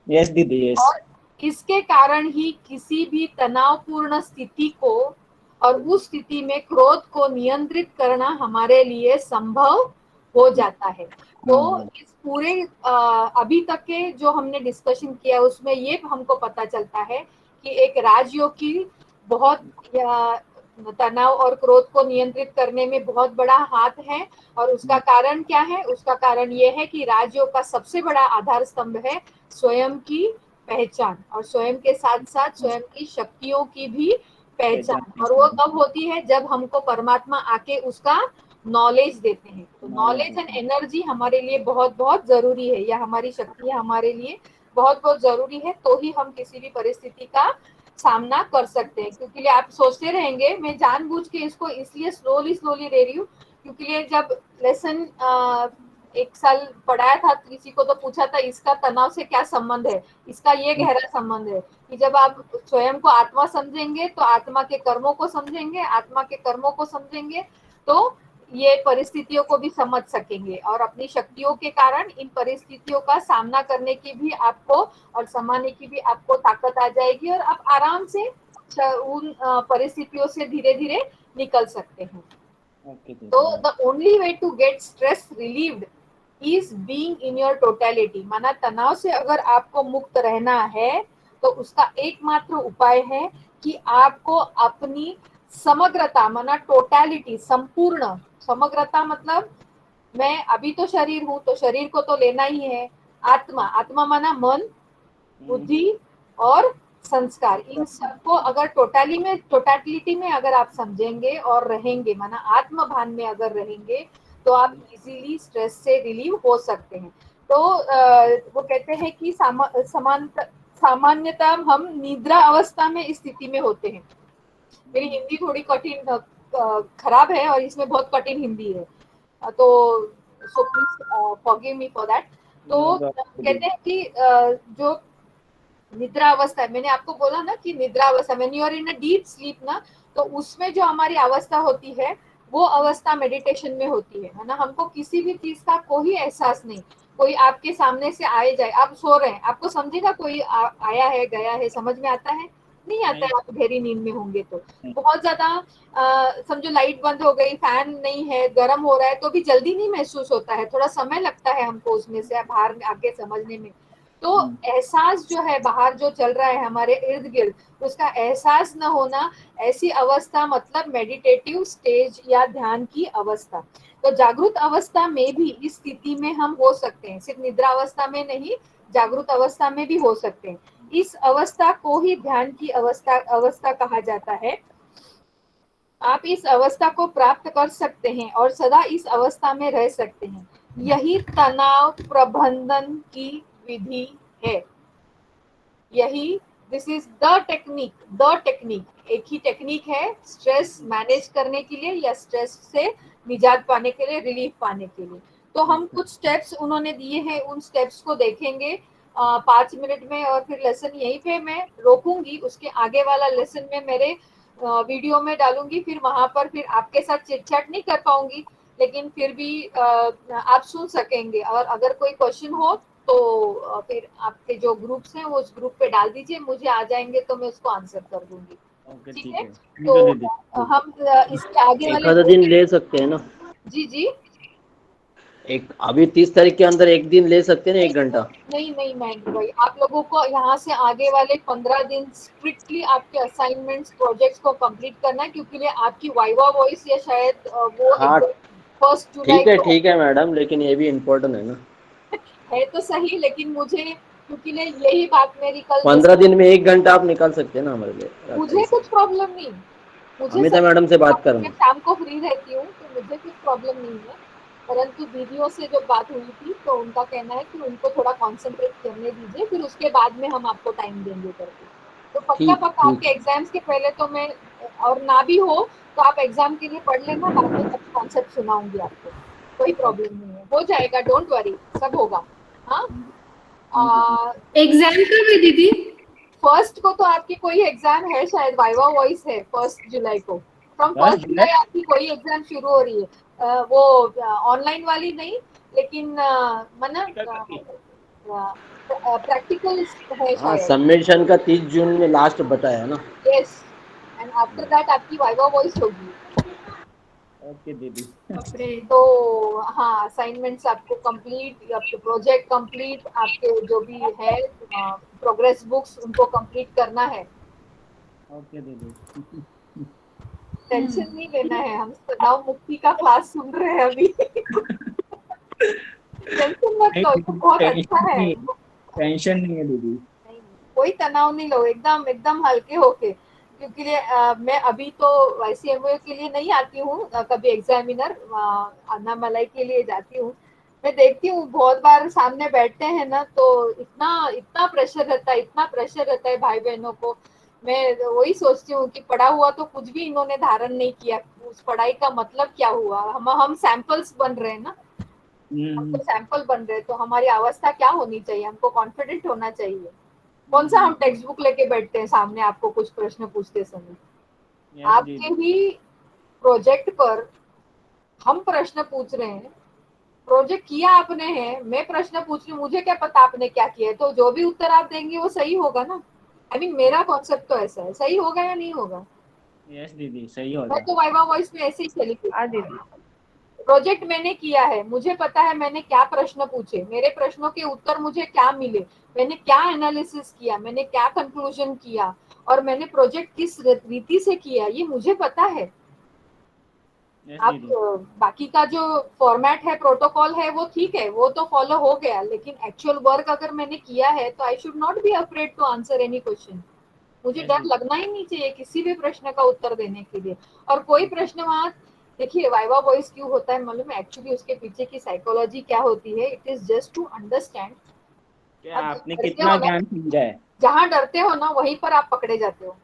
यस दीदी, यस। और इसके कारण ही किसी भी तनावपूर्ण स्थिति को और उस स्थिति में क्रोध को नियंत्रित करना हमारे लिए संभव हो जाता है। तो इस पूरे अभी तक के जो हमने डिस्कशन किया उसमें ये हमको पता चलता है कि एक राजयोग की बहुत तनाव और क्रोध को नियंत्रित करने में बहुत बड़ा हाथ है। और उसका कारण क्या है? उसका कारण ये है कि राजयोग का सबसे बड़ा आधार स्तंभ है स्वयं की पहचान, और स्वयं के साथ साथ स्वयं की शक्तियों की भी पहचान। और वो कब होती है? जब हमको परमात्मा आके उसका नॉलेज देते हैं। तो नॉलेज एंड एनर्जी हमारे लिए बहुत बहुत जरूरी है, या हमारी शक्ति हमारे लिए बहुत बहुत जरूरी है, तो ही हम किसी भी परिस्थिति का सामना कर सकते हैं। क्योंकि आप सोचते रहेंगे, मैं जानबूझ के इसको इसलिए स्लोली ले रही हूँ क्योंकि जब लेसन एक साल पढ़ाया था, किसी को तो पूछा था इसका तनाव से क्या संबंध है, इसका ये गहरा संबंध है कि जब आप स्वयं को आत्मा समझेंगे तो आत्मा के कर्मों को समझेंगे, आत्मा के कर्मों को समझेंगे तो ये परिस्थितियों को भी समझ सकेंगे, और अपनी शक्तियों के कारण इन परिस्थितियों का सामना करने की भी आपको और समाने की भी आपको ताकत आ जाएगी, और आप आराम से उन परिस्थितियों से धीरे धीरे निकल सकते हैं। तो the only way to get stress relieved is being in your totality. माना तनाव से अगर आपको मुक्त रहना है तो उसका एकमात्र उपाय है कि आपको अपनी समग्रता, माना टोटलिटी, संपूर्ण समग्रता, मतलब मैं अभी तो शरीर हूं तो शरीर को तो लेना ही है, आत्मा माना मन, बुद्धि और संस्कार, इन सबको अगर टोटलिटी में अगर आप समझेंगे और रहेंगे, माना आत्मभान में अगर रहेंगे, तो आप इजीली स्ट्रेस से रिलीव हो सकते हैं। तो वो कहते हैं कि सामान्यतः हम निद्रा अवस्था में इस स्थिति में होते हैं। मेरी हिंदी थोड़ी कठिन खराब है और इसमें बहुत कठिन हिंदी है, तो so please forgive me for that. तो कहते हैं कि जो निद्रा अवस्था, मैंने आपको बोला ना कि निद्रा अवस्था, when you are in a deep sleep ना, तो उसमें जो हमारी अवस्था होती है वो अवस्था मेडिटेशन में होती है ना। हमको किसी भी चीज का कोई एहसास नहीं, कोई आपके सामने से आए जाए, आप सो रहे हैं, आपको समझेगा कोई आया है गया है, समझ में आता है? नहीं आता है, आप गहरी नींद में होंगे तो। बहुत ज्यादा समझो लाइट बंद हो गई, फैन नहीं है, गर्म हो रहा है, तो भी जल्दी नहीं महसूस होता है, थोड़ा समय लगता है हमको उसमें से बाहर आके समझने में। तो एहसास जो है बाहर जो चल रहा है हमारे इर्द गिर्द, उसका एहसास न होना, ऐसी अवस्था मतलब मेडिटेटिव स्टेज या ध्यान की अवस्था। तो जागृत अवस्था में भी इस स्थिति में हम हो सकते हैं, सिर्फ निद्रा अवस्था में नहीं, जागृत अवस्था में भी हो सकते हैं। इस अवस्था को ही ध्यान की अवस्था कहा जाता है। आप इस अवस्था को प्राप्त कर सकते हैं और सदा इस अवस्था में रह सकते हैं। यही तनाव प्रबंधन की विधि है। यही दिस इज द टेक्निक। एक ही टेक्निक है स्ट्रेस मैनेज करने के लिए या स्ट्रेस से निजात पाने के लिए, रिलीफ पाने के लिए। तो हम कुछ स्टेप्स उन्होंने दिए हैं, उन स्टेप्स को देखेंगे 5 मिनट में, और फिर लेसन यहीं पे मैं रोकूंगी। उसके आगे वाला लेसन में मेरे वीडियो में डालूंगी, फिर वहां पर फिर आपके साथ चिट-चैट नहीं कर पाऊंगी, लेकिन फिर भी आप सुन सकेंगे। और अगर कोई क्वेश्चन हो तो फिर आपके जो ग्रुप्स हैं वो उस ग्रुप पे डाल दीजिए, मुझे आ जाएंगे तो मैं उसको आंसर कर दूंगी। ठीक है, तो हम इसके आगे वाले आधा दिन ले सकते हैं ना? जी एक अभी 30 तारीख के अंदर एक दिन ले सकते हैं ना, 1 घंटा? नहीं महेंद्र भाई, आप लोगों को यहाँ से आगे वाले 15 दिन स्ट्रिक्टली आपके असाइनमेंट्स प्रोजेक्ट्स को कंप्लीट करना है, क्योंकि आपकी वाइवा वॉइस या शायद वो हाँ 1 जुलाई को ठीक है मैडम, लेकिन ये भी इम्पोर्टेंट है ना। है तो सही, लेकिन मुझे क्योंकि यही बात मेरी कल 15 दिन में 1 घंटा आप निकाल सकते हैं ना हमारे लिए? मुझे कुछ प्रॉब्लम नहीं, मुझे अमिता मैडम से बात करना। शाम को फ्री रहती हूँ तो मुझे कुछ प्रॉब्लम नहीं है। परंतु दीदियों से जब बात हुई थी तो उनका कहना है कि उनको थोड़ा कंसंट्रेट करने दीजिए, फिर उसके बाद में हम आपको टाइम देंगे करके। तो पक्का आपके एग्जाम्स के पहले तो मैं, और ना भी हो तो आप एग्जाम के लिए पढ़ लेना, बाद में सब कॉन्सेप्ट सुनाऊंगी आपको, कोई प्रॉब्लम नहीं है, हो जाएगा, डोंट वरी, सब होगा। हाँ, एग्जाम कब है दीदी? 1 को तो आपकी कोई एग्जाम है शायद, वाइवा वॉइस है 1 जुलाई को। फ्रॉम 1 जुलाई आपकी कोई एग्जाम शुरू हो रही है, वो ऑनलाइन वाली नहीं, लेकिन मना प्रैक्टिकल है शायद। सबमिशन का 30 जून में लास्ट बताया ना? यस, एंड आफ्टर दैट आपकी वाइवा वॉइस होगी। ओके दीदी। तो हाँ, असाइनमेंट्स आपको कंप्लीट, आपके प्रोजेक्ट कंप्लीट, आपके जो भी है प्रोग्रेस बुक्स उनको कंप्लीट करना है। ओके दीदी। टेंशन नहीं लेना है, हम तनाव मुक्ति का क्लास सुन रहे हैं अभी। टेंशन मत लो, तो बहुत अच्छा है। टेंशन नहीं है दीदी, कोई तनाव नहीं लो, एकदम हल्के होके, क्योंकि मैं अभी तो YCMO के लिए नहीं आती हूँ, कभी एग्जामिनर अन्नामलाई के लिए जाती हूँ। मैं देखती हूँ बहुत बार सामने बैठते हैं ना, तो इतना प्रेशर रहता है भाई बहनों को। मैं वही सोचती हूँ कि पढ़ा हुआ तो कुछ भी इन्होंने धारण नहीं किया, उस पढ़ाई का मतलब क्या हुआ? हम सैंपल्स बन रहे हैं ना, हम तो सैंपल बन रहे हैं, तो हमारी अवस्था क्या होनी चाहिए? हमको कॉन्फिडेंट होना चाहिए। कौन सा हम टेक्स्ट बुक लेके बैठते हैं सामने आपको कुछ प्रश्न पूछते समय? आपके ही प्रोजेक्ट पर हम प्रश्न पूछ रहे हैं, प्रोजेक्ट किया आपने है, मैं प्रश्न पूछ रही हूँ, मुझे क्या पता आपने क्या किया है? तो जो भी उत्तर आप देंगे वो सही होगा ना। आई मीन मेरा कॉन्सेप्ट तो ऐसा है, सही होगा या नहीं होगा? यस दीदी, सही होगा। मैं तो वाइवा वॉइस में ऐसे ही चली दीदी। प्रोजेक्ट मैंने किया है, मुझे पता है मैंने क्या प्रश्न पूछे, मेरे प्रश्नों के उत्तर मुझे क्या मिले, मैंने क्या एनालिसिस किया, मैंने क्या कंक्लूजन किया, और मैंने प्रोजेक्ट किस रीति से किया, ये मुझे पता है। आप बाकी का जो फॉर्मेट है, प्रोटोकॉल है, वो ठीक है, वो तो फॉलो हो गया, लेकिन एक्चुअल वर्क अगर मैंने किया है तो I should not be afraid to answer any question. मुझे डर लगना ही नहीं चाहिए किसी भी प्रश्न का उत्तर देने के लिए। और कोई प्रश्न वहाँ, देखिए वाइवा वॉइस क्यों होता है मालूम है? एक्चुअली उसके पीछे की साइकोलॉजी क्या होती है, it is just to understand आपने कितना ज्ञान समझा है। जहाँ डरते हो ना वहीं पर आप पकड़े जाते हो।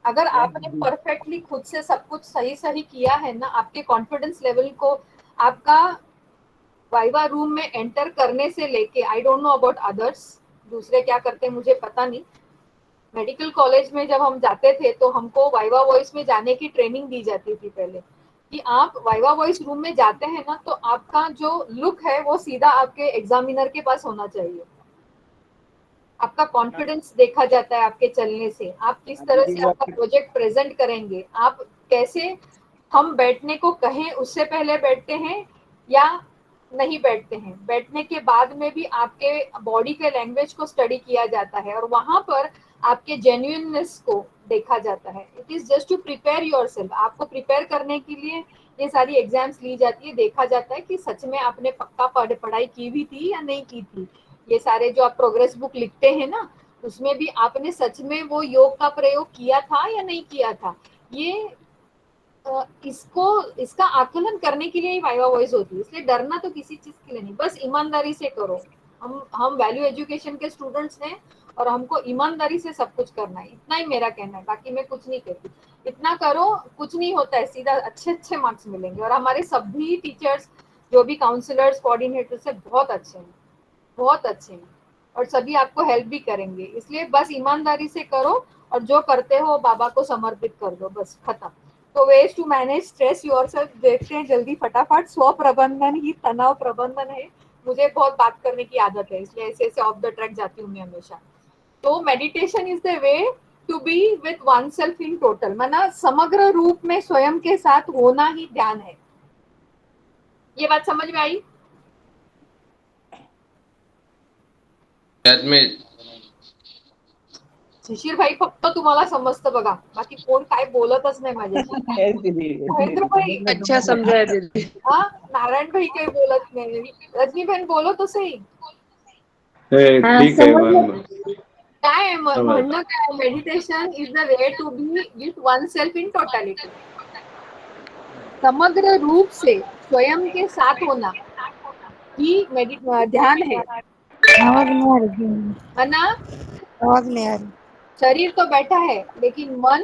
अगर आपने परफेक्टली खुद से सब कुछ सही किया है ना, आपके कॉन्फिडेंस लेवल को, आपका वाइवा रूम में एंटर करने से लेके, I don't know about others, दूसरे क्या करते हैं मुझे पता नहीं, मेडिकल कॉलेज में जब हम जाते थे तो हमको वाइवा वॉइस में जाने की ट्रेनिंग दी जाती थी पहले, कि आप वाइवा वॉइस रूम में जाते हैं ना तो आपका जो लुक है वो सीधा आपके एग्जामिनर के पास होना चाहिए। आपका कॉन्फिडेंस देखा जाता है आपके चलने से, आप किस तरह से आपका प्रोजेक्ट प्रेजेंट करेंगे, आप कैसे, हम बैठने को कहें उससे पहले बैठते हैं या नहीं बैठते हैं, बैठने के बाद में भी आपके बॉडी के लैंग्वेज को स्टडी किया जाता है और वहां पर आपके जेन्युइननेस को देखा जाता है। It is just to prepare yourself, आपको प्रिपेयर करने के लिए ये सारी एग्जाम्स ली जाती है, देखा जाता है कि सच में आपने पक्का पढ़ाई की भी थी या नहीं की थी। ये सारे जो आप प्रोग्रेस बुक लिखते हैं ना, उसमें भी आपने सच में वो योग का प्रयोग किया था या नहीं किया था, ये इसका आकलन करने के लिए ही वाइवा वॉइस होती है। इसलिए डरना तो किसी चीज के लिए नहीं, बस ईमानदारी से करो। हम वैल्यू एजुकेशन के स्टूडेंट्स हैं और हमको ईमानदारी से सब कुछ करना है, इतना ही मेरा कहना है, बाकी मैं कुछ नहीं कहती। इतना करो, कुछ नहीं होता है, सीधा अच्छे मार्क्स मिलेंगे। और हमारे सभी टीचर्स जो भी काउंसलर्स कोऑर्डिनेटर्स है बहुत अच्छे हैं, बहुत अच्छे हैं और सभी आपको हेल्प भी करेंगे। इसलिए बस ईमानदारी से करो और जो करते हो बाबा को समर्पित कर दो, बस खत्म। तो ways to manage stress yourself देखते हैं जल्दी फटाफट। स्व प्रबंधन ही तनाव प्रबंधन है। मुझे बहुत बात करने की आदत है, इसलिए ऐसे ऑफ द ट्रैक जाती हूँ मैं हमेशा। तो meditation is the way to be with one self in total, माना समग्र रूप में स्वयं के साथ होना ही ध्यान है। ये बात समझ में आई? शिशिर भाई फक्त तुम्हाला समजतं बघा, बाकी कोण काय बोलतच नाही माझ्याशी। महेंद्र भाई अच्छा समझा है दीदी। हाँ, नारायण भाई काही बोलत नाही, रजनी बहन बोलो तो सही। ठीक आहे काय आहे म्हणणं काय? Meditation is the way to be with one self in totality, समग्र रूप से स्वयं के साथ होना ही ध्यान है। आवाज नहीं आ रही, मना आवाज नहीं आ रही। शरीर तो बैठा है लेकिन मन,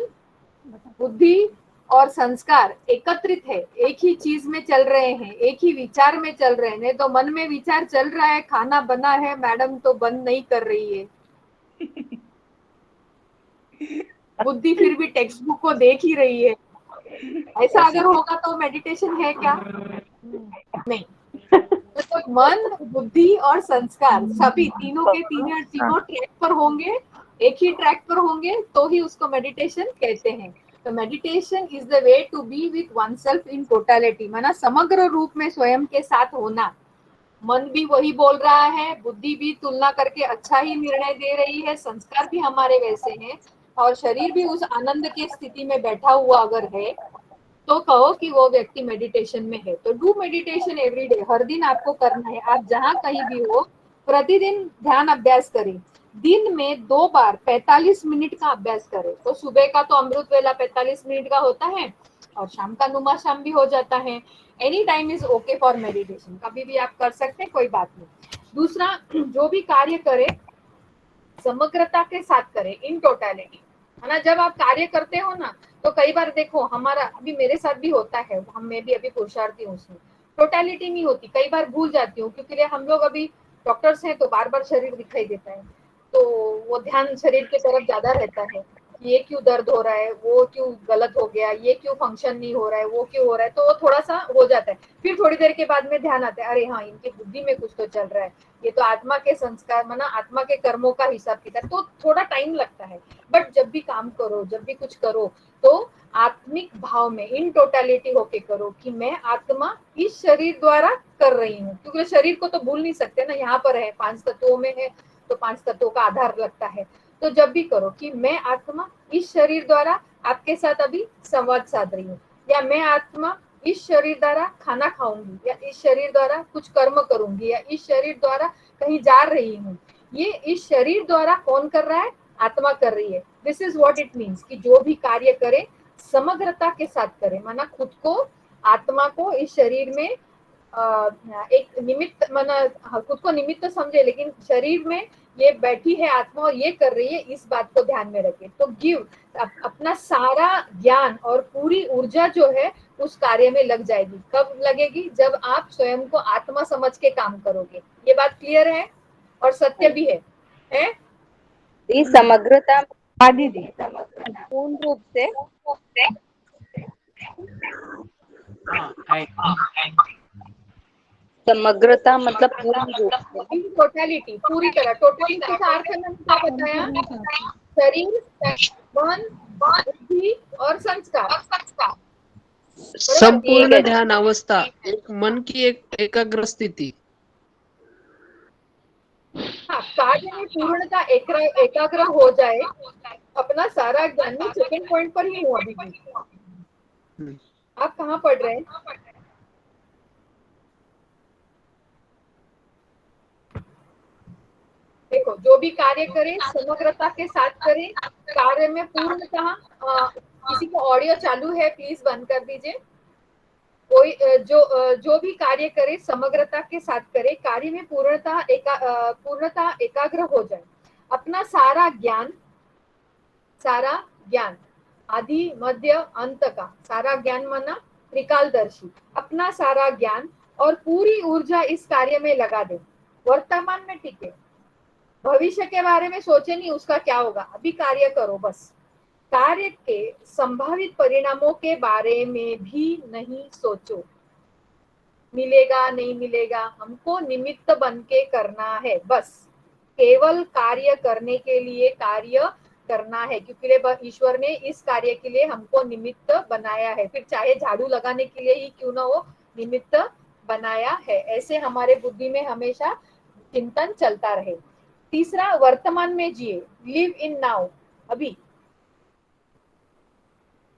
बुद्धि और संस्कार एकत्रित है, एक ही चीज में चल रहे हैं, एक ही विचार में चल रहे हैं। नहीं तो मन में विचार चल रहा है, खाना बना है, मैडम तो बंद नहीं कर रही है, बुद्धि फिर भी टेक्स्ट बुक को देख ही रही है। ऐसा अगर होगा तो मेडिटेशन है क्या? नहीं। तो मन, बुद्धि और संस्कार सभी तीनों के तीनों ट्रैक पर होंगे, एक ही ट्रैक पर होंगे तो ही उसको मेडिटेशन कहते हैं। तो meditation is the way to be with one self in totality, माना समग्र रूप में स्वयं के साथ होना। मन भी वही बोल रहा है, बुद्धि भी तुलना करके अच्छा ही निर्णय दे रही है, संस्कार भी हमारे वैसे हैं और शरीर भी उस आनंद की स्थिति में बैठा हुआ अगर है तो कहो कि वो व्यक्ति मेडिटेशन में है। तो डू मेडिटेशन एवरी डे, हर दिन आपको करना है। आप जहाँ कहीं भी हो प्रतिदिन ध्यान अभ्यास करें, दिन में 2 बार 45 मिनट का अभ्यास करें। तो सुबह का तो अमृत वेला 45 मिनट का होता है और शाम का नुमा शाम भी हो जाता है। Any time is okay for meditation, कभी भी आप कर सकते हैं, कोई बात नहीं। दूसरा, जो भी कार्य करें समग्रता के साथ करें, इन टोटलिटी। है ना, जब आप कार्य करते हो ना तो कई बार देखो, हमारा अभी मेरे साथ भी होता है, मैं भी अभी पुरुषार्थी हूँ, उसमें टोटलिटी नहीं होती, कई बार भूल जाती हूँ क्योंकि हम लोग अभी डॉक्टर्स हैं तो बार बार शरीर दिखाई देता है, तो वो ध्यान शरीर की तरफ ज्यादा रहता है। ये क्यों दर्द हो रहा है, वो क्यों गलत हो गया, ये क्यों फंक्शन नहीं हो रहा है, वो क्यों हो रहा है, तो वो थोड़ा सा हो जाता है। फिर थोड़ी देर के बाद में ध्यान आता है, अरे हाँ इनकी बुद्धि में कुछ तो चल रहा है, ये तो आत्मा के संस्कार, माना आत्मा के कर्मों का हिसाब किताब, तो थोड़ा टाइम लगता है। बट जब भी काम करो, जब भी कुछ करो तो आत्मिक भाव में इन टोटलिटी होके करो कि मैं आत्मा इस शरीर द्वारा कर रही हूँ, क्योंकि शरीर को तो भूल नहीं सकते ना, यहाँ पर है 5 तत्वों में है तो 5 तत्वों का आधार लगता है। तो जब भी करो कि मैं आत्मा इस शरीर द्वारा आपके साथ अभी संवाद साध रही हूँ, या मैं आत्मा इस शरीर द्वारा खाना खाऊंगी, या इस शरीर द्वारा कुछ कर्म करूंगी, या इस शरीर द्वारा कहीं जा रही हूँ। ये इस शरीर द्वारा कौन कर रहा है? आत्मा कर रही है। This is what it means कि जो भी कार्य करे समग्रता के साथ करे, माना खुद को, आत्मा को इस शरीर में एक निमित्त, माना खुद को निमित्त समझे, लेकिन शरीर में ये बैठी है आत्मा और ये कर रही है, इस बात को ध्यान में रखे। तो गिव अपना सारा ज्ञान और पूरी ऊर्जा जो है उस कार्य में लग जाएगी। कब लगेगी? जब आप स्वयं को आत्मा समझ के काम करोगे। ये बात क्लियर है और सत्य भी है? इस समग्रता हाँ दीदी। पूर्ण रूप से समग्रता मतलब पूर्ण रूप से, इन टोटलिटी, पूरी तरह। टोटलिटी का अर्थ मैंने क्या बताया? शरीर, मन, बुद्धि और संस्कार। संपूर्ण ध्यान अवस्था, एक मन की एक एकाग्र स्थिति। हाँ, कार्य में पूर्णता एकाग्र हो जाए, अपना सारा ज्ञान। में सेकंड पॉइंट पर ही हूँ अभी भी। आप कहाँ पढ़ रहे हैं? देखो, जो भी कार्य करे समग्रता के साथ करे, कार्य में पूर्णतः। किसी को ऑडियो चालू है, प्लीज बंद कर दीजिए। कोई जो भी कार्य करे समग्रता के साथ करे, कार्य में पूर्णतः एकाग्र हो जाए, अपना सारा ज्ञान आदि मध्य अंत का सारा ज्ञान माना त्रिकालदर्शी, अपना सारा ज्ञान और पूरी ऊर्जा इस कार्य में लगा दे। वर्तमान में टिके, भविष्य के बारे में सोचे नहीं उसका क्या होगा, अभी कार्य करो बस। कार्य के संभावित परिणामों के बारे में भी नहीं सोचो, मिलेगा नहीं मिलेगा, हमको निमित्त बन के करना है बस। केवल कार्य करने के लिए कार्य करना है, क्योंकि ईश्वर ने इस कार्य के लिए हमको निमित्त बनाया है, फिर चाहे झाड़ू लगाने के लिए ही क्यों ना हो, निमित्त बनाया है। ऐसे हमारे बुद्धि में हमेशा चिंतन चलता रहे। तीसरा, वर्तमान में जिए, लिव इन नाउ, अभी।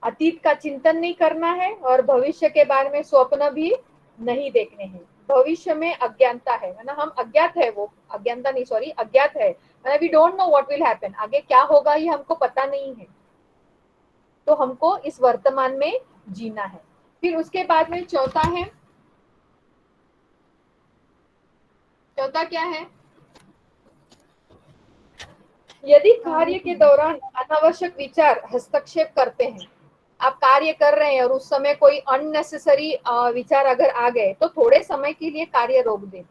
अतीत का चिंतन नहीं करना है और भविष्य के बारे में स्वप्न भी नहीं देखने हैं। भविष्य में अज्ञानता है ना, हम अज्ञात है, वो अज्ञानता नहीं, सॉरी, अज्ञात है, we don't know what will happen, आगे क्या होगा ये हमको पता नहीं है। तो हमको इस वर्तमान में जीना है। फिर उसके बाद में चौथा क्या है? यदि कार्य के दौरान अनावश्यक विचार हस्तक्षेप करते हैं, आप कार्य कर रहे हैं और उस समय कोई अननेसेसरी विचार अगर आ गए, तो थोड़े समय के लिए कार्य रोक दें।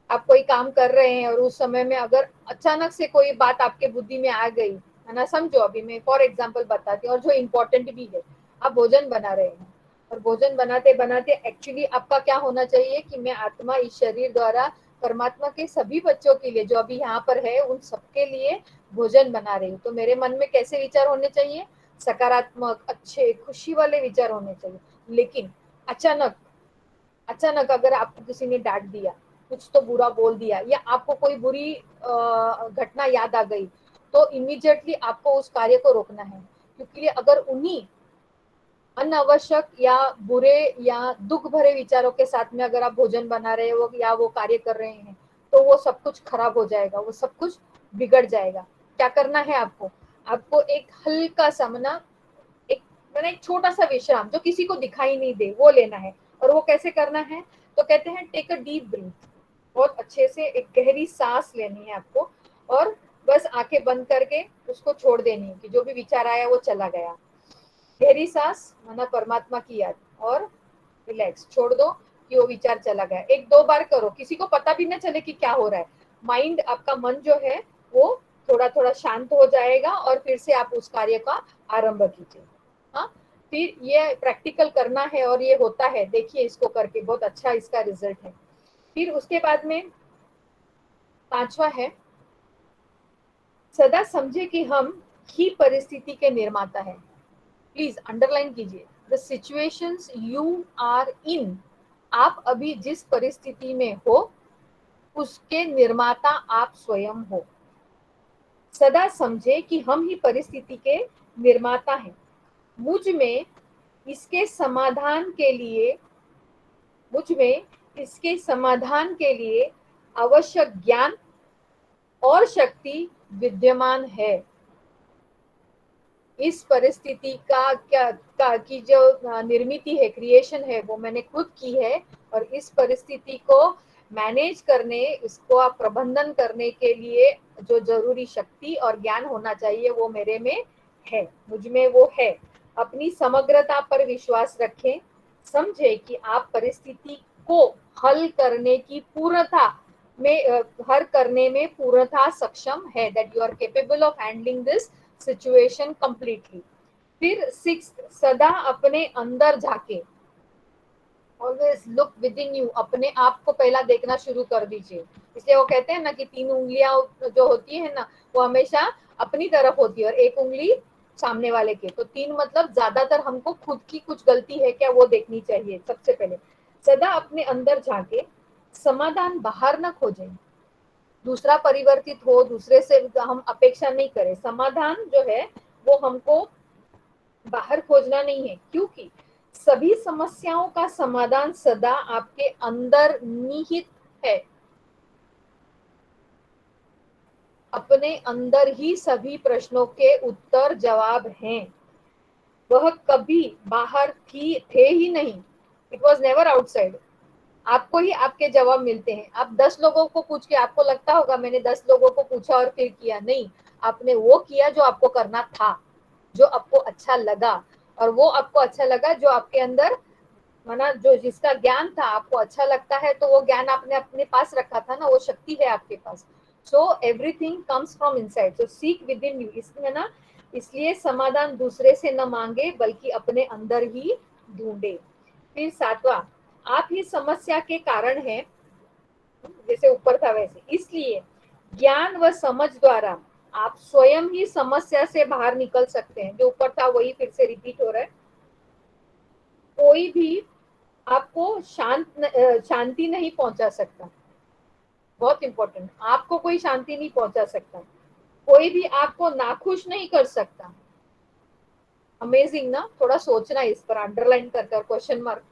आप कोई काम कर रहे हैं और उस समय में अगर अचानक से कोई बात आपके बुद्धि में आ गई, है ना, समझो अभी मैं फॉर एग्जांपल बताती हूँ और जो इम्पोर्टेंट भी है। आप भोजन बना रहे हैं और भोजन बनाते बनाते एक्चुअली आपका क्या होना चाहिए कि मैं आत्मा इस शरीर द्वारा परमात्मा के सभी बच्चों के लिए जो अभी यहाँ पर है उन सबके लिए भोजन बना रही हूँ। तो मेरे मन में कैसे विचार होने चाहिए? सकारात्मक, अच्छे, खुशी वाले विचार होने चाहिए। लेकिन अचानक अगर आपको किसी ने डांट दिया, कुछ तो बुरा बोल दिया, या आपको कोई बुरी घटना याद आ गई, तो इमीडिएटली आपको उस कार्य को रोकना है। क्योंकि अगर उन्हीं अनावश्यक या बुरे या दुख भरे विचारों के साथ में अगर आप भोजन बना रहे हो या वो कार्य कर रहे हैं, तो वो सब कुछ खराब हो जाएगा, वो सब कुछ बिगड़ जाएगा। क्या करना है आपको एक हल्का सा एक छोटा सा विश्राम जो किसी को दिखाई नहीं दे वो लेना है। और वो कैसे करना है? तो कहते हैं टेक अ डीप ब्रीथ, बहुत अच्छे से एक गहरी सांस लेनी है आपको और बस आंखें बंद करके उसको छोड़ देनी है कि जो भी विचार आया वो चला गया। गहरी सांस माना परमात्मा की याद और रिलैक्स, छोड़ दो कि वो विचार चला गया। 1-2 बार करो, किसी को पता भी ना चले कि क्या हो रहा है। माइंड, आपका मन जो है वो थोड़ा थोड़ा शांत हो जाएगा और फिर से आप उस कार्य का आरंभ कीजिए। हाँ, फिर ये प्रैक्टिकल करना है और ये होता है, देखिए इसको करके बहुत अच्छा इसका रिजल्ट है। फिर उसके बाद में 5वां है, सदा समझे कि हम ही परिस्थिति के निर्माता है। प्लीज अंडरलाइन कीजिए, the situations you are in, आप अभी जिस परिस्थिति में हो उसके निर्माता आप स्वयं हो। सदा समझे कि हम ही परिस्थिति के निर्माता हैं। मुझ में इसके समाधान के लिए आवश्यक ज्ञान और शक्ति विद्यमान है। इस परिस्थिति की जो निर्मिति है, क्रिएशन है, वो मैंने खुद की है और इस परिस्थिति को मैनेज करने, इसको आप प्रबंधन करने के लिए जो जरूरी शक्ति और ज्ञान होना चाहिए वो मेरे में है, मुझ में वो है। अपनी समग्रता पर विश्वास रखें, समझे कि आप परिस्थिति को हल करने की पूर्णता में हर करने में पूर्णतः सक्षम है, that you are capable of handling this situation completely. फिर 6 सदा अपने अंदर झाके, always look within you, अपने आप को पहला देखना शुरू कर दीजिए। इसलिए वो कहते हैं ना कि 3 उंगलियां जो होती है ना वो हमेशा अपनी तरफ होती है और 1 उंगली सामने वाले के। तो 3 मतलब ज्यादातर हमको खुद की कुछ गलती है क्या वो देखनी चाहिए सबसे पहले। सदा अपने अंदर झाके, समाधान बाहर न खोजें, दूसरा परिवर्तित हो, दूसरे से हम अपेक्षा नहीं करें। समाधान जो है वो हमको बाहर खोजना नहीं है, क्योंकि सभी समस्याओं का समाधान सदा आपके अंदर निहित है। अपने अंदर ही सभी प्रश्नों के उत्तर जवाब हैं। वह कभी बाहर थे ही नहीं। It was never outside. आपको ही आपके जवाब मिलते हैं। आप 10 लोगों को पूछ के, आपको लगता होगा मैंने 10 लोगों को पूछा और फिर किया, नहीं, आपने वो किया जो आपको करना था, जो आपको अच्छा लगा। और वो आपको अच्छा लगा जो आपके अंदर माना जो जिसका ज्ञान था आपको अच्छा लगता है, तो वो ज्ञान आपने अपने पास रखा था ना, वो शक्ति है आपके पास। So everything comes from inside, so seek within you. इसमें ना, इसलिए समाधान दूसरे से न मांगे बल्कि अपने अंदर ही ढूंढे। फिर 7वां, आप ही समस्या के कारण हैं, जैसे ऊपर था वैसे। इसलिए ज्ञान व समझ द्वारा आप स्वयं ही समस्या से बाहर निकल सकते हैं। जो ऊपर था वही फिर से रिपीट हो रहा है। कोई भी आपको शांति नहीं पहुंचा सकता। बहुत इंपॉर्टेंट, आपको कोई शांति नहीं पहुंचा सकता। कोई भी आपको नाखुश नहीं कर सकता। अमेजिंग ना, थोड़ा सोचना इस पर, अंडरलाइन कर क्वेश्चन मार्क।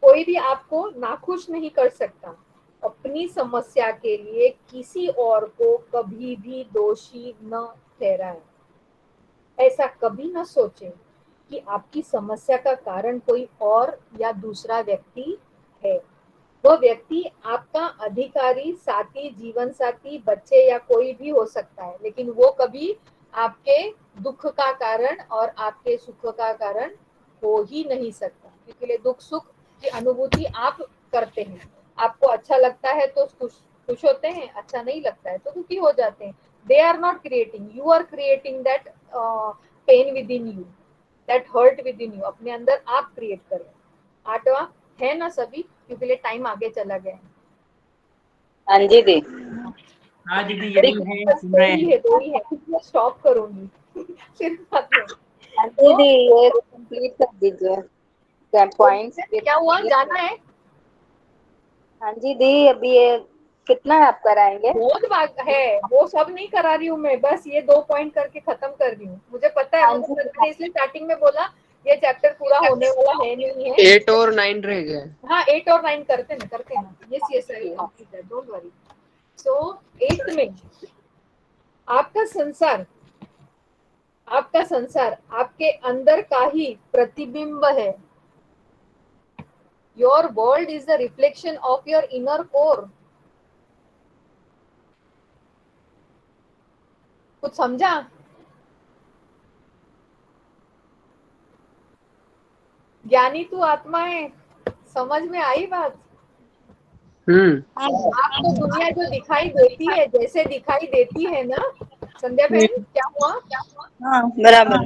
कोई भी आपको नाखुश नहीं कर सकता। अपनी समस्या के लिए किसी और को कभी भी दोषी न ठहराएं। ऐसा कभी न सोचें कि आपकी समस्या का कारण कोई और या दूसरा व्यक्ति है। वह व्यक्ति आपका अधिकारी, साथी, जीवन साथी, बच्चे या कोई भी हो सकता है, लेकिन वो कभी आपके दुख का कारण और आपके सुख का कारण हो ही नहीं सकता। क्योंकि दुख सुख की अनुभूति आप करते हैं। आपको अच्छा लगता है तो खुश होते हैं, अच्छा नहीं लगता है तो दुखी हो जाते हैं। They are not creating, you are creating that pain within you, that hurt within you. अपने अंदर आप क्रिएट करें। 8वां है ना सभी, क्योंकि टाइम आगे चला गया है। हाँ जी दी। हाँ दीदी यही है, सुन रहे हैं। दो ही है, मैं स्टॉप करूंगी फिर बात में। हाँ दीदी ये कंप्लीट कर दीजिए क्या पॉइंट्स। क्या हुआ, जाना है? हाँ जी दी, अभी ये कितना आप कराएंगे? बहुत बात है, वो सब नहीं करा रही हूँ मैं, बस ये 2 पॉइंट करके खत्म कर रही हूँ। मुझे पता है, मैंने इसलिए स्टार्टिंग में बोला ये चैप्टर पूरा होने वाला है नहीं है। 8 और 9 रह गए। हाँ 8 और 9 करते ना। Yes yes, don't worry. So 8 में आपका संसार आपके अंदर का ही प्रतिबिंब है। Your world is the reflection of your inner core. कुछ समझा? ज्ञानी तू आत्मा है, समझ में आई बात? आपको दुनिया जो दिखाई देती है, जैसे दिखाई देती है ना संध्या बहन, क्या हुआ? हाँ बराबर।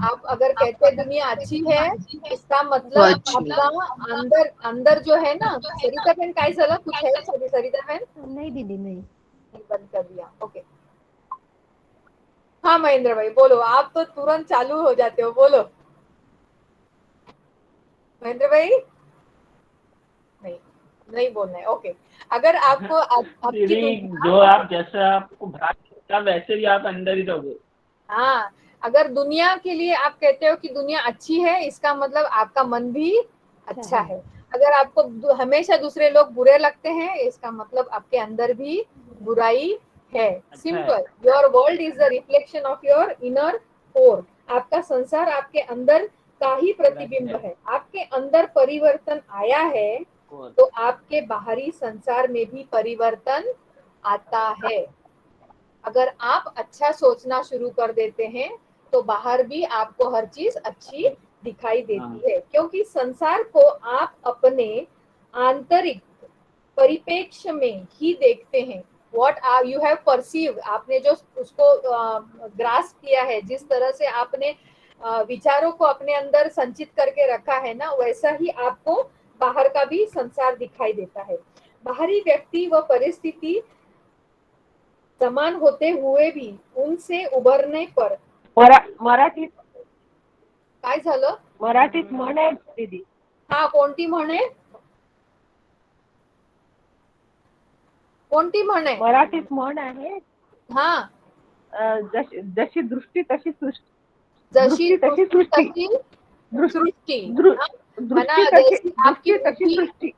आप अगर कहते हैं दुनिया अच्छी है, इसका मतलब आपका अंदर जो है ना। सरिता बहन काय झालं, कुछ है सरिता बहन? नहीं दीदी नहीं। बंद कर दिया, ओके। हाँ महेंद्र भाई बोलो, आप तो तुरंत चालू हो जाते हो, बोलो महेंद्र भाई। नहीं बोलना है, ओके। अगर आपको दीदी जो आप जैसे आपको भाग वैसे भी आप अंदर ही रहोगे। हाँ, अगर दुनिया के लिए आप कहते हो कि दुनिया अच्छी है, इसका मतलब आपका मन भी अच्छा है। अगर आपको हमेशा दूसरे लोग बुरे लगते हैं, इसका मतलब आपके अंदर भी बुराई है। Simple, your world is the reflection of your inner core. आपका संसार आपके अंदर का ही प्रतिबिंब है। आपके अंदर परिवर्तन आया है तो आपके बाहरी संसार में भी परिवर्तन आता है। अगर आप अच्छा सोचना शुरू कर देते हैं तो बाहर भी आपको हर चीज अच्छी दिखाई देती है, क्योंकि संसार को आप अपने आंतरिक परिप्रेक्ष्य में ही देखते हैं। What are you have perceive, आपने जो उसको ग्रास्प किया है, जिस तरह से आपने विचारों को अपने अंदर संचित करके रखा है ना, वैसा ही आपको बाहर का भी संसार दिखाई देता है। बाहरी व्यक्ति व परिस्थिति समान होते हुए भी उनसे उभरणे पर मराठीत काय झालं? मराठीत म्हण आहे दीदी. हा, कोणती म्हण आहे? कोणती म्हण आहे? मराठीत म्हण आहे, हा, जशी दृष्टी तशी सृष्टी. जशी तशी दृष्टी सृष्टी. तशी सृष्टी. दृष्टी तशी आपकी तशी सृष्टी.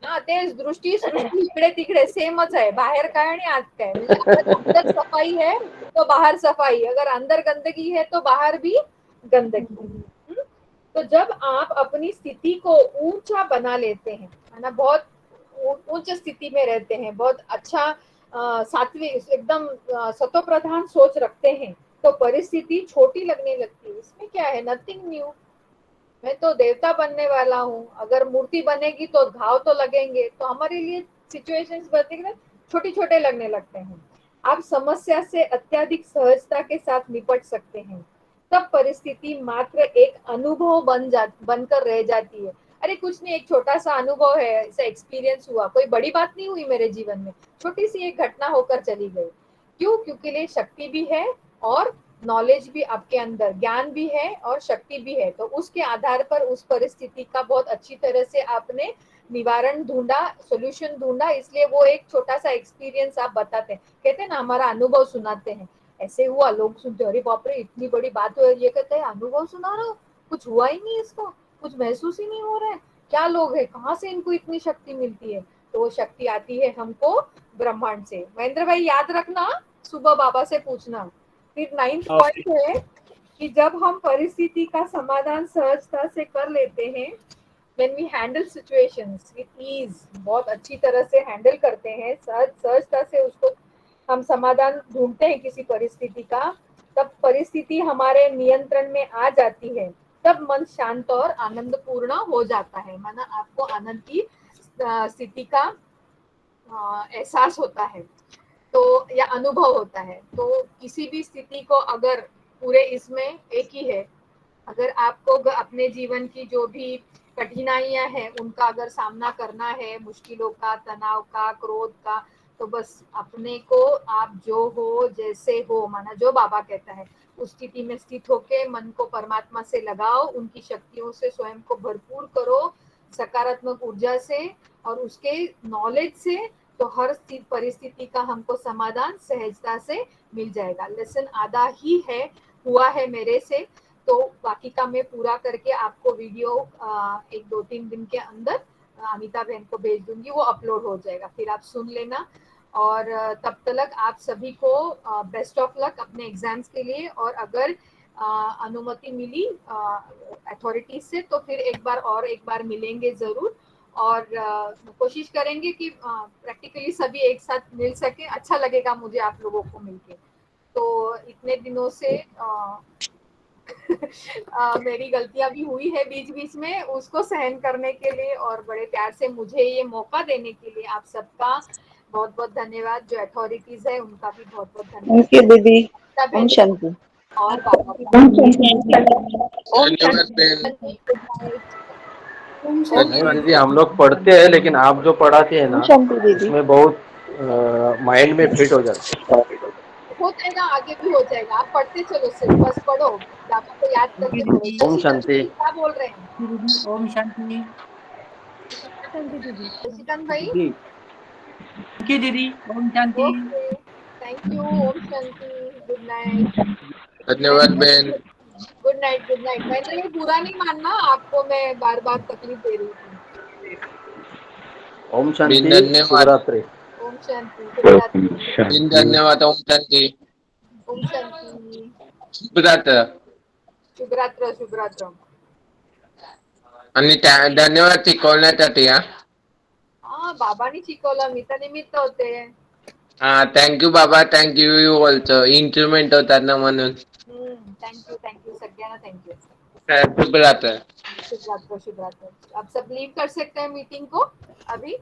हा, तेच दृष्टी सृष्टी इकडे तिकडे सेमच आहे, बाहेर काय आणि आत काय. म्हणजे अगर अंदर सफाई है तो बाहर सफाई, अगर अंदर गंदगी है तो बाहर भी गंदगी. तो जब आप अपनी स्थिति को ऊंचा बना लेते हैं, है ना, बहुत उच्च स्थिति में रहते हैं, बहुत अच्छा सात्विक एकदम सतोप्रधान सोच रखते हैं, तो परिस्थिति छोटी लगने लगती है. इसमें क्या है, नथिंग न्यू. मैं तो देवता बनने वाला हूँ, अगर मूर्ति बनेगी तो घाव तो लगेंगे. तो हमारे लिए सिचुएशंस छोटे छोटे लगने लगते हैं. आप समस्या से अत्यधिक सहजता के साथ निपट सकते हैं. तब परिस्थिति मात्र एक अनुभव बनकर रह जाती है. अरे कुछ नहीं, एक छोटा सा अनुभव है, ऐसा एक्सपीरियंस हुआ, कोई बड़ी बात नहीं हुई मेरे जीवन में, छोटी सी एक घटना होकर चली गई. क्यों? क्योंकि लिए शक्ति भी है और नॉलेज भी आपके अंदर, ज्ञान भी है और शक्ति भी है. तो उसके आधार पर उस परिस्थिति का बहुत अच्छी तरह से आपने निवारण ढूंढा, सोल्यूशन ढूंढा, इसलिए वो एक छोटा सा एक्सपीरियंस आप बताते हैं. कहते हैं ना, हमारा अनुभव सुनाते हैं. ऐसे हुआ, लोग सुनते, अरे बाप रे इतनी बड़ी बात हो, ये कहते हैं अनुभव सुना रहा हो, कुछ हुआ ही नहीं, इसको कुछ महसूस ही नहीं हो रहा है, क्या लोग है, कहाँ से इनको इतनी शक्ति मिलती है. तो वो शक्ति आती है हमको ब्रह्मांड से. महेंद्र भाई याद रखना, सुबह बाबा से पूछना. फिर 9th पॉइंट है कि जब हम परिस्थिति का समाधान सहजता से कर लेते हैं, when we handle situations with ease, बहुत अच्छी तरह से हैंडल करते हैं, सहजता से उसको हम समाधान ढूंढते हैं किसी परिस्थिति का, तब परिस्थिति हमारे नियंत्रण में आ जाती है. तब मन शांत और आनंदपूर्ण हो जाता है, माना आपको आनंद की स्थिति का एहसास होता है, तो या अनुभव होता है. तो किसी भी स्थिति को अगर पूरे इसमें एक ही है, अगर आपको अपने जीवन की जो भी कठिनाइयां हैं उनका अगर सामना करना है, मुश्किलों का, तनाव का, क्रोध का, तो बस अपने को आप जो हो जैसे हो, माना जो बाबा कहता है उस स्थिति में स्थित होके मन को परमात्मा से लगाओ, उनकी शक्तियों से स्वयं को भरपूर करो, सकारात्मक ऊर्जा से और उसके नॉलेज से, तो हर परिस्थिति का हमको समाधान सहजता से मिल जाएगा. लेसन आधा ही है, हुआ है मेरे से, तो बाकी का मैं पूरा करके आपको वीडियो 1-2-3 दिन के अंदर अमिता बहन को भेज दूंगी, वो अपलोड हो जाएगा, फिर आप सुन लेना. और तब तक आप सभी को बेस्ट ऑफ लक अपने एग्जाम्स के लिए. और अगर अनुमति मिली अथॉरिटीज से तो फिर एक बार मिलेंगे जरूर, और कोशिश करेंगे कि प्रैक्टिकली सभी एक साथ मिल सके. अच्छा लगेगा मुझे आप लोगों को मिलके. तो इतने दिनों से मेरी गलतियां भी हुई है बीच बीच में, उसको सहन करने के लिए और बड़े प्यार से मुझे ये मौका देने के लिए आप सबका बहुत बहुत धन्यवाद. जो अथॉरिटीज है उनका भी बहुत बहुत धन्यवाद. थैंक यू दीदी. ओम शांति. और बाबा दीदी, हम लोग पढ़ते हैं लेकिन आप जो पढ़ाते हैं ना, उसमें बहुत माइंड में फिट हो जाता है. हो जाएगा, आगे भी हो जाएगा. आप पढ़ते चलो, सिर्फ बस पढ़ो, बाबा को याद करके पढ़ो. ओम शांति. क्या बोल रहे हैं? ओम शांति. शशिकांत भाई. थैंक यू दीदी. ओम शांति. Thank you. ओम शांति. Good night. धन्यवाद बहन. Good night. Good night. मैंने ये बुरा नहीं मानना, आपको मैं बार बार तकलीफ दे रही थी. ओम शांति. शुभरात्रि. ओम शांति. धन्यवाद. ओम शांति. ओम शांति. शुभरात्र. शुभरात्र. शुभरात्र. आणि धन्यवाद शिकवण्यासाठी. हा, बाबांनी शिकवलं, मी तर निमित्त होते. हा, थँक्यू बाबा. Thank you you also. इन्स्ट्रुमेंट होतात ना म्हणून. थैंक यू सगळ्यांना. Thank you. शुभरात्र. शुभरात्र. शुभरात्र. आप सब लीव कर सकते हैं मीटिंग को अभी.